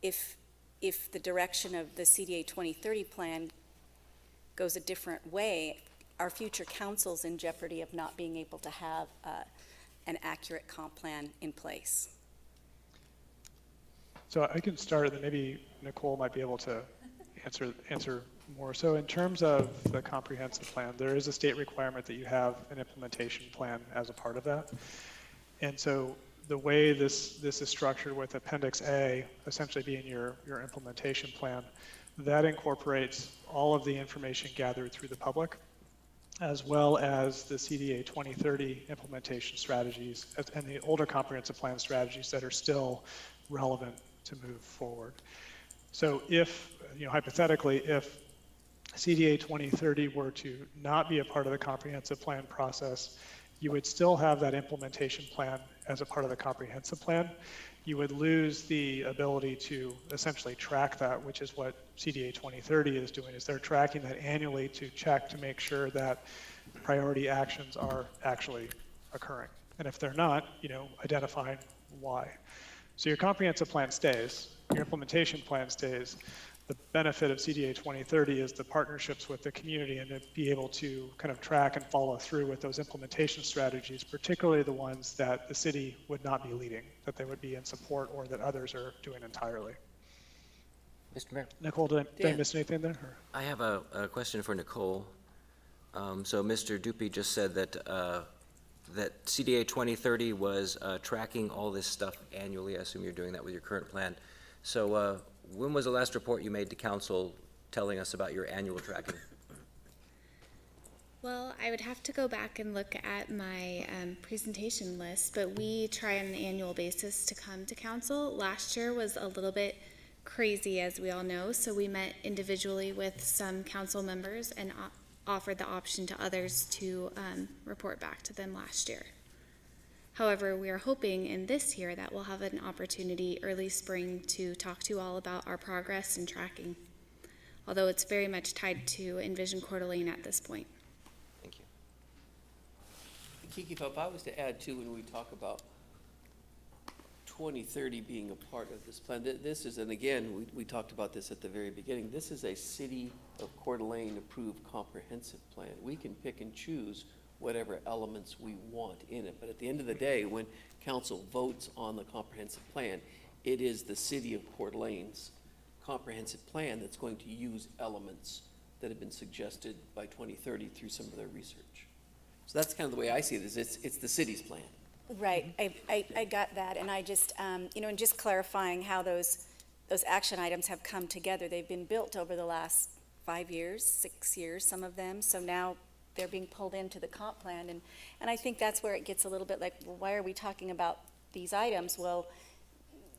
if the direction of the CDA 2030 plan goes a different way, are future councils in jeopardy of not being able to have an accurate comp plan in place? So I can start, and then maybe Nicole might be able to answer more. So in terms of the comprehensive plan, there is a state requirement that you have an implementation plan as a part of that. And so the way this is structured with Appendix A essentially being your implementation plan, that incorporates all of the information gathered through the public, as well as the CDA 2030 implementation strategies and the older comprehensive plan strategies that are still relevant to move forward. So if, hypothetically, if CDA 2030 were to not be a part of the comprehensive plan process, you would still have that implementation plan as a part of the comprehensive plan. You would lose the ability to essentially track that, which is what CDA 2030 is doing, is they're tracking that annually to check to make sure that priority actions are actually occurring. And if they're not, identifying why. So your comprehensive plan stays, your implementation plan stays. The benefit of CDA 2030 is the partnerships with the community and to be able to kind of track and follow through with those implementation strategies, particularly the ones that the city would not be leading, that they would be in support or that others are doing entirely. Mr. Mayor, Nicole, did I miss anything there? Or? I have a question for Nicole. So Mr. Dupy just said that that CDA 2030 was tracking all this stuff annually. I assume you're doing that with your current plan. So when was the last report you made to council telling us about your annual tracking? Well, I would have to go back and look at my presentation list, but we try on an annual basis to come to council. Last year was a little bit crazy, as we all know, so we met individually with some council members and offered the option to others to report back to them last year. However, we are hoping in this year that we'll have an opportunity early spring to talk to you all about our progress and tracking, although it's very much tied to Envision Coeur d'Alene at this point. Thank you. Kiki, if I was to add too, when we talk about 2030 being a part of this plan, this is, and again, we talked about this at the very beginning, this is a City of Coeur d'Alene approved comprehensive plan. We can pick and choose whatever elements we want in it. But at the end of the day, when council votes on the comprehensive plan, it is the City of Coeur d'Alene's comprehensive plan that's going to use elements that have been suggested by 2030 through some of their research. So that's kind of the way I see it, is it's the city's plan. Right, I got that, and I just, and just clarifying how those action items have come together. They've been built over the last 5 years, 6 years, some of them, so now they're being pulled into the comp plan, and I think that's where it gets a little bit like, well, why are we talking about these items? Well,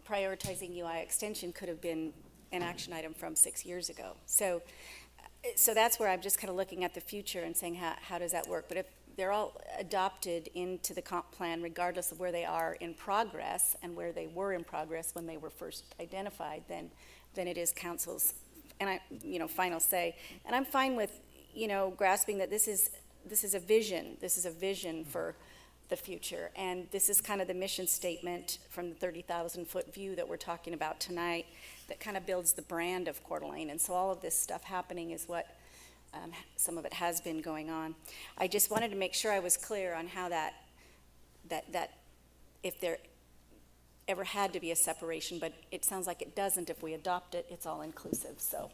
prioritizing UI extension could have been an action item from 6 years ago. So that's where I'm just kind of looking at the future and saying, how does that work? But if they're all adopted into the comp plan, regardless of where they are in progress and where they were in progress when they were first identified, then it is council's, and final say. And I'm fine with, grasping that this is a vision. This is a vision for the future. And this is kind of the mission statement from the 30,000-foot view that we're talking about tonight that kind of builds the brand of Coeur d'Alene. And so all of this stuff happening is what some of it has been going on. I just wanted to make sure I was clear on how that if there ever had to be a separation, but it sounds like it doesn't. If we adopt it, it's all inclusive. So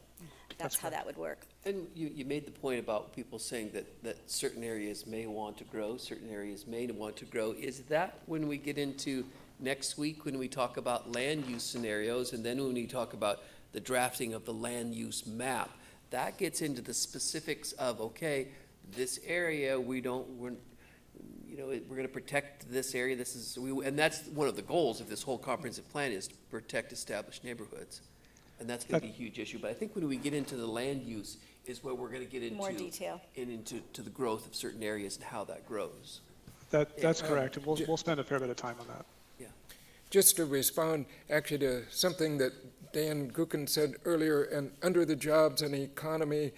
that's how that would work. And you made the point about people saying that certain areas may want to grow, certain areas may want to grow. Is that when we get into next week, when we talk about land use scenarios, and then when we talk about the drafting of the land use map, that gets into the specifics of, okay, this area, we're going to protect this area. And that's one of the goals of this whole comprehensive plan, is to protect established neighborhoods. And that's going to be a huge issue. But I think when we get into the land use is where we're going to get into more detail and into the growth of certain areas and how that grows. That's correct. And we'll spend a fair bit of time on that. Yeah. Just to respond actually to something that Dan Gookin said earlier, and under the jobs and economy,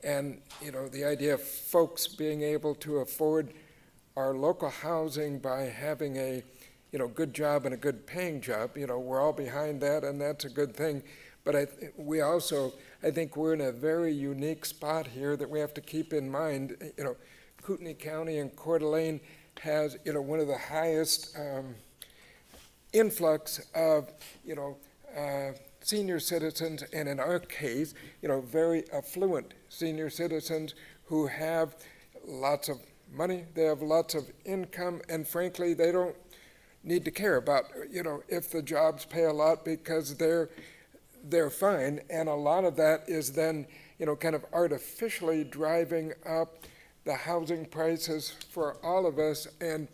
and the idea of folks being able to afford our local housing by having a good job and a good paying job. We're all behind that, and that's a good thing. But I think we're in a very unique spot here that we have to keep in mind. Kootenai County and Coeur d'Alene has one of the highest influx of senior citizens, and in our case, very affluent senior citizens who have lots of money, they have lots of income, and frankly, they don't need to care about, if the jobs pay a lot because they're fine. And a lot of that is then, kind of artificially driving up the housing prices for all of us. And,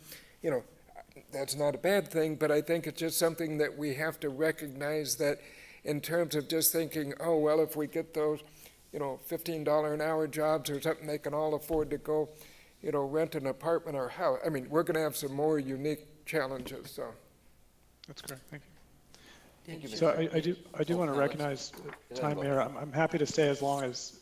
that's not a bad thing, but I think it's just something that we have to recognize, that in terms of just thinking, oh, well, if we get those, $15 an hour jobs or something, they can all afford to go, rent an apartment or house. I mean, we're going to have some more unique challenges, so. That's correct, thank you. Thank you, So Mr. I do want to recognize time, Mayor. I'm happy to stay as long as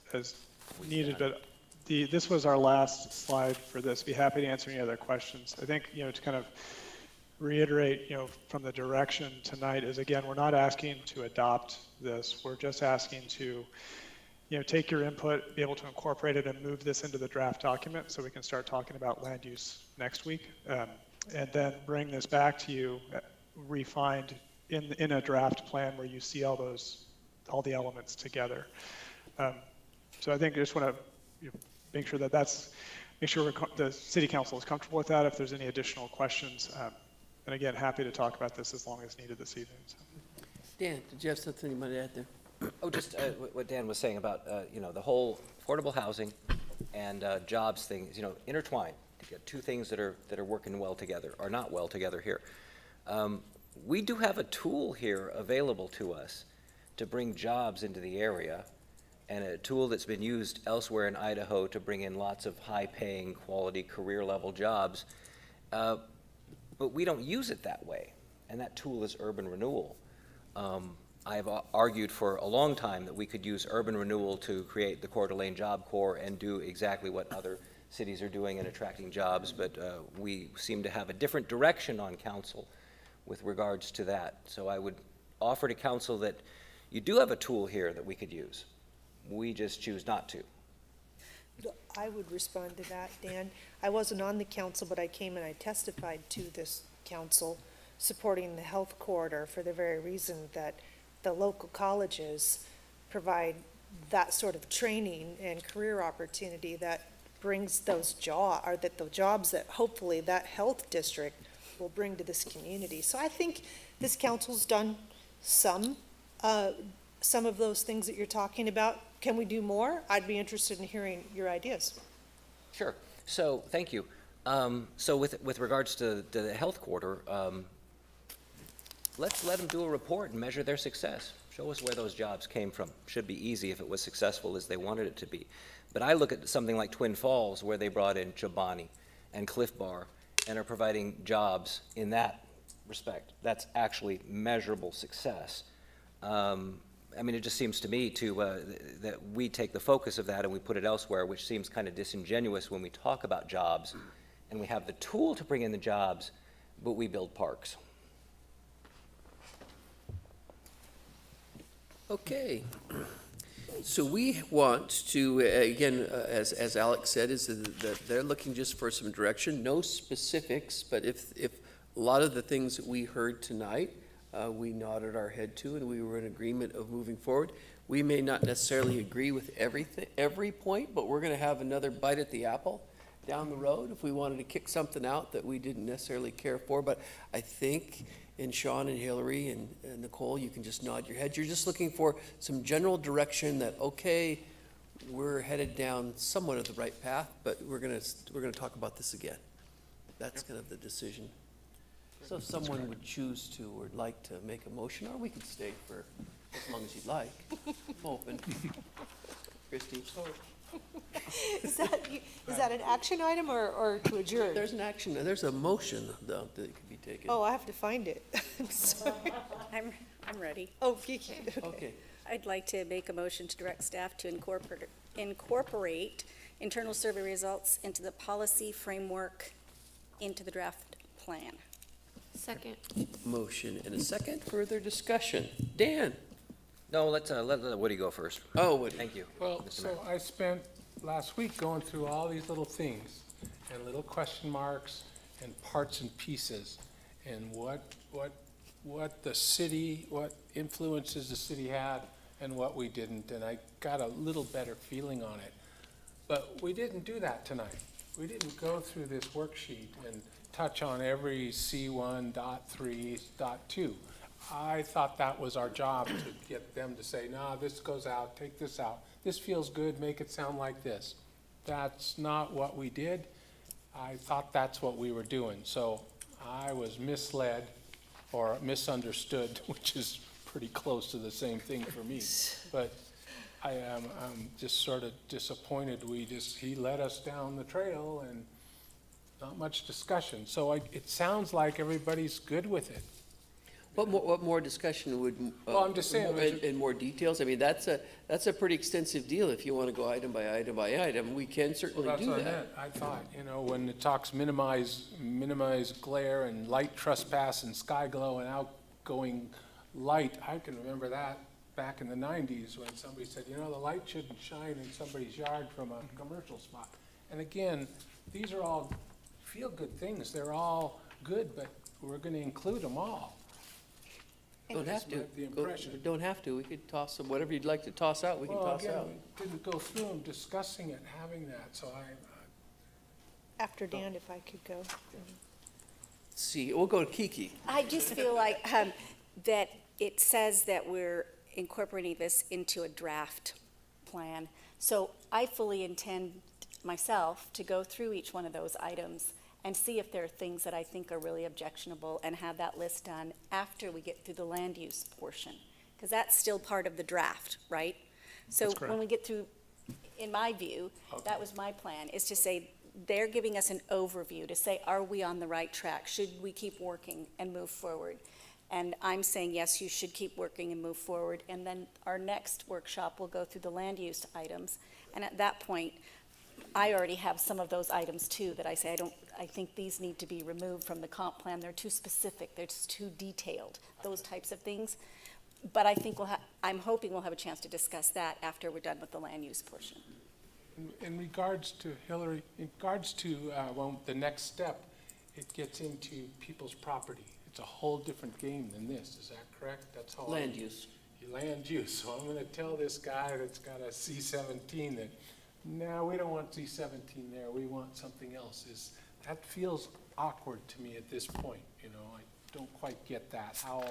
needed, but this was our last slide for this. Be happy to answer any other questions. I think, to kind of reiterate, from the direction tonight is, again, we're not asking to adopt this. We're just asking to, take your input, be able to incorporate it and move this into the draft document so we can start talking about land use next week. And then bring this back to you refined in a draft plan where you see all the elements together. So I think I just want to make sure the city council is comfortable with that. If there's any additional questions, and again, happy to talk about this as long as needed this evening. So. Dan, did you have something you might add there? Oh, just what Dan was saying about, the whole affordable housing and jobs thing, intertwined. You got two things that are working well together, or not well together here. We do have a tool here available to us to bring jobs into the area, and a tool that's been used elsewhere in Idaho to bring in lots of high-paying, quality, career-level jobs. But we don't use it that way, and that tool is urban renewal. I've argued for a long time that we could use urban renewal to create the Coeur d'Alene Job Corps and do exactly what other cities are doing in attracting jobs, but we seem to have a different direction on council with regards to that. So I would offer to council that you do have a tool here that we could use. We just choose not to. I would respond to that, Dan. I wasn't on the council, but I came and I testified to this council supporting the health corridor for the very reason that the local colleges provide that sort of training and career opportunity that brings those the jobs that hopefully that health district will bring to this community. So I think this council's done some of those things that you're talking about. Can we do more? I'd be interested in hearing your ideas. Sure. So, thank you. So with regards to the health corridor, let's let them do a report and measure their success. Show us where those jobs came from. Should be easy if it was successful as they wanted it to be. But I look at something like Twin Falls, where they brought in Chobani and Cliff Bar and are providing jobs in that respect. That's actually measurable success. I mean, it just seems to me that we take the focus of that and we put it elsewhere, which seems kind of disingenuous when we talk about jobs and we have the tool to bring in the jobs, but we build parks. Okay. So we want to, again, as Alex said, is that they're looking just for some direction, no specifics, but if a lot of the things that we heard tonight, we nodded our head to and we were in agreement of moving forward. We may not necessarily agree with every point, but we're going to have another bite at the apple down the road if we wanted to kick something out that we didn't necessarily care for. But I think in Sean and Hillary and Nicole, you can just nod your head. You're just looking for some general direction that, okay, we're headed down somewhat of the right path, but we're going to talk about this again. That's kind of the decision. So if someone would choose to or like to make a motion, or we could stay for as long as you'd like. I'm open. Christie? Is that an action item or to adjourn? There's an action, there's a motion though that could be taken. Oh, I have to find it. I'm sorry. I'm ready. Oh, you can. Okay. I'd like to make a motion to direct staff to incorporate internal survey results into the policy framework into the draft plan. Second. Motion and a second. Further discussion. Dan? No, let Woody go first. Oh, Woody. Thank you. Well, Mr. so Mayor. I spent last week going through all these little things and little question marks and parts and pieces and what what the city, what influences the city had and what we didn't, and I got a little better feeling on it. But we didn't do that tonight. We didn't go through this worksheet and touch on every C1.3.2. I thought that was our job, to get them to say, nah, this goes out, take this out. This feels good, make it sound like this. That's not what we did. I thought that's what we were doing. So I was misled or misunderstood, which is pretty close to the same thing for me. But I'm just sort of disappointed. He led us down the trail and not much discussion. So it sounds like everybody's good with it. What more discussion would? Well, I'm just saying. In more details? I mean, that's a pretty extensive deal if you want to go item by item by item. We can certainly Well, that's do what I that. meant. I thought, when it talks minimize glare and light trespass and sky glow and outgoing light, I can remember that back in the 90s when somebody said, the light shouldn't shine in somebody's yard from a commercial spot. And again, these are all feel-good things. They're all good, but we're going to include them all. Don't have to. The impression. Don't have to. We could toss them, whatever you'd like to toss out, we can Well, toss again, out. we didn't go through them discussing it, having that, so After Dan, if I could go. See, we'll go to Kiki. I just feel like that it says that we're incorporating this into a draft plan. So I fully intend myself to go through each one of those items and see if there are things that I think are really objectionable and have that list done after we get through the land use portion. Because that's still part of the draft, right? So That's correct. when we get through, in my view, that was my plan, is to say, they're giving us an overview to say, are we on the right track? Should we keep working and move forward? And I'm saying, yes, you should keep working and move forward. And then our next workshop will go through the land use items. And at that point, I already have some of those items too that I say, I think these need to be removed from the comp plan. They're too specific, they're just too detailed, those types of things. But I think I'm hoping we'll have a chance to discuss that after we're done with the land use portion. in regards to Hillary, in regards to, the next step, it gets into people's property. It's a whole different game than this, is that correct? That's how. Land use. Land use, so I'm gonna tell this guy that's got a C-17 that, no, we don't want C-17 there, we want something else. That feels awkward to me at this point, I don't quite get that. How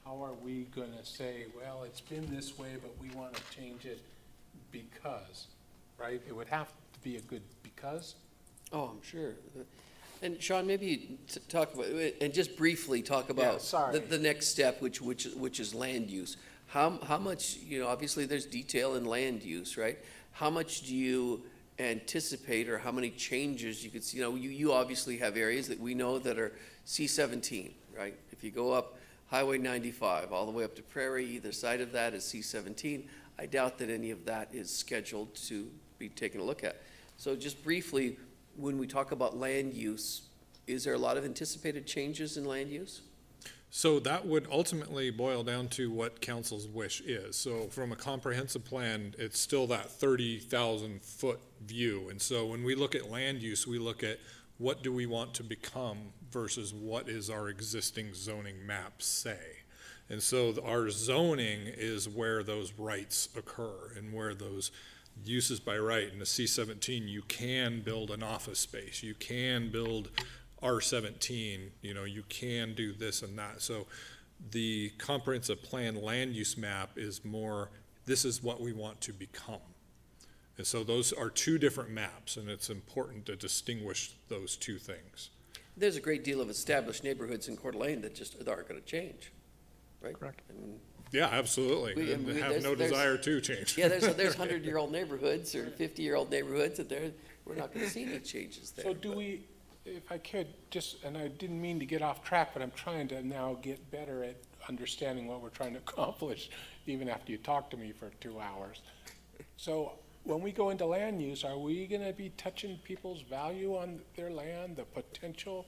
are we gonna say, well, it's been this way, but we wanna change it because, right? It would have to be a good because. Oh, I'm sure. And Sean, maybe talk about, and just briefly talk about sorry. the next step, which is land use. How much, obviously there's detail in land use, right? How much do you anticipate, or how many changes you could see? You obviously have areas that we know that are C-17, right? If you go up Highway 95, all the way up to Prairie, either side of that is C-17. I doubt that any of that is scheduled to be taken a look at. So just briefly, when we talk about land use, is there a lot of anticipated changes in land use? So that would ultimately boil down to what council's wish is. So from a comprehensive plan, it's still that 30,000 foot view. And so when we look at land use, we look at what do we want to become versus what is our existing zoning maps say. And so our zoning is where those rights occur and where those uses by right. In the C-17, you can build an office space, you can build R-17, you can do this and that. So the comprehensive plan land use map is more, this is what we want to become. And so those are two different maps, and it's important to distinguish those two things. There's a great deal of established neighborhoods in Coeur d'Alene that just aren't going to change, right? Correct. I mean, Yeah, absolutely. And have no desire to change. yeah, there's 100-year-old neighborhoods or 50-year-old neighborhoods, and we're not going to see any changes there. So do we, if I could, and I didn't mean to get off track, but I'm trying to now get better at understanding what we're trying to accomplish, even after you talk to me for 2 hours. So when we go into land use, are we gonna be touching people's value on their land, the potential?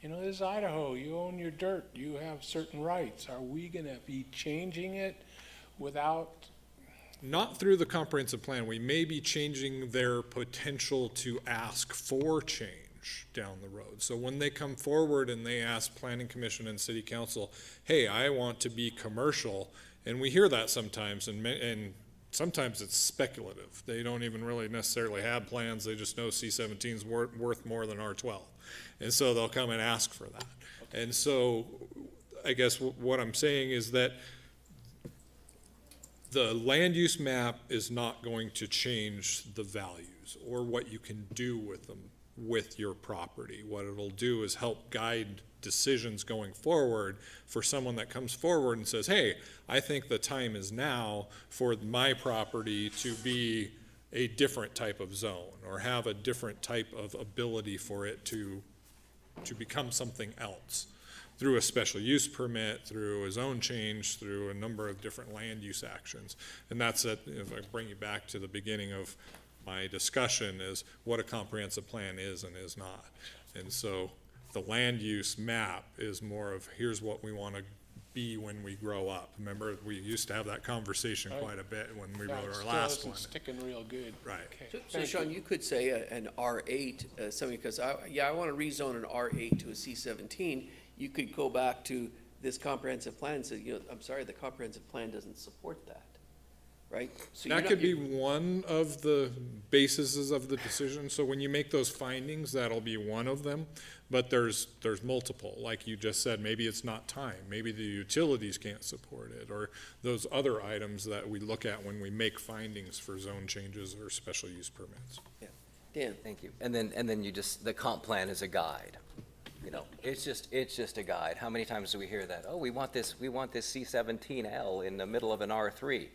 This is Idaho, you own your dirt, you have certain rights. Are we gonna be changing it without? Not through the comprehensive plan. We may be changing their potential to ask for change. change down the road. So when they come forward and they ask Planning Commission and City Council, hey, I want to be commercial, and we hear that sometimes, and sometimes it's speculative. They don't even really necessarily have plans, they just know C-17 is worth more than R-12. And so they'll come and ask for that. And so I guess what I'm saying is that the land use map is not going to change the values or what you can do with them with your property. What it'll do is help guide decisions going forward for someone that comes forward and says, hey, I think the time is now for my property to be a different type of zone or have a different type of ability for it to become something else through a special use permit, through a zone change, through a number of different land use actions. And that's it, if I bring you back to the beginning of my discussion, is what a comprehensive plan is and is not. And so the land use map is more of, here's what we want to be when we grow up. Remember, we used to have that conversation quite a bit when we wrote our last one. It's sticking real good. Right. Okay, So thank Sean, you could say an R8, something, because I want to rezone an R8 to a C-17. You could go back to this comprehensive plan and say, I'm sorry, the comprehensive plan doesn't support that, right? So That could be one of the bases of the decision. So when you make those findings, that'll be one of them. But there's multiple, like you just said. Maybe it's not time. Maybe the utilities can't support it, or those other items that we look at when we make findings for zone changes or special use permits. Yeah. Dan? Thank you. And then you just, the comp plan is a guide. It's just a guide. How many times do we hear that? Oh, we want this C-17L in the middle of an R3.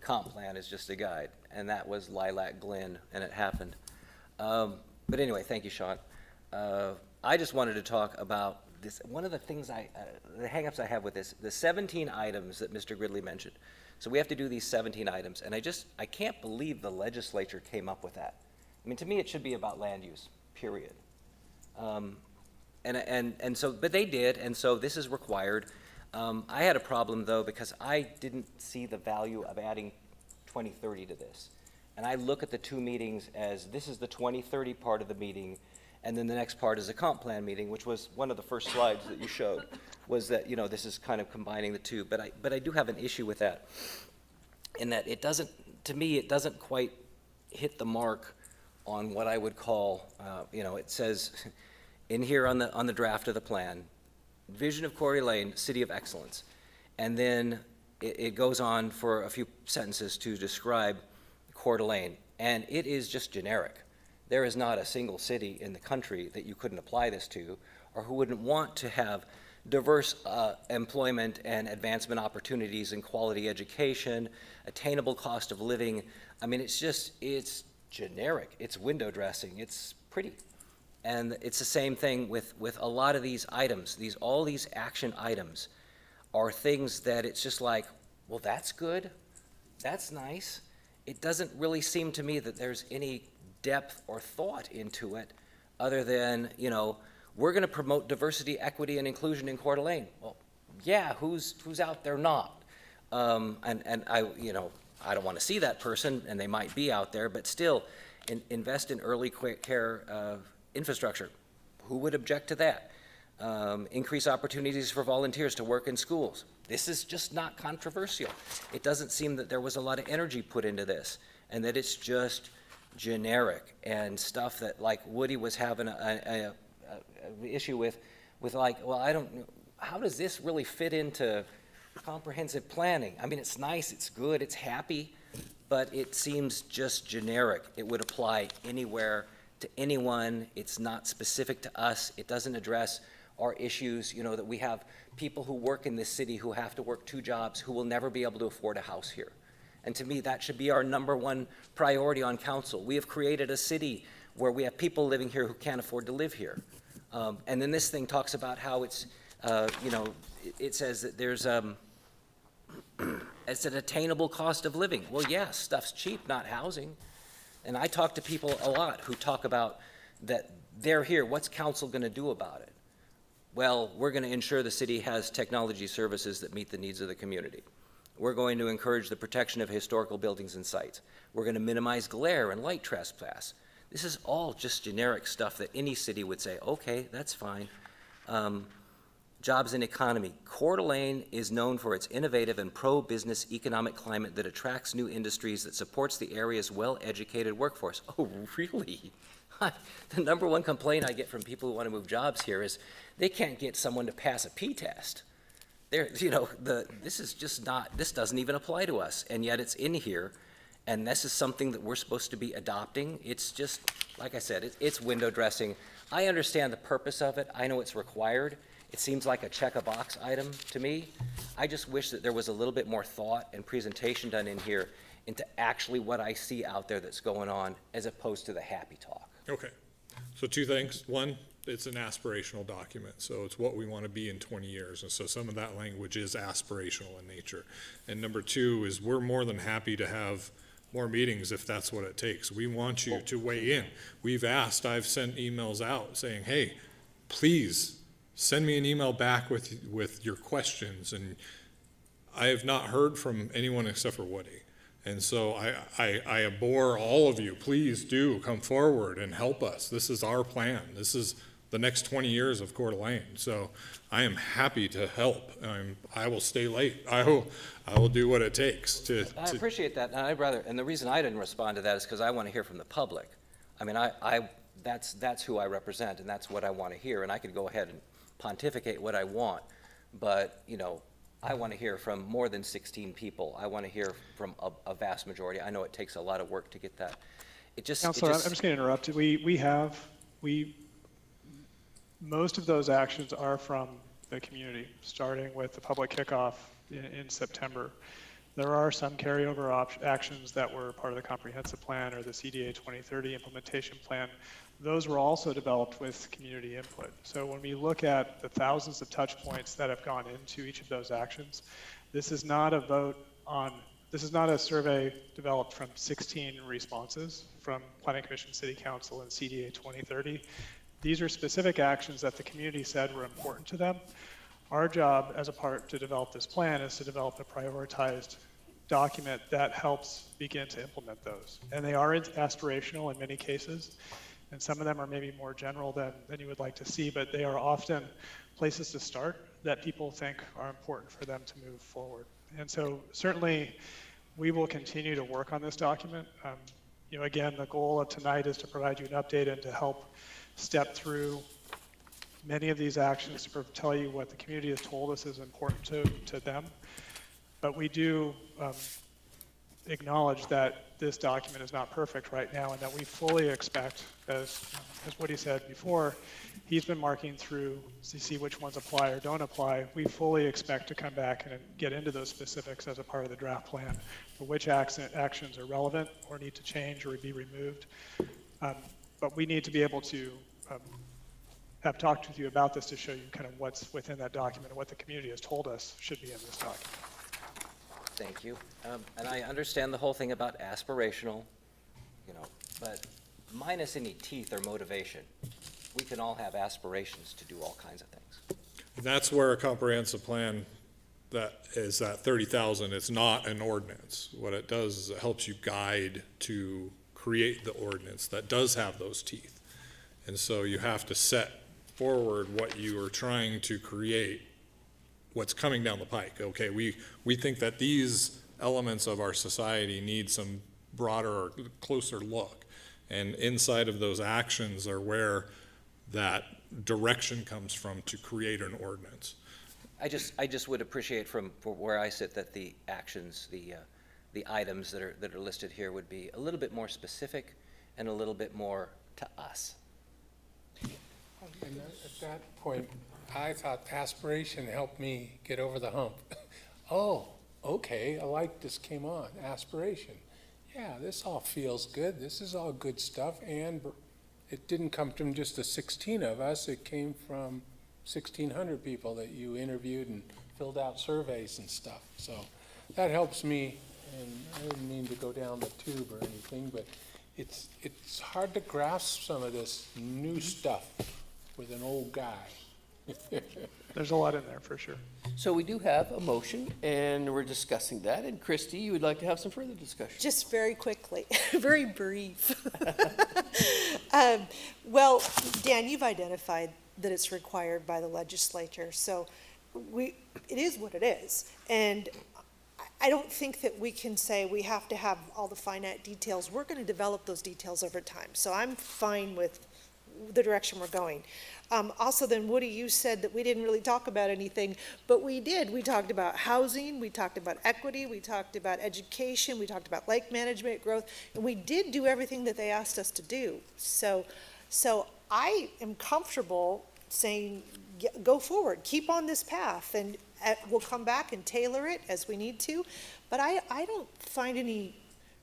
Comp plan is just a guide. And that was Lilac Glen, and it happened. But anyway, thank you, Sean. I just wanted to talk about this. One of the things the hangups I have with this, the 17 items that Mr. Gridley mentioned. So we have to do these 17 items, and I can't believe the legislature came up with that. I mean, to me, it should be about land use, period. And so, but they did, and so this is required. I had a problem, though, because I didn't see the value of adding 2030 to this. And I look at the two meetings as, this is the 2030 part of the meeting, and then the next part is a comp plan meeting, which was one of the first slides that you showed, was that, this is kind of combining the two. But I do have an issue with that, in that it doesn't, to me, it doesn't quite hit the mark on what I would call, it says in here on the draft of the plan, vision of Coeur Lane, city of excellence. And then it goes on for a few sentences to describe Coeur d'Alene, and it is just generic. There is not a single city in the country that you couldn't apply this to, or who wouldn't want to have diverse employment and advancement opportunities and quality education, attainable cost of living. I mean, it's generic. It's window dressing. It's pretty. And it's the same thing with a lot of these items. All these action items are things that it's just like, well, that's good. That's nice. It doesn't really seem to me that there's any depth or thought into it other than, we're going to promote diversity, equity, and inclusion in Coeur d'Alene. Well, yeah, who's out there not? And I don't want to see that person, and they might be out there, but still, invest in early care infrastructure. Who would object to that? Increase opportunities for volunteers to work in schools. This is just not controversial. It doesn't seem that there was a lot of energy put into this, and that it's just generic and stuff that, like, Woody was having a issue with like, well, I don't know, how does this really fit into comprehensive planning? I mean, it's nice, it's good, it's happy, but it seems just generic. It would apply anywhere to anyone. It's not specific to us. It doesn't address our issues, that we have people who work in this city who have to work 2 jobs who will never be able to afford a house here. And to me, that should be our #1 priority on council. We have created a city where we have people living here who can't afford to live here. And then this thing talks about how it's, it says that there's, it's an attainable cost of living. Well, yeah, stuff's cheap, not housing. And I talk to people a lot who talk about that they're here. What's council going to do about it? Well, we're going to ensure the city has technology services that meet the needs of the community. We're going to encourage the protection of historical buildings and sites. We're going to minimize glare and light trespass. This is all just generic stuff that any city would say, okay, that's fine. Jobs and economy. Coeur d'Alene is known for its innovative and pro-business economic climate that attracts new industries, that supports the area's well-educated workforce. Oh, really? The number one complaint I get from people who want to move jobs here is they can't get someone to pass a P-test. This is just not, this doesn't even apply to us, and yet it's in here, and this is something that we're supposed to be adopting. It's just, like I said, it's window dressing. I understand the purpose of it. I know it's required. It seems like a check-a-box item to me. I just wish that there was a little bit more thought and presentation done in here into actually what I see out there that's going on, as opposed to the happy talk. Okay, so two things. One, it's an aspirational document, so it's what we want to be in 20 years, and so some of that language is aspirational in nature. And number two is we're more than happy to have more meetings if that's what it takes. We want you to weigh in. We've asked, I've sent emails out saying, hey, please send me an email back with your questions, and I have not heard from anyone except for Woody. And so I implore all of you, please do come forward and help us. This is our plan. This is the next 20 years of Coeur d'Alene. So I am happy to help. I will stay late. I will do what it takes to. I appreciate that, and the reason I didn't respond to that is because I want to hear from the public. I mean, that's who I represent, and that's what I want to hear, and I could go ahead and pontificate what I want, but, I want to hear from more than 16 people. I want to hear from a vast majority. I know it takes a lot of work to get that. Counselor, I'm just going to interrupt. Most of those actions are from the community, starting with the public kickoff in September. There are some carryover actions that were part of the comprehensive plan or the CDA 2030 implementation plan. Those were also developed with community input. So when we look at the thousands of touch points that have gone into each of those actions, this is not a survey developed from 16 responses from Planning Commission, City Council, and CDA 2030. These are specific actions that the community said were important to them. Our job as a part to develop this plan is to develop a prioritized document that helps begin to implement those. And they are aspirational in many cases, and some of them are maybe more general than you would like to see, but they are often places to start that people think are important for them to move forward. And so certainly we will continue to work on this document. Again, the goal of tonight is to provide you an update and to help step through many of these actions to tell you what the community has told us is important to them. But we do acknowledge that this document is not perfect right now, and that we fully expect, as Woody said before, he's been marking through to see which ones apply or don't apply. We fully expect to come back and get into those specifics as a part of the draft plan for which actions are relevant or need to change or be removed. But we need to be able to have talked with you about this to show you kind of what's within that document and what the community has told us should be in this document. Thank you. And I understand the whole thing about aspirational, but minus any teeth or motivation, we can all have aspirations to do all kinds of things. That's where a comprehensive plan that is that 30,000, it's not an ordinance. What it does is it helps you guide to create the ordinance that does have those teeth. And so you have to set forward what you are trying to create, what's coming down the pike. Okay, we think that these elements of our society need some broader or closer look. And inside of those actions are where that direction comes from to create an ordinance. I just would appreciate from where I sit that the actions, the items that are listed here would be a little bit more specific and a little bit more to us. And at that point, I thought aspiration helped me get over the hump. Oh, okay, a light just came on, aspiration. Yeah, this all feels good. This is all good stuff. And it didn't come from just the 16 of us. It came from 1,600 people that you interviewed and filled out surveys and stuff. So that helps me. And I didn't mean to go down the tube or anything, but it's hard to grasp some of this new stuff with an old guy. There's a lot in there, for sure. So we do have a motion, and we're discussing that. And Christie, you would like to have some further discussion? Just very quickly, very brief. Well, Dan, you've identified that it's required by the legislature, so it is what it is. And I don't think that we can say we have to have all the finite details. We're going to develop those details over time. So I'm fine with the direction we're going. Also then, Woody, you said that we didn't really talk about anything, but we did. We talked about housing, we talked about equity, we talked about education, we talked about lake management, growth, and we did do everything that they asked us to do. So I am comfortable saying, go forward, keep on this path, and we'll come back and tailor it as we need to. But I don't find any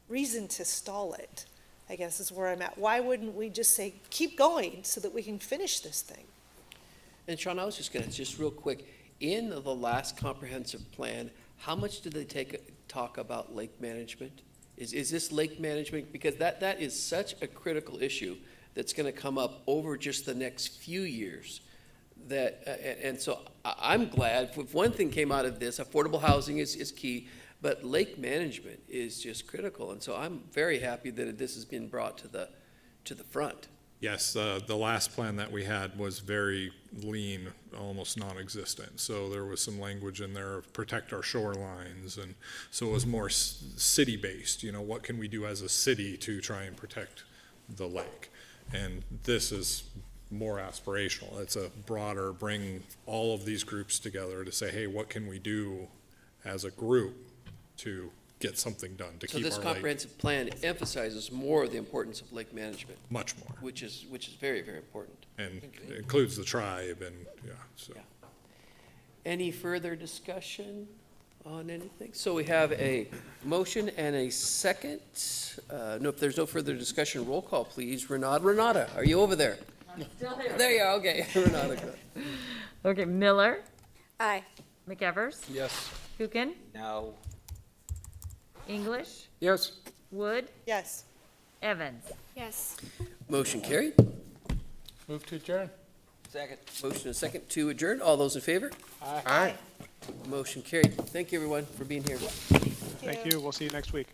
reason to stall it, I guess is where I'm at. Why wouldn't we just say, keep going so that we can finish this thing? And Sean, I was just gonna, just real quick, in the last comprehensive plan, how much did they talk about lake management? Is this lake management, because that is such a critical issue that's gonna come up over just the next few years. That, and so I'm glad, if one thing came out of this, affordable housing is key, but lake management is just critical. And so I'm very happy that this has been brought to the front. Yes, the last plan that we had was very lean, almost non-existent. So there was some language in there of protect our shorelines, and so it was more city-based. You know, what can we do as a city to try and protect the lake? And this is more aspirational. It's a broader, bring all of these groups together to say, hey, what can we do as a group to get something done to So keep this our lake comprehensive plan emphasizes more the importance of lake management, much more, which is very, very important. and includes the tribe, and yeah, so. Yeah. Any further discussion on anything? So we have a motion and a second. No, if there's no further discussion, roll call, please. Renata, are you over there? I'm still here. There you are, okay. Renata, go. Okay, Miller, Aye. McEvers, Yes. Kukin, No. English, Yes. Wood, Yes. Evans. Yes. Motion carried. Move to adjourn. Second. Motion and second to adjourn. All those in favor? Aye. Motion carried. Thank you, everyone, for being here. Thank you. We'll see you next week.